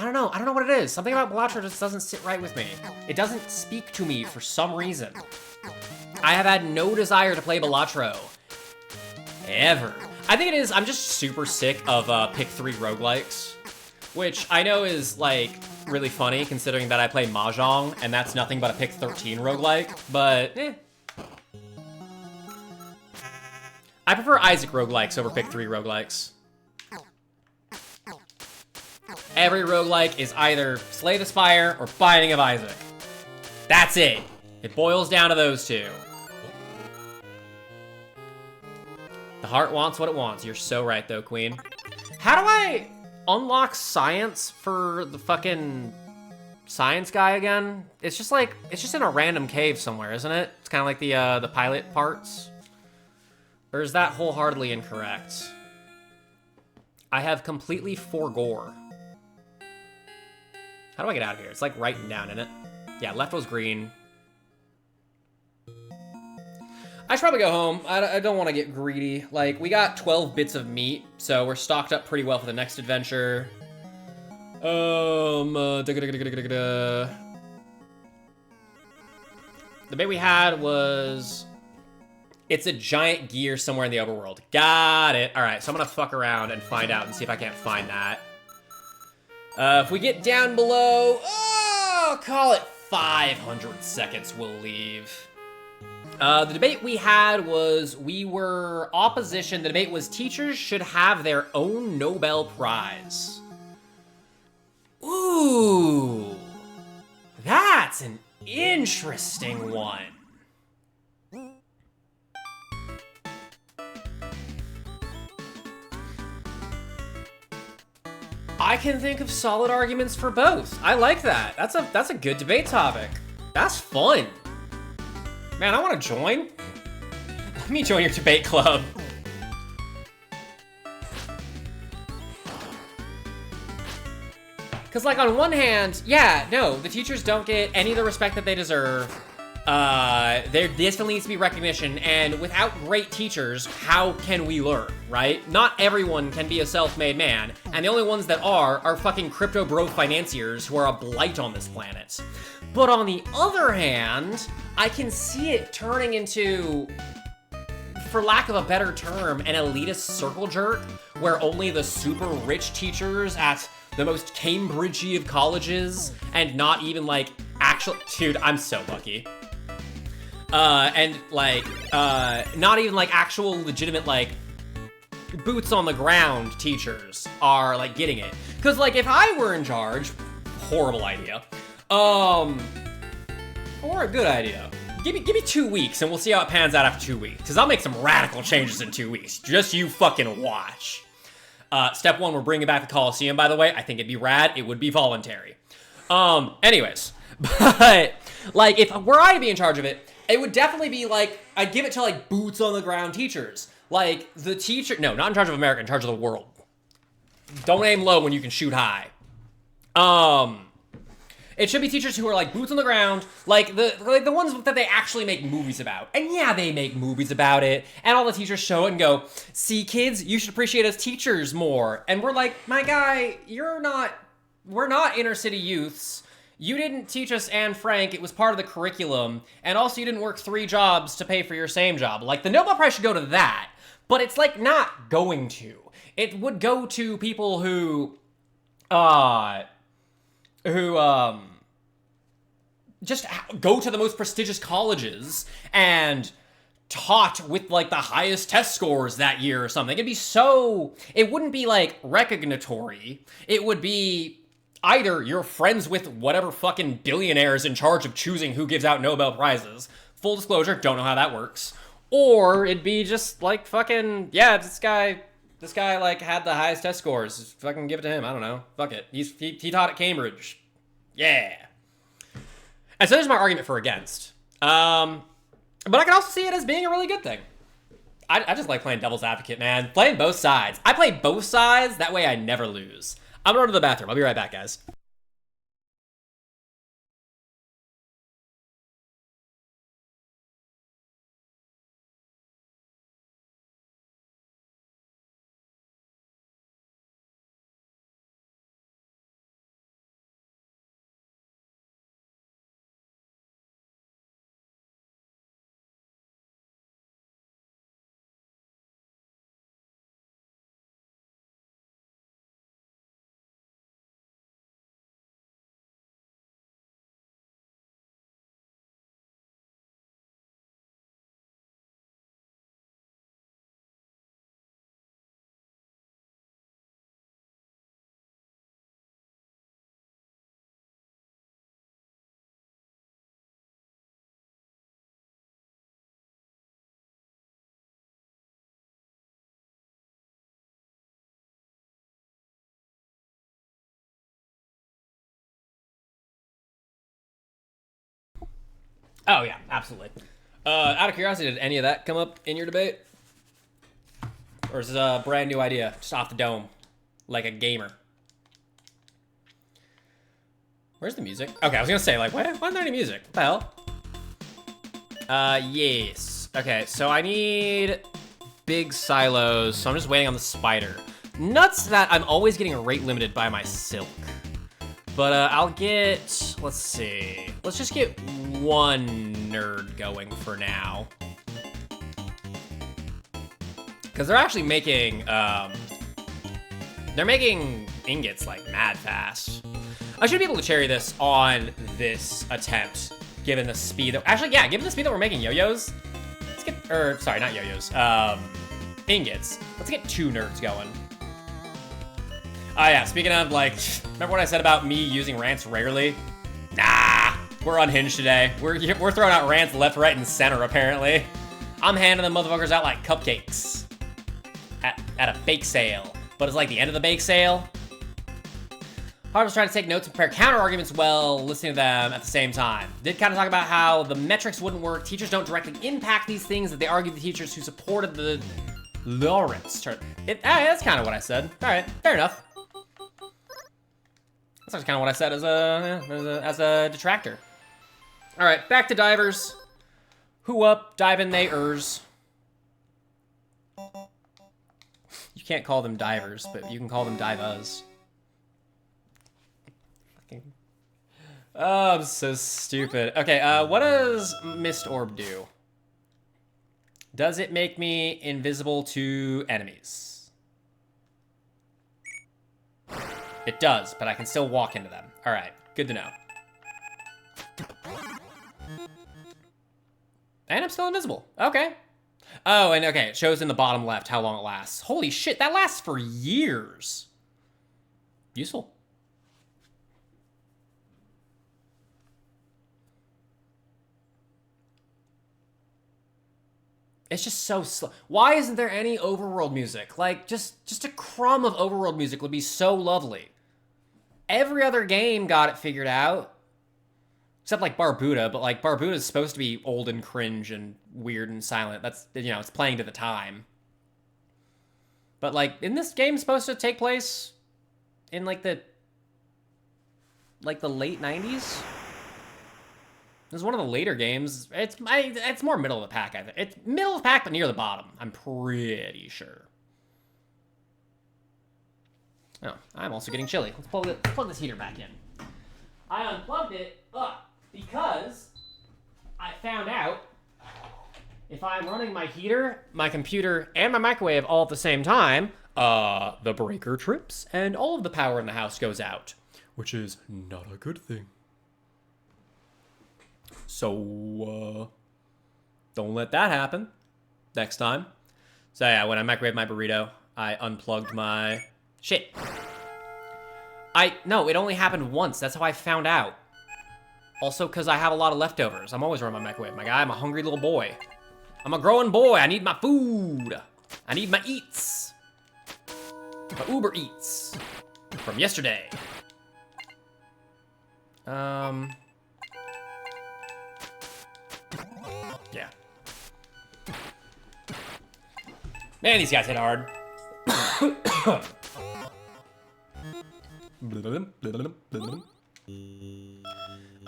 don't know what it is. Something about Balatro just doesn't sit right with me. It doesn't speak to me for some reason. I have had no desire to play Balatro. Ever. I think it is, I'm just super sick of pick 3 roguelikes, which I know is like really funny considering that I play Mahjong and that's nothing but a pick 13 roguelike, but I prefer Isaac roguelikes over pick 3 roguelikes. Every roguelike is either Slay the Spire or Binding of Isaac. That's it. It boils down to those two. The heart wants what it wants. You're so right though, Queen. How do I unlock science for the fucking science guy again? It's just in a random cave somewhere, isn't it? It's kind of like the pilot parts. Or is that wholeheartedly incorrect? I have completely forgore. How do I get out of here? It's like writing down, isn't it? Yeah, left was green. I should probably go home. I don't want to get greedy. Like, we got 12 bits of meat, so we're stocked up pretty well for the next adventure. The bit we had was... It's a giant gear somewhere in the overworld. Got it. All right, so I'm gonna fuck around and find out and see if I can't find that. If we get down below, oh, call it 500 seconds, we'll leave. The debate we had was we were opposition. The debate was teachers should have their own Nobel Prize. Ooh, that's an interesting one. I can think of solid arguments for both. I like that. That's a good debate topic. That's fun. Man, I want to join. Let me join your debate club. Because, like, on one hand, yeah, no, the teachers don't get any of the respect that they deserve. There definitely needs to be recognition, and without great teachers, how can we learn, right? Not everyone can be a self-made man, and the only ones that are fucking crypto bro financiers who are a blight on this planet. But on the other hand, I can see it turning into, for lack of a better term, an elitist circle jerk, where only the super rich teachers at the most Cambridge-y of colleges, and not even, like, actual... Dude, I'm so lucky. And, like, not even, like, actual legitimate, like, boots on the ground teachers are, like, getting it. Because, like, if I were in charge, horrible idea, or a good idea, give me 2 weeks and we'll see how it pans out after 2 weeks. Because I'll make some radical changes in 2 weeks. Just you fucking watch. Step one, we're bringing back the Coliseum, by the way. I think it'd be rad. It would be voluntary. Anyways. But, like, if were I to be in charge of it, it would definitely be, like, I'd give it to, like, boots on the ground teachers. Like, the teacher... No, not in charge of America, in charge of the world. Don't aim low when you can shoot high. It should be teachers who are, like, boots on the ground, like the ones that they actually make movies about. And yeah, they make movies about it, and all the teachers show it and go, see, kids, you should appreciate us teachers more. And we're like, my guy, we're not inner city youths. You didn't teach us Anne Frank, it was part of the curriculum, and also you didn't work 3 jobs to pay for your same job. Like, the Nobel Prize should go to that, but it's, like, not going to. It would go to people who just go to the most prestigious colleges and taught with, like, the highest test scores that year or something. It wouldn't be, like, recognitionary. It would be either you're friends with whatever fucking billionaires in charge of choosing who gives out Nobel Prizes. Full disclosure, don't know how that works. Or it'd be just, like, fucking, yeah, this guy, like, had the highest test scores. Just fucking give it to him. I don't know. Fuck it. He taught at Cambridge. Yeah. And so there's my argument for against. But I can also see it as being a really good thing. I just like playing devil's advocate, man. Playing both sides. I play both sides, that way I never lose. I'm gonna run to the bathroom. I'll be right back, guys. Oh, yeah, absolutely. Out of curiosity, did any of that come up in your debate? Or is this a brand new idea, just off the dome, like a gamer? Where's the music? Okay, I was gonna say, like, why isn't there any music? What the hell? Yes. Okay, so I need big silos, so I'm just waiting on the spider. Nuts that I'm always getting rate limited by my silk. But I'll get, let's see. Let's just get one nerd going for now. Because they're actually making, they're making ingots like mad fast. I should be able to cherry this on this attempt, given the speed that, actually, yeah, given the speed that we're making yo-yos. Let's get, or sorry, not yo-yos, ingots. Let's get 2 nerds going. Oh yeah, speaking of, like, remember what I said about me using rants rarely? Nah, we're unhinged today. We're throwing out rants left, right, and center, apparently. I'm handing them motherfuckers out like cupcakes at a bake sale. But it's like the end of the bake sale. Hard was trying to take notes and prepare counter arguments while listening to them at the same time. Did kind of talk about how the metrics wouldn't work. Teachers don't directly impact these things, that they argued the teachers who supported the Lawrence turn. That's kind of what I said. All right, fair enough. That's kind of what I said as a detractor. All right, back to divers. Who up? Diving they ers. You can't call them divers, but you can call them divas. Oh, I'm so stupid. Okay, what does Mist Orb do? Does it make me invisible to enemies? It does, but I can still walk into them. All right, good to know. And I'm still invisible. Okay. Oh, and okay, it shows in the bottom left how long it lasts. Holy shit, that lasts for years. Useful. It's just so slow. Why isn't there any overworld music? Like, just a crumb of overworld music would be so lovely. Every other game got it figured out. Except like Barbuda, but like Barbuda is supposed to be old and cringe and weird and silent. That's, you know, it's playing to the time. But like, isn't this game supposed to take place in like the late 90s? This is one of the later games. It's more middle of the pack, I think. It's middle of the pack, but near the bottom. I'm pretty sure. Oh, I'm also getting chilly. Let's plug this heater back in. I unplugged it because I found out if I'm running my heater, my computer, and my microwave all at the same time, the breaker trips and all of the power in the house goes out, which is not a good thing. So, don't let that happen next time. So yeah, when I microwave my burrito, I unplugged my... Shit. No, it only happened once. That's how I found out. Also, because I have a lot of leftovers. I'm always running my microwave, my guy. I'm a hungry little boy. I'm a growing boy. I need my food. I need my eats. My Uber Eats. From yesterday. Yeah. Man, these guys hit hard.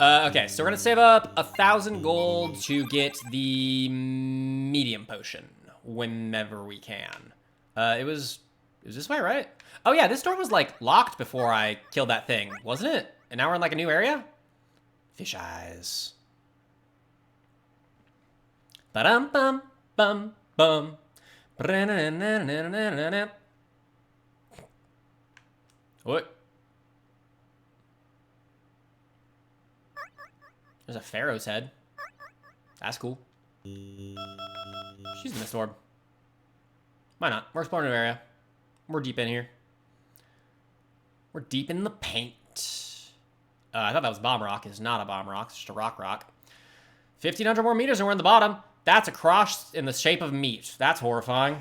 Okay, so we're gonna save up 1,000 gold to get the medium potion whenever we can. It was this way, right? Oh yeah, this door was like locked before I killed that thing, wasn't it? And now we're in like a new area? Fish eyes. Ba-dum-bum, bum, bum. What? There's a pharaoh's head. That's cool. She's in Mist Orb. Why not? We're exploring a new area. We're deep in here. We're deep in the paint. I thought that was bomb rock. It's not a bomb rock. It's just a rock. 1,500 more meters and we're in the bottom. That's a cross in the shape of meat. That's horrifying.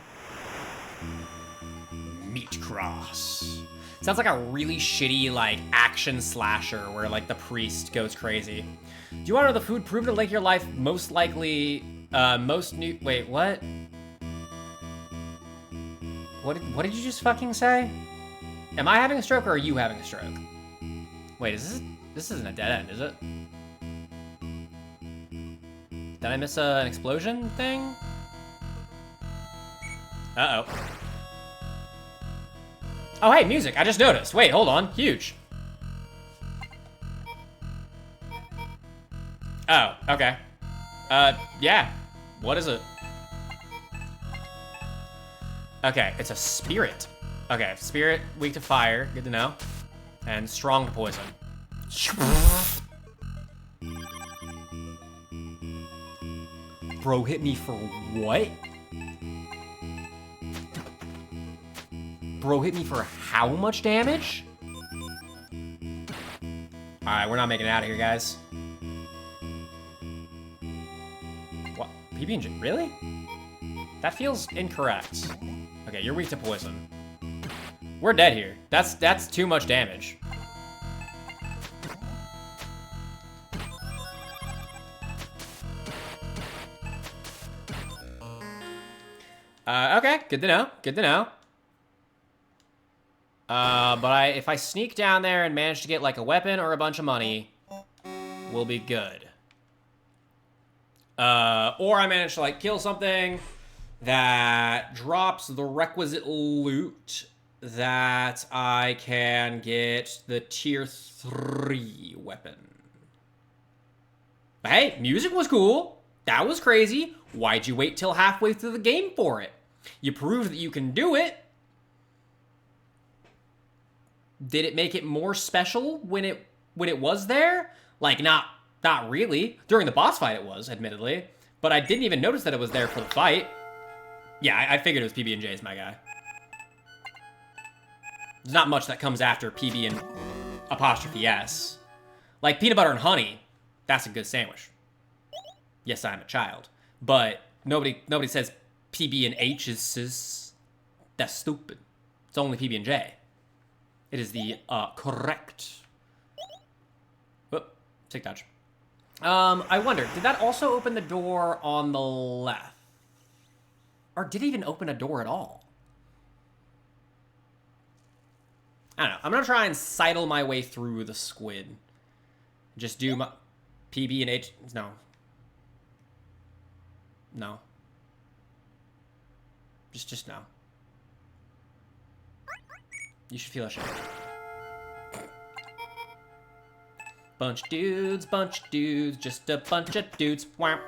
Meat cross. Sounds like a really shitty, like, action slasher where, like, the priest goes crazy. Do you want to know the food proven to link your life most likely, wait, what? What did you just fucking say? Am I having a stroke or are you having a stroke? Wait, this isn't a dead end, is it? Did I miss an explosion thing? Uh-oh. Oh, hey, music. I just noticed. Wait, hold on. Huge. Oh, okay. Yeah. What is it? Okay, it's a spirit. Okay, spirit, weak to fire. Good to know. And strong to poison. Bro hit me for what? Bro hit me for how much damage? Alright, we're not making it out of here, guys. What? PB&J? Really? That feels incorrect. Okay, you're weak to poison. We're dead here. That's too much damage. Okay, good to know. Good to know. But if I sneak down there and manage to get like a weapon or a bunch of money, we'll be good. Or I manage to like kill something that drops the requisite loot that I can get the tier 3 weapon. But hey, music was cool. That was crazy. Why'd you wait till halfway through the game for it? You proved that you can do it. Did it make it more special when it was there? Like, not really. During the boss fight it was, admittedly. But I didn't even notice that it was there for the fight. Yeah, I figured it was PB&J's, my guy. There's not much that comes after PB and apostrophe S. Like peanut butter and honey, that's a good sandwich. Yes, I'm a child. But nobody says PB and H is that's stupid. It's only PB&J. It is the correct. Whoop, take touch. I wonder, did that also open the door on the left? Or did it even open a door at all? I don't know. I'm gonna try and sidle my way through the squid. Just do my PB and H. No. No. Just no. You should feel ashamed. Bunch of dudes, just a bunch of dudes. Wow.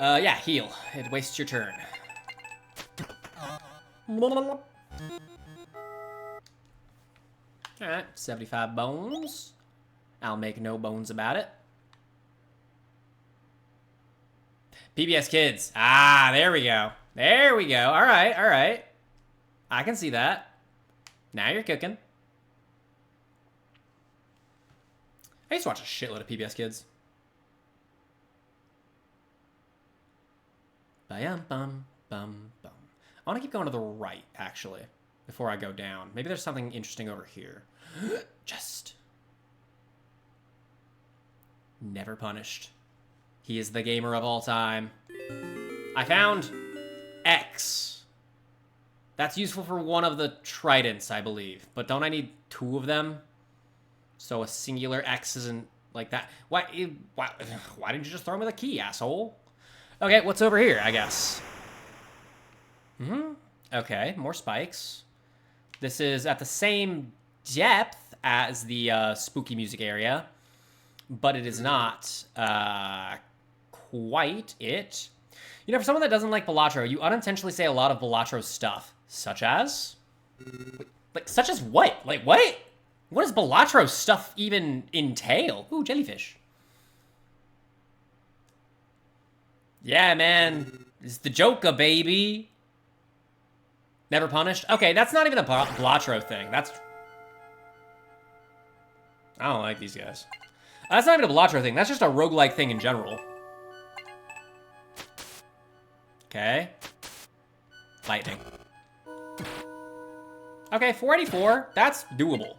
Yeah, heal. It wastes your turn. Alright, 75 bones. I'll make no bones about it. PBS Kids. Ah, there we go. There we go. Alright, alright. I can see that. Now you're cooking. I used to watch a shitload of PBS Kids. Bum, bum. I want to keep going to the right, actually, before I go down. Maybe there's something interesting over here. Just. Never punished. He is the gamer of all time. I found X. That's useful for one of the tridents, I believe. But don't I need 2 of them? So a singular X isn't like that. Why didn't you just throw me the key, asshole? Okay, what's over here, I guess? Okay, more spikes. This is at the same depth as the spooky music area, but it is not quite it. You know, for someone that doesn't like Balatro, you unintentionally say a lot of Balatro's stuff, such as? Like, such as what? Like, what? What does Balatro's stuff even entail? Ooh, jellyfish. Yeah, man. It's the Joker, baby. Never punished? Okay, that's not even a Balatro thing. That's... I don't like these guys. That's not even a Balatro thing. That's just a roguelike thing in general. Okay. Lightning. Okay, 484. That's doable.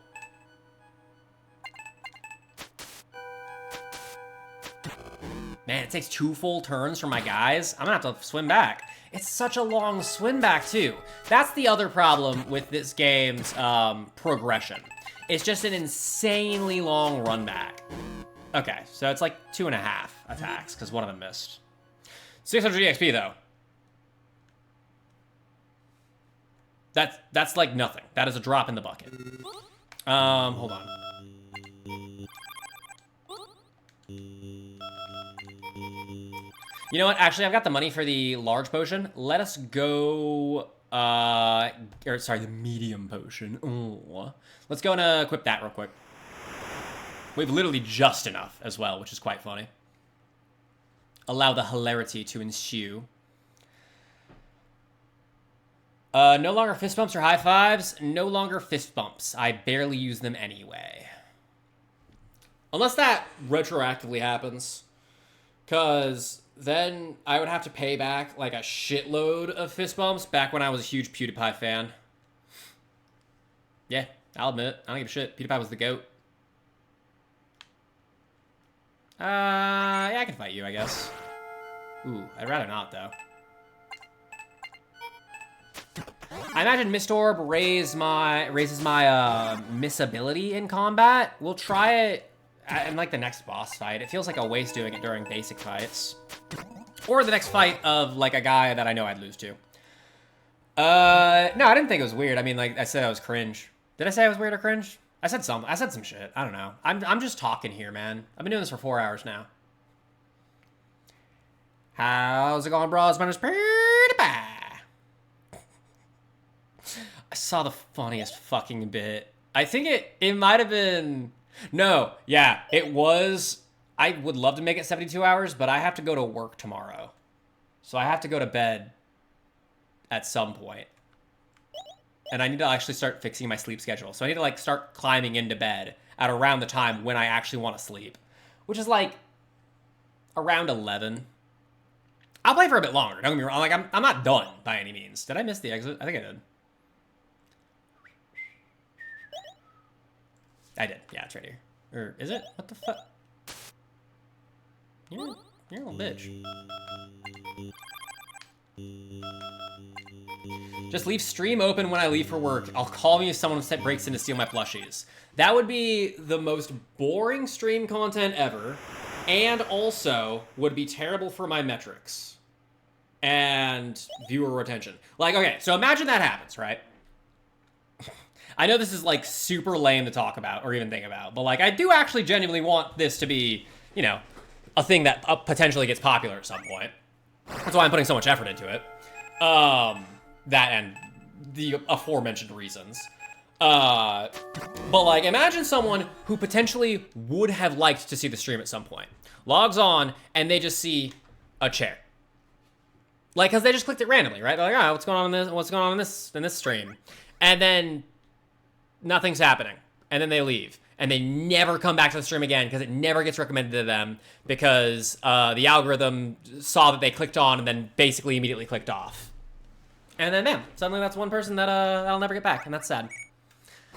Man, it takes 2 full turns for my guys. I'm gonna have to swim back. It's such a long swim back, too. That's the other problem with this game's progression. It's just an insanely long run back. Okay, so it's like 2.5 attacks, because one of them missed. 600 EXP, though. That's like nothing. That is a drop in the bucket. Hold on. You know what? Actually, I've got the money for the large potion. Let us go, the medium potion. Ooh. Let's go and equip that real quick. We have literally just enough as well, which is quite funny. Allow the hilarity to ensue. No longer fist bumps or high fives. No longer fist bumps. I barely use them anyway. Unless that retroactively happens. Because then I would have to pay back like a shitload of fist bumps back when I was a huge PewDiePie fan. Yeah, I'll admit it. I don't give a shit. PewDiePie was the GOAT. Yeah, I can fight you, I guess. Ooh, I'd rather not, though. I imagine Mist Orb raises my missability in combat. We'll try it in like the next boss fight. It feels like a waste doing it during basic fights. Or the next fight of like a guy that I know I'd lose to. No, I didn't think it was weird. I mean, like I said, I was cringe. Did I say I was weird or cringe? I said some shit. I don't know. I'm just talking here, man. I've been doing this for 4 hours now. How's it going, bros? My name's PewDiePie. I saw the funniest fucking bit. I think it might have been... No, yeah, it was... I would love to make it 72 hours, but I have to go to work tomorrow. So I have to go to bed at some point. And I need to actually start fixing my sleep schedule. So I need to like start climbing into bed at around the time when I actually want to sleep. Which is like around 11. I'll play for a bit longer, don't get me wrong. Like I'm not done by any means. Did I miss the exit? I think I did. I did. Yeah, it's right here. Or is it? What the fuck? You're a little bitch. Just leave stream open when I leave for work. I'll call me if someone breaks in to steal my plushies. That would be the most boring stream content ever, and also would be terrible for my metrics and viewer retention. Like, okay, so imagine that happens, right? I know this is like super lame to talk about or even think about, but like I do actually genuinely want this to be, you know, a thing that potentially gets popular at some point. That's why I'm putting so much effort into it. That and the aforementioned reasons. But like, imagine someone who potentially would have liked to see the stream at some point. Logs on, and they just see a chair. Like, because they just clicked it randomly, right? They're like, oh, what's going on in this? What's going on in this stream? And then nothing's happening. And then they leave. And they never come back to the stream again because it never gets recommended to them because the algorithm saw that they clicked on and then basically immediately clicked off. And then, man, suddenly that's one person that that'll never get back, and that's sad.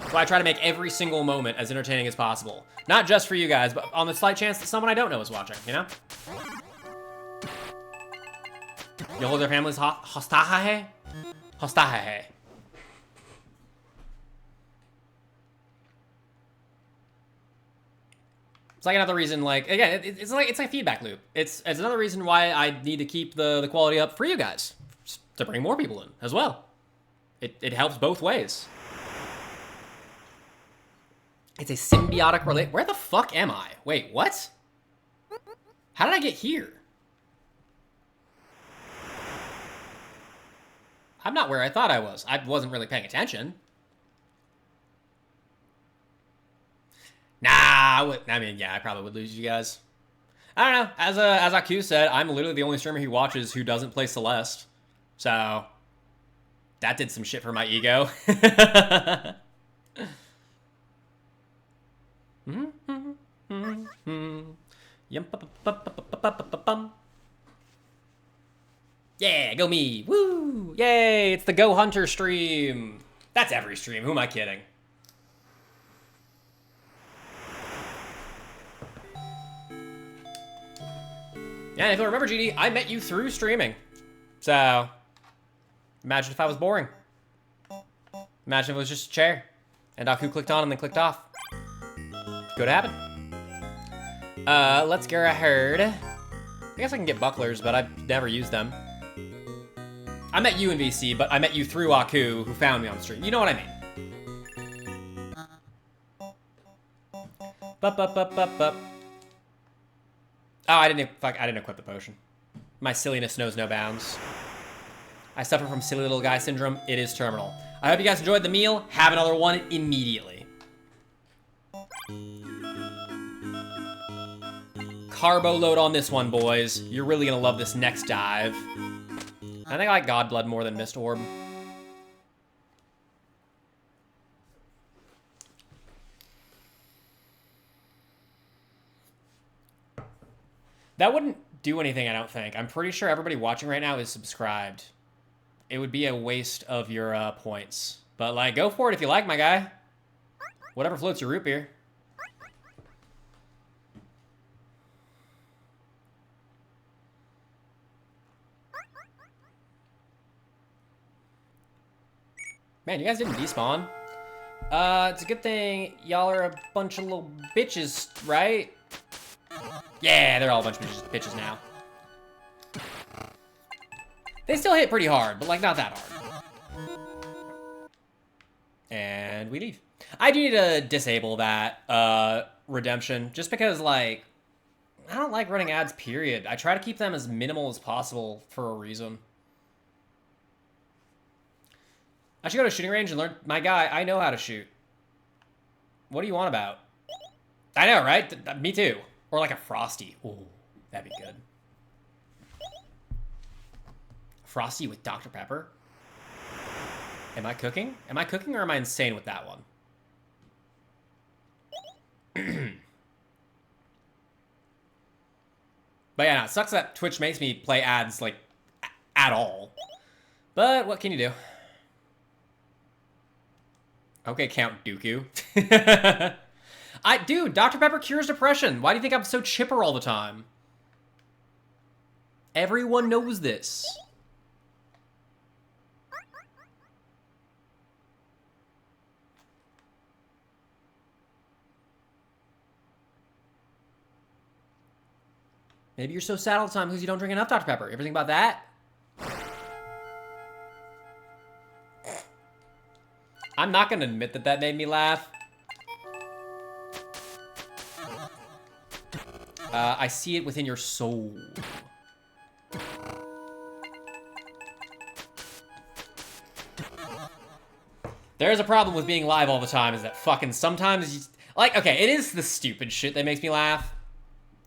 So I try to make every single moment as entertaining as possible. Not just for you guys, but on the slight chance that someone I don't know is watching, you know? You hold their families hostaje? Hostaje. It's like another reason, like, again, it's like a feedback loop. It's another reason why I need to keep the quality up for you guys. To bring more people in as well. It helps both ways. It's a symbiotic relate. Where the fuck am I? Wait, what? How did I get here? I'm not where I thought I was. I wasn't really paying attention. Nah, I mean, yeah, I probably would lose you guys. I don't know. As Aku said, I'm literally the only streamer he watches who doesn't play Celeste. So, that did some shit for my ego. Yeah, go me. Woo! Yay, it's the Go Hunter stream. That's every stream. Who am I kidding? Yeah, and if you remember, GD, I met you through streaming. So, imagine if I was boring. Imagine if it was just a chair. And Aku clicked on and then clicked off. Could happen. Let's go ahead. I guess I can get bucklers, but I've never used them. I met you in VC, but I met you through Aku, who found me on stream. You know what I mean. Bup. Oh, I didn't equip the potion. My silliness knows no bounds. I suffer from silly little guy syndrome. It is terminal. I hope you guys enjoyed the meal. Have another one immediately. Carbo load on this one, boys. You're really gonna love this next dive. I think I like Godblood more than Mist Orb. That wouldn't do anything, I don't think. I'm pretty sure everybody watching right now is subscribed. It would be a waste of your points. But, like, go for it if you like, my guy. Whatever floats your root beer. Man, you guys didn't despawn. It's a good thing y'all are a bunch of little bitches, right? Yeah, they're all a bunch of bitches now. They still hit pretty hard, but like not that hard. And we leave. I do need to disable that redemption, just because like I don't like running ads, period. I try to keep them as minimal as possible for a reason. I should go to a shooting range and learn. My guy, I know how to shoot. What do you want about? I know, right? Me too. Or like a Frosty. Ooh, that'd be good. Frosty with Dr. Pepper? Am I cooking? Am I cooking or am I insane with that one? But yeah, no, it sucks that Twitch makes me play ads, like, at all. But what can you do? Okay, Count Dooku. Dude, Dr. Pepper cures depression. Why do you think I'm so chipper all the time? Everyone knows this. Maybe you're so sad all the time because you don't drink enough Dr. Pepper. You ever think about that? I'm not going to admit that that made me laugh. I see it within your soul. There's a problem with being live all the time is that fucking sometimes you... Like, okay, it is the stupid shit that makes me laugh.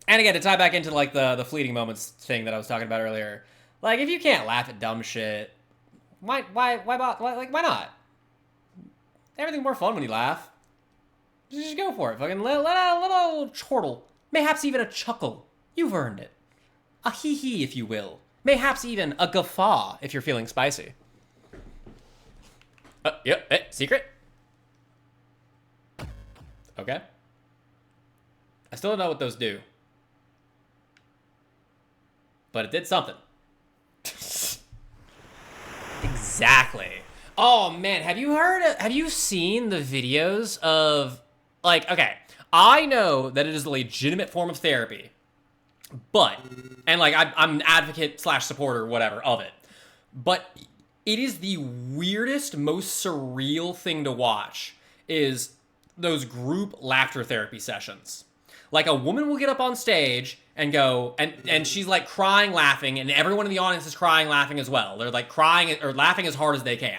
And again, to tie back into, like, the fleeting moments thing that I was talking about earlier. Like, if you can't laugh at dumb shit, why not? Everything's more fun when you laugh. Just go for it. Fucking let out a little chortle. Mayhaps even a chuckle. You've earned it. A hee-hee, if you will. Mayhaps even a guffaw, if you're feeling spicy. Yep, secret? Okay. I still don't know what those do. But it did something. Exactly. Oh, man, have you seen the videos of, like, okay, I know that it is a legitimate form of therapy, but, and, like, I'm an advocate / supporter, whatever, of it, but it is the weirdest, most surreal thing to watch is those group laughter therapy sessions. Like, a woman will get up on stage and go, and she's, like, crying, laughing, and everyone in the audience is crying, laughing as well. They're, like, crying or laughing as hard as they can.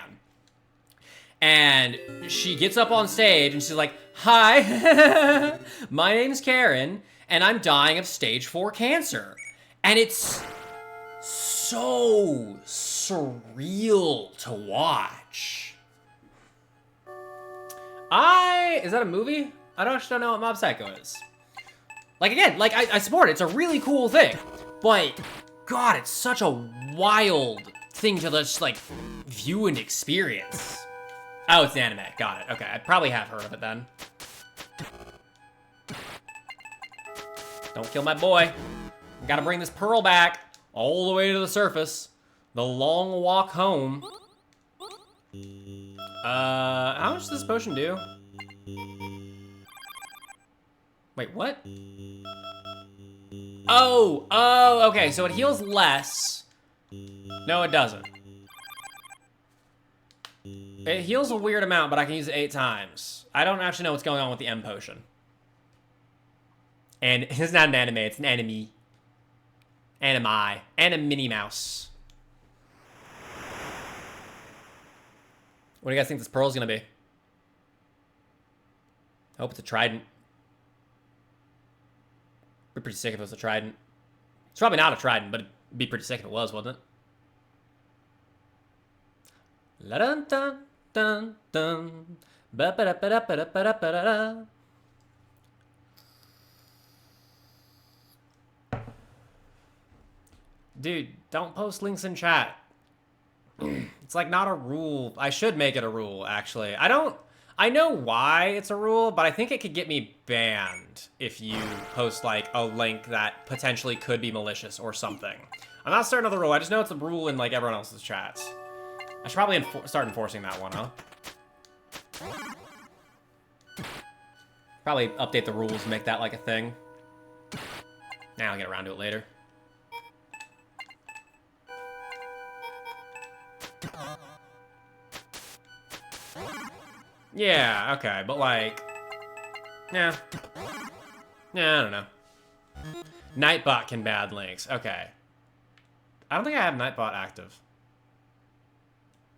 And she gets up on stage and she's like, "Hi, my name's Karen, and I'm dying of stage 4 cancer." And it's so surreal to watch. Is that a movie? I actually don't know what Mob Psycho is. Like, again, like, I support it. It's a really cool thing. But, God, it's such a wild thing to just, like, view and experience. Oh, it's an anime. Got it. Okay, I probably have heard of it then. Don't kill my boy. Gotta bring this pearl back all the way to the surface. The long walk home. How much does this potion do? Wait, what? Oh, okay, so it heals less. No, it doesn't. It heals a weird amount, but I can use it 8 times. I don't actually know what's going on with the M potion. And it's not an anime, it's an enemy. Animi. And a Minnie Mouse. What do you guys think this pearl's gonna be? I hope it's a trident. Be pretty sick if it was a trident. It's probably not a trident, but it'd be pretty sick if it was, wouldn't it? La dun dun dun dun. Ba ba da ba da ba da ba da ba da. Dude, don't post links in chat. It's like not a rule. I should make it a rule, actually. I know why it's a rule, but I think it could get me banned if you post like a link that potentially could be malicious or something. I'm not starting another rule. I just know it's a rule in like everyone else's chats. I should probably start enforcing that one, huh? Probably update the rules and make that like a thing. Nah, I'll get around to it later. Yeah, okay, but like... Yeah. Yeah, I don't know. Nightbot can bad links. Okay. I don't think I have Nightbot active.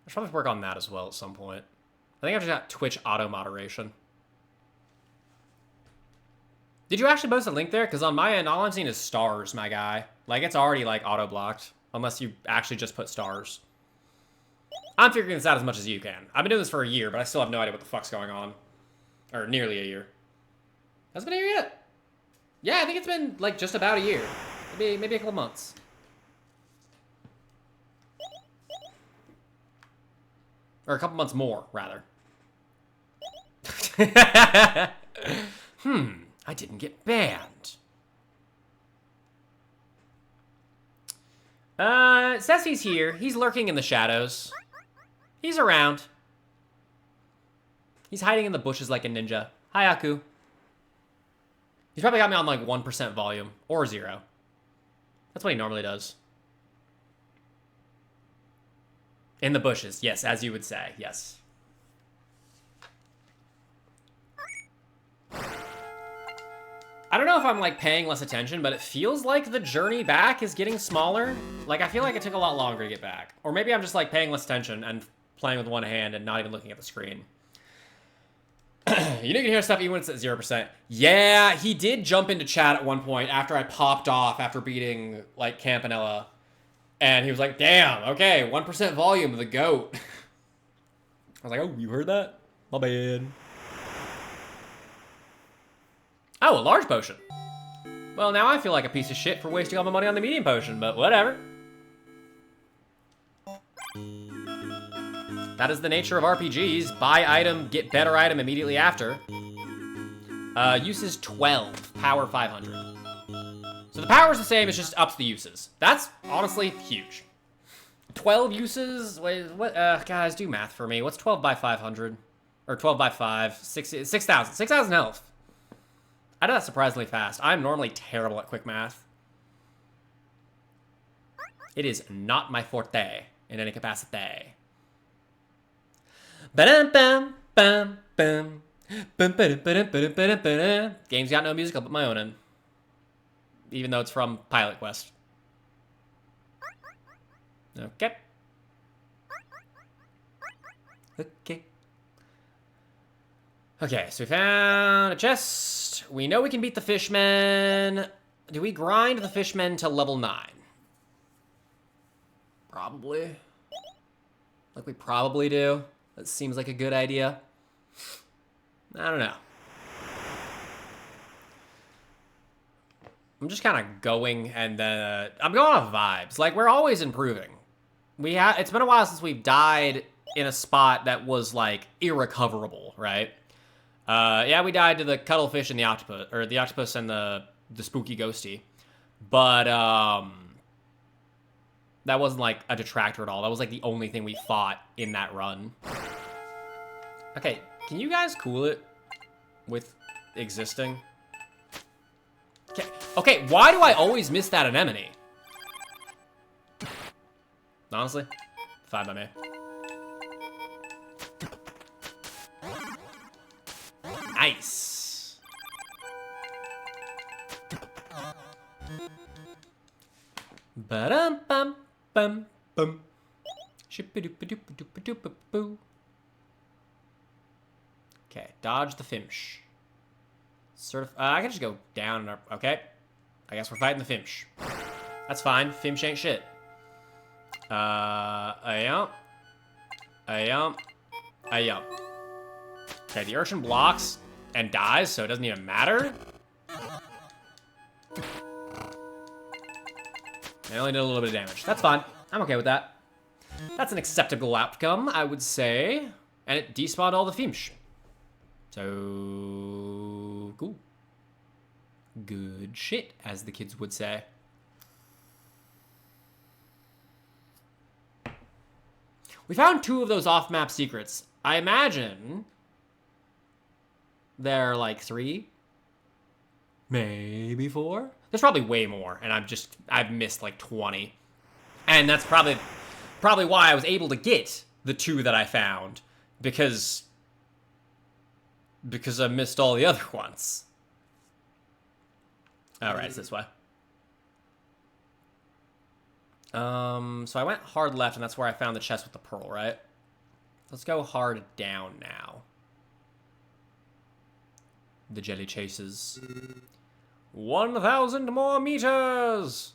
I should probably work on that as well at some point. I think I've just got Twitch auto-moderation. Did you actually post a link there? Because on my end, all I'm seeing is stars, my guy. Like, it's already, like, auto-blocked. Unless you actually just put stars. I'm figuring this out as much as you can. I've been doing this for a year, but I still have no idea what the fuck's going on. Or nearly a year. Has it been a year yet? Yeah, I think it's been, like, just about a year. Maybe a couple months. Or a couple months more, rather. I didn't get banned. It says he's here. He's lurking in the shadows. He's around. He's hiding in the bushes like a ninja. Hi, Aku. He's probably got me on like 1% volume. Or 0. That's what he normally does. In the bushes. Yes, as you would say. Yes. I don't know if I'm like paying less attention, but it feels like the journey back is getting smaller. Like, I feel like it took a lot longer to get back. Or maybe I'm just like paying less attention and playing with one hand and not even looking at the screen. You can hear stuff even when it's at 0%. Yeah, he did jump into chat at one point after I popped off after beating like Campanella. And he was like, damn, okay, 1% volume of the goat. I was like, oh, you heard that? My bad. Oh, a large potion. Well, now I feel like a piece of shit for wasting all my money on the medium potion, but whatever. That is the nature of RPGs. Buy item, get better item immediately after. Uses 12, power 500. So the power is the same, it's just ups the uses. That's honestly huge. 12 uses? Wait, what? Guys, do math for me. What's 12 by 500? Or 12 by 5? 6,000. 6,000 health. I know that's surprisingly fast. I'm normally terrible at quick math. It is not my forte in any capacity. Ba-dum-bum, bum, bum. Game's got no music, I'll put my own in. Even though it's from Pilot Quest. Okay. Okay, so we found a chest. We know we can beat the fishmen. Do we grind the fishmen to level 9? Probably. Like we probably do. That seems like a good idea. I don't know. I'm just kind of going and I'm going off vibes. Like, we're always improving. It's been a while since we've died in a spot that was, like, irrecoverable, right? Yeah, we died to the cuttlefish and the octopus, or the octopus and the spooky ghosty. But, that wasn't, like, a detractor at all. That was, like, the only thing we fought in that run. Okay, can you guys cool it with existing? Okay, why do I always miss that anemone? Honestly, fine by me. Nice. Ba-dum-bum, bum, bum. Ship-a-doop-a-doop-a-doop-a-doop-a-boo. Okay, dodge the Finch. I can just go down and up. Okay. I guess we're fighting the Finch. That's fine. Finch ain't shit. Ayump. Ayump. Ayump. Okay, the urchin blocks and dies, so it doesn't even matter. It only did a little bit of damage. That's fine. I'm okay with that. That's an acceptable outcome, I would say. And it despawned all the Finch. So, cool. Good shit, as the kids would say. We found 2 of those off-map secrets. I imagine there are like 3, maybe 4. There's probably way more, and I've missed like 20. And that's probably why I was able to get the 2 that I found, because I missed all the other ones. Alright, it's this way. So I went hard left, and that's where I found the chest with the pearl, right? Let's go hard down now. The jelly chases. 1,000 more meters!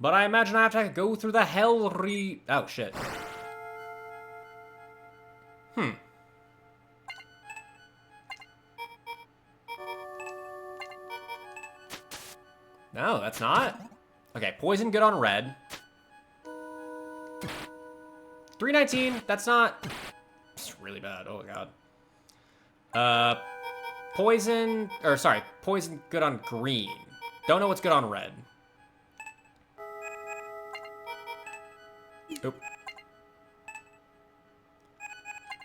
But I imagine I have to go through the hell oh, shit. No, that's not. Okay, poison good on red. 319, that's not. It's really bad. Oh god. Poison good on green. Don't know what's good on red. Oop.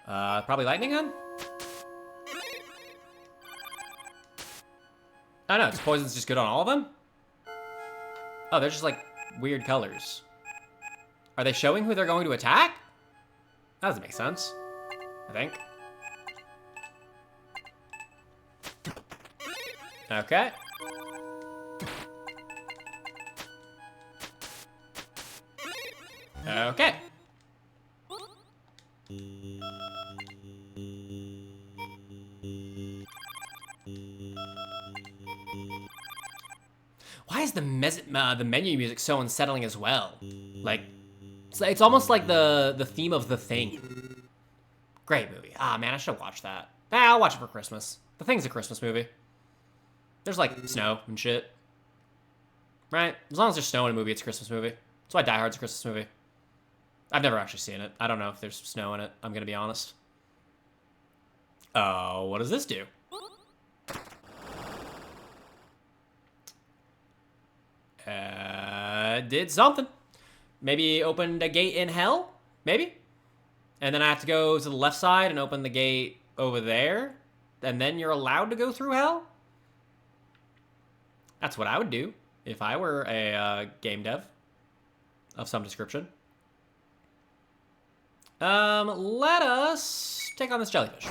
Probably lightning gun? Oh no, it's poison's just good on all of them? Oh, they're just like weird colors. Are they showing who they're going to attack? That doesn't make sense, I think. Okay. Okay. Why is the menu music so unsettling as well? Like, it's almost like the theme of The Thing. Great movie. Ah, man, I should have watched that. I'll watch it for Christmas. The Thing's a Christmas movie. There's, like, snow and shit. Right? As long as there's snow in a movie, it's a Christmas movie. That's why Die Hard's a Christmas movie. I've never actually seen it. I don't know if there's snow in it. I'm gonna be honest. Oh, what does this do? Did something. Maybe opened a gate in hell? Maybe? And then I have to go to the left side and open the gate over there? And then you're allowed to go through hell? That's what I would do if I were a game dev of some description. Let us take on this jellyfish.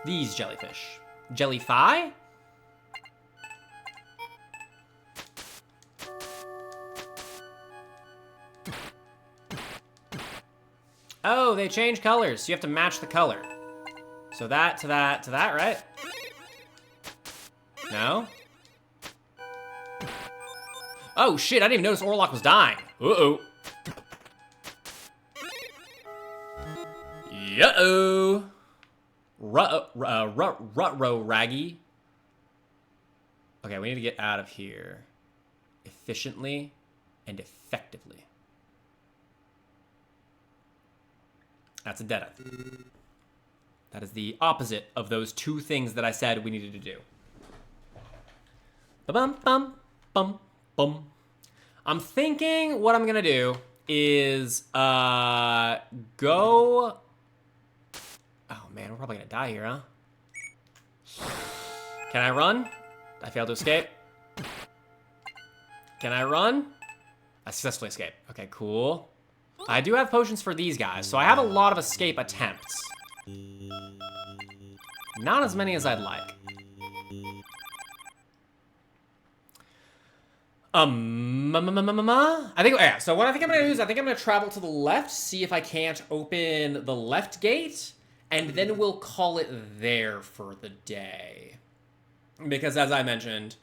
These jellyfish. Jellyfy? Oh, they change colors, so you have to match the color. So that to that to that, right? No? Oh shit, I didn't even notice Orlok was dying. Uh-oh. Uh-oh. Rutro Raggy. Okay, we need to get out of here efficiently and effectively. That's a dead end. That is the opposite of those 2 things that I said we needed to do. Ba-bum, bum, bum, bum. I'm thinking what I'm gonna do is go. Oh man, we're probably gonna die here, huh? Can I run? I failed to escape. Can I run? I successfully escaped. Okay, cool. I do have potions for these guys, so I have a lot of escape attempts. Not as many as I'd like. I think, yeah, so what I think I'm gonna do is I think I'm gonna travel to the left, see if I can't open the left gate, and then we'll call it there for the day. Because as I mentioned,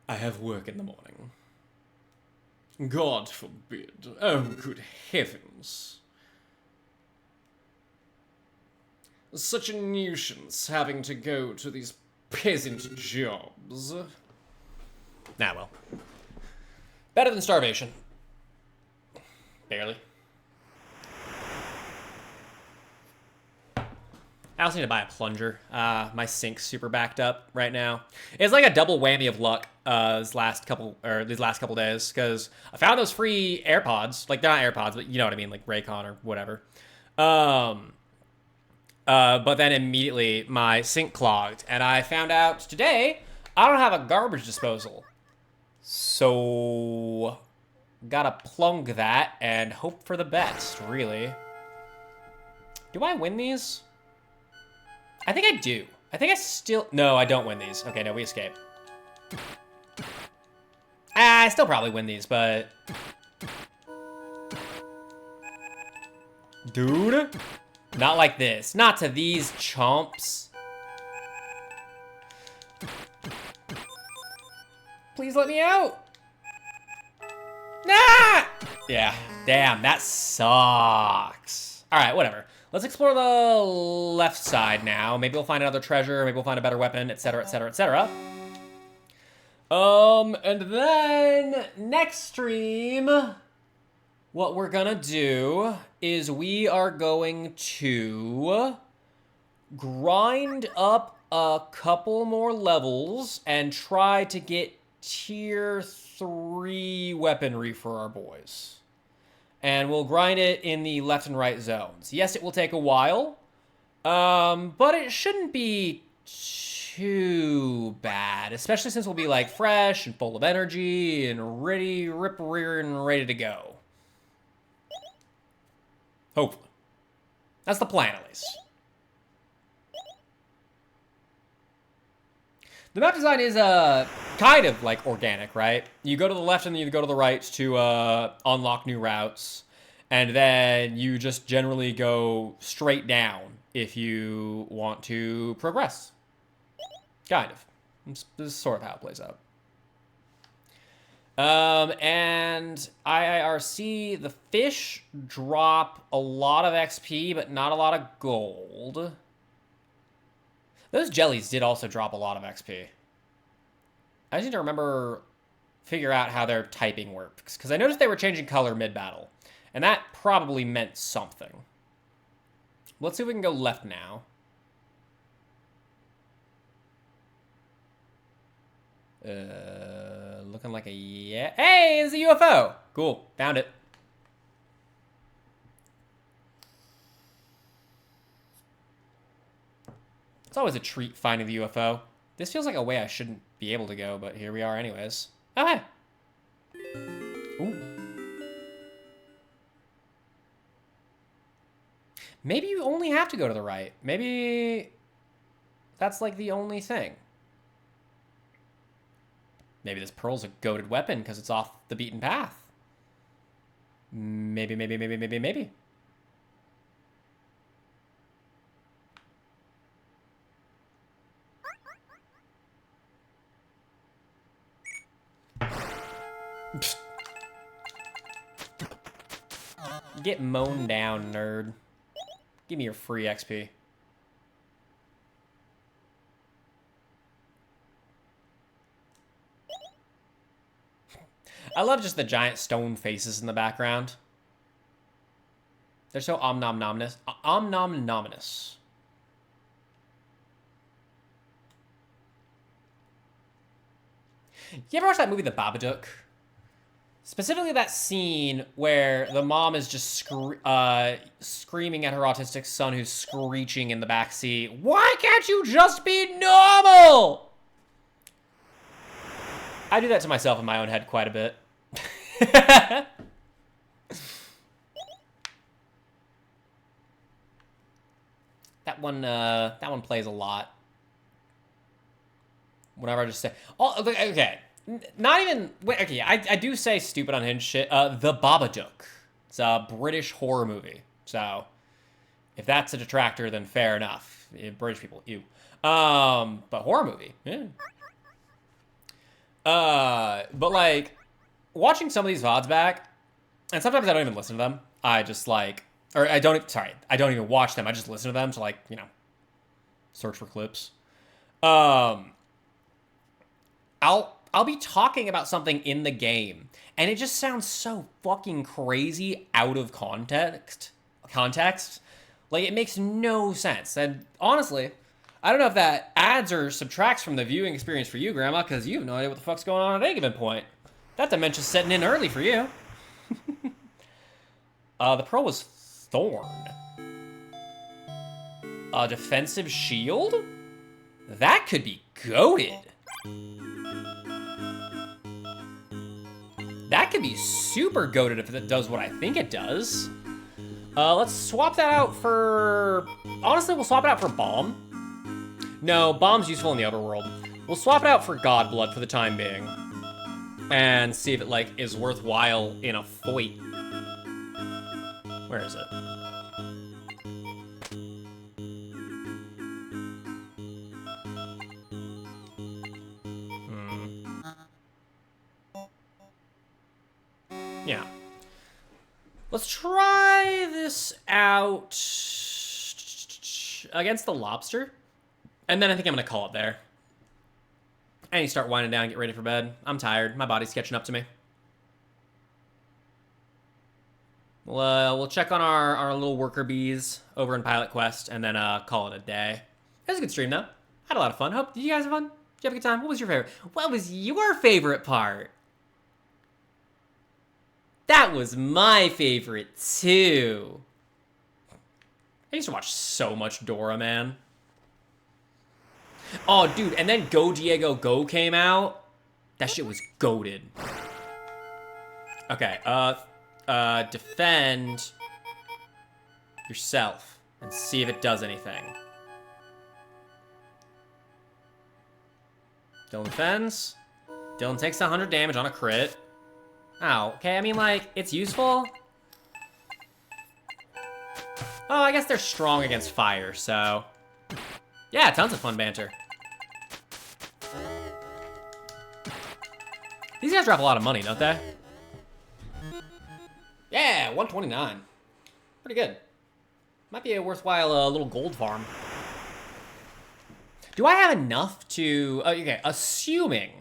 I have work in the morning. God forbid. Oh, good heavens. Such a nuisance having to go to these peasant jobs. Nah, well. Better than starvation. Barely. I also need to buy a plunger. My sink's super backed up right now. It's like a double whammy of luck these last couple days, because I found those free AirPods. Like, they're not AirPods, but you know what I mean, like Raycon or whatever. But then immediately my sink clogged, and I found out today I don't have a garbage disposal. So gotta plunk that and hope for the best, really. Do I win these? I think I do. I think I still... No, I don't win these. Okay, no, we escape. I still probably win these, but... Dude? Not like this. Not to these chomps. Please let me out. Nah! Yeah, damn, that sucks. All right, whatever. Let's explore the left side now. Maybe we'll find another treasure. Maybe we'll find a better weapon, etc., etc., etc. And then next stream, what we're gonna do is we are going to grind up a couple more levels and try to get tier 3 weaponry for our boys. And we'll grind it in the left and right zones. Yes, it will take a while, but it shouldn't be too bad, especially since we'll be like fresh and full of energy and ready, rip-rearing, ready to go. Hopefully. That's the plan, at least. The map design is kind of like organic, right? You go to the left and then you go to the right to unlock new routes. And then you just generally go straight down if you want to progress. Kind of. This is sort of how it plays out. And IIRC, the fish drop a lot of XP, but not a lot of gold. Those jellies did also drop a lot of XP. I just need to figure out how their typing works, because I noticed they were changing color mid-battle, and that probably meant something. Let's see if we can go left now. Looking like a yeah. Hey, it's a UFO. Cool, found it. It's always a treat finding the UFO. This feels like a way I shouldn't be able to go, but here we are anyways. Oh, hey. Ooh. Maybe you only have to go to the right. Maybe that's like the only thing. Maybe this pearl's a goated weapon because it's off the beaten path. Maybe. Get mown down, nerd. Give me your free XP. I love just the giant stone faces in the background. They're so omnom-nominous. Omnom-nominous. You ever watch that movie, The Babadook? Specifically that scene where the mom is just screaming at her autistic son who's screeching in the backseat. Why can't you just be normal? I do that to myself in my own head quite a bit. That one plays a lot. Whenever I just say, oh, okay. Not even, okay, I do say stupid unhinged shit. The Babadook. It's a British horror movie. So, if that's a detractor, then fair enough. British people, ew. But horror movie, yeah. But like, watching some of these VODs back, and sometimes I don't even listen to them. I just like, or I don't even watch them. I just listen to them to like, you know, search for clips. I'll be talking about something in the game, and it just sounds so fucking crazy out of context. Like, it makes no sense. And honestly, I don't know if that adds or subtracts from the viewing experience for you, Grandma, because you have no idea what the fuck's going on at any given point. That dementia's setting in early for you. The pro was Thorn. A defensive shield? That could be goated. That could be super goated if it does what I think it does. Let's swap that out for... Honestly, we'll swap it out for Bomb. No, Bomb's useful in the overworld. We'll swap it out for Godblood for the time being. And see if it, like, is worthwhile in a fight. Where is it? Yeah. Let's try this out against the Lobster. And then I think I'm going to call it there. And you start winding down and get ready for bed. I'm tired. My body's catching up to me. We'll check on our little worker bees over in Pilot Quest and then call it a day. It was a good stream, though. Had a lot of fun. Hope you guys have fun. Did you have a good time? What was your favorite? What was your favorite part? That was my favorite, too. I used to watch so much Dora, man. Oh, dude, and then Go Diego Go came out. That shit was goated. Okay, defend yourself and see if it does anything. Dylan defends. Dylan takes 100 damage on a crit. Oh, okay, I mean, like, it's useful. Oh, I guess they're strong against fire, so... Yeah, tons of fun banter. These guys drop a lot of money, don't they? Yeah, 129. Pretty good. Might be a worthwhile little gold farm. Do I have enough to... okay, assuming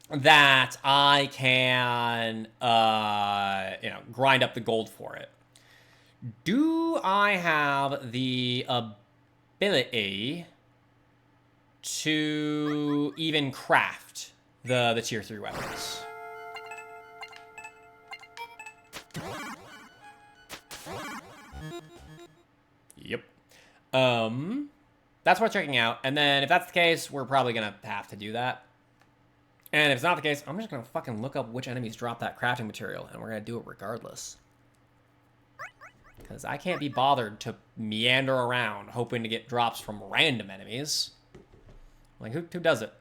that I can, you know, grind up the gold for it. Do I have the ability to even craft the tier 3 weapons? Yep. That's worth checking out. And then if that's the case, we're probably gonna have to do that. And if it's not the case, I'm just gonna fucking look up which enemies drop that crafting material, and we're gonna do it regardless. Because I can't be bothered to meander around hoping to get drops from random enemies. Like, who does it?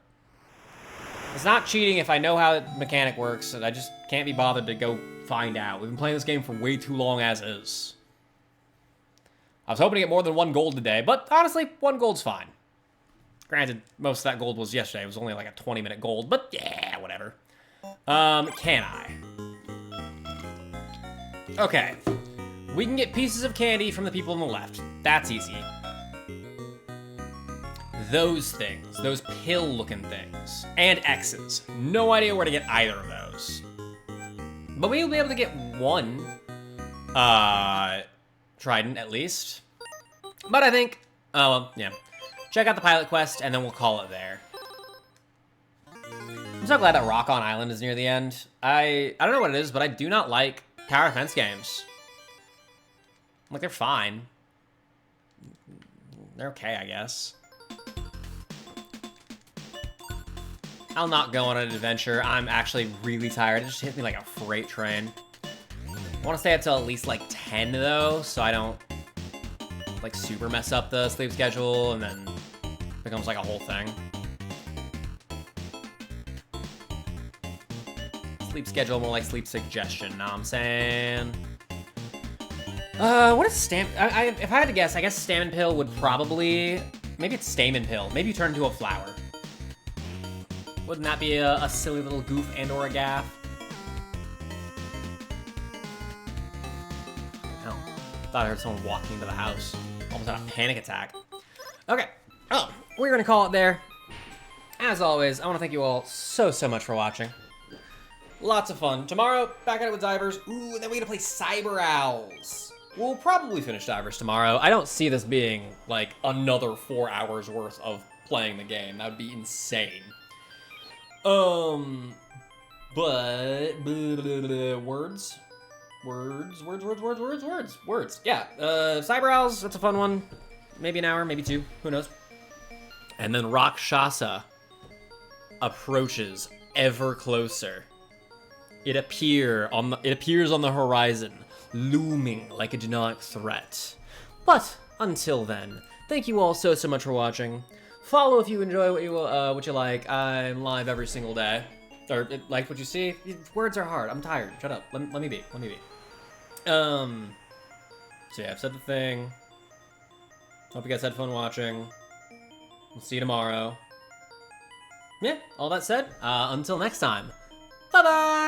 It's not cheating if I know how the mechanic works, and I just can't be bothered to go find out. We've been playing this game for way too long as is. I was hoping to get more than 1 gold today, but honestly, 1 gold's fine. Granted, most of that gold was yesterday. It was only like a 20-minute gold, but yeah, whatever. Can I? Okay. We can get pieces of candy from the people on the left. That's easy. Those things. Those pill-looking things. And X's. No idea where to get either of those. But we will be able to get 1 trident, at least. But I think... oh, well, yeah. Check out the pilot quest, and then we'll call it there. I'm so glad that Rock on Island is near the end. I don't know what it is, but I do not like tower defense games. Like, they're fine. They're okay, I guess. I'll not go on an adventure. I'm actually really tired. It just hit me like a freight train. I want to stay up till at least like 10 though, so I don't like super mess up the sleep schedule and then it becomes like a whole thing. Sleep schedule more like sleep suggestion, know what I'm saying? What is if I had to guess, I guess Stamen Pill would probably, maybe it's Stamen Pill. Maybe you turn into a flower. Wouldn't that be a silly little goof and or a gaff? Oh, thought I heard someone walking into the house. Almost had a panic attack. Okay, oh, we're gonna call it there. As always, I wanna thank you all so much for watching. Lots of fun. Tomorrow, back at it with Divers. Ooh, and then we gotta play Cyber Owls. We'll probably finish Divers tomorrow. I don't see this being like another 4 hours worth of playing the game. That would be insane. But words. Yeah, Cyber Owls, that's a fun one. Maybe an hour, maybe 2, who knows? And then Rakshasa approaches ever closer. It appears on the horizon, looming like a demonic threat. But until then, thank you all so much for watching. Follow if you enjoy what you like. I'm live every single day. Or like what you see. Words are hard. I'm tired. Shut up. Let me be. So yeah, I've said the thing. Hope you guys had fun watching. We'll see you tomorrow. Yeah, all that said, until next time. Bye-bye!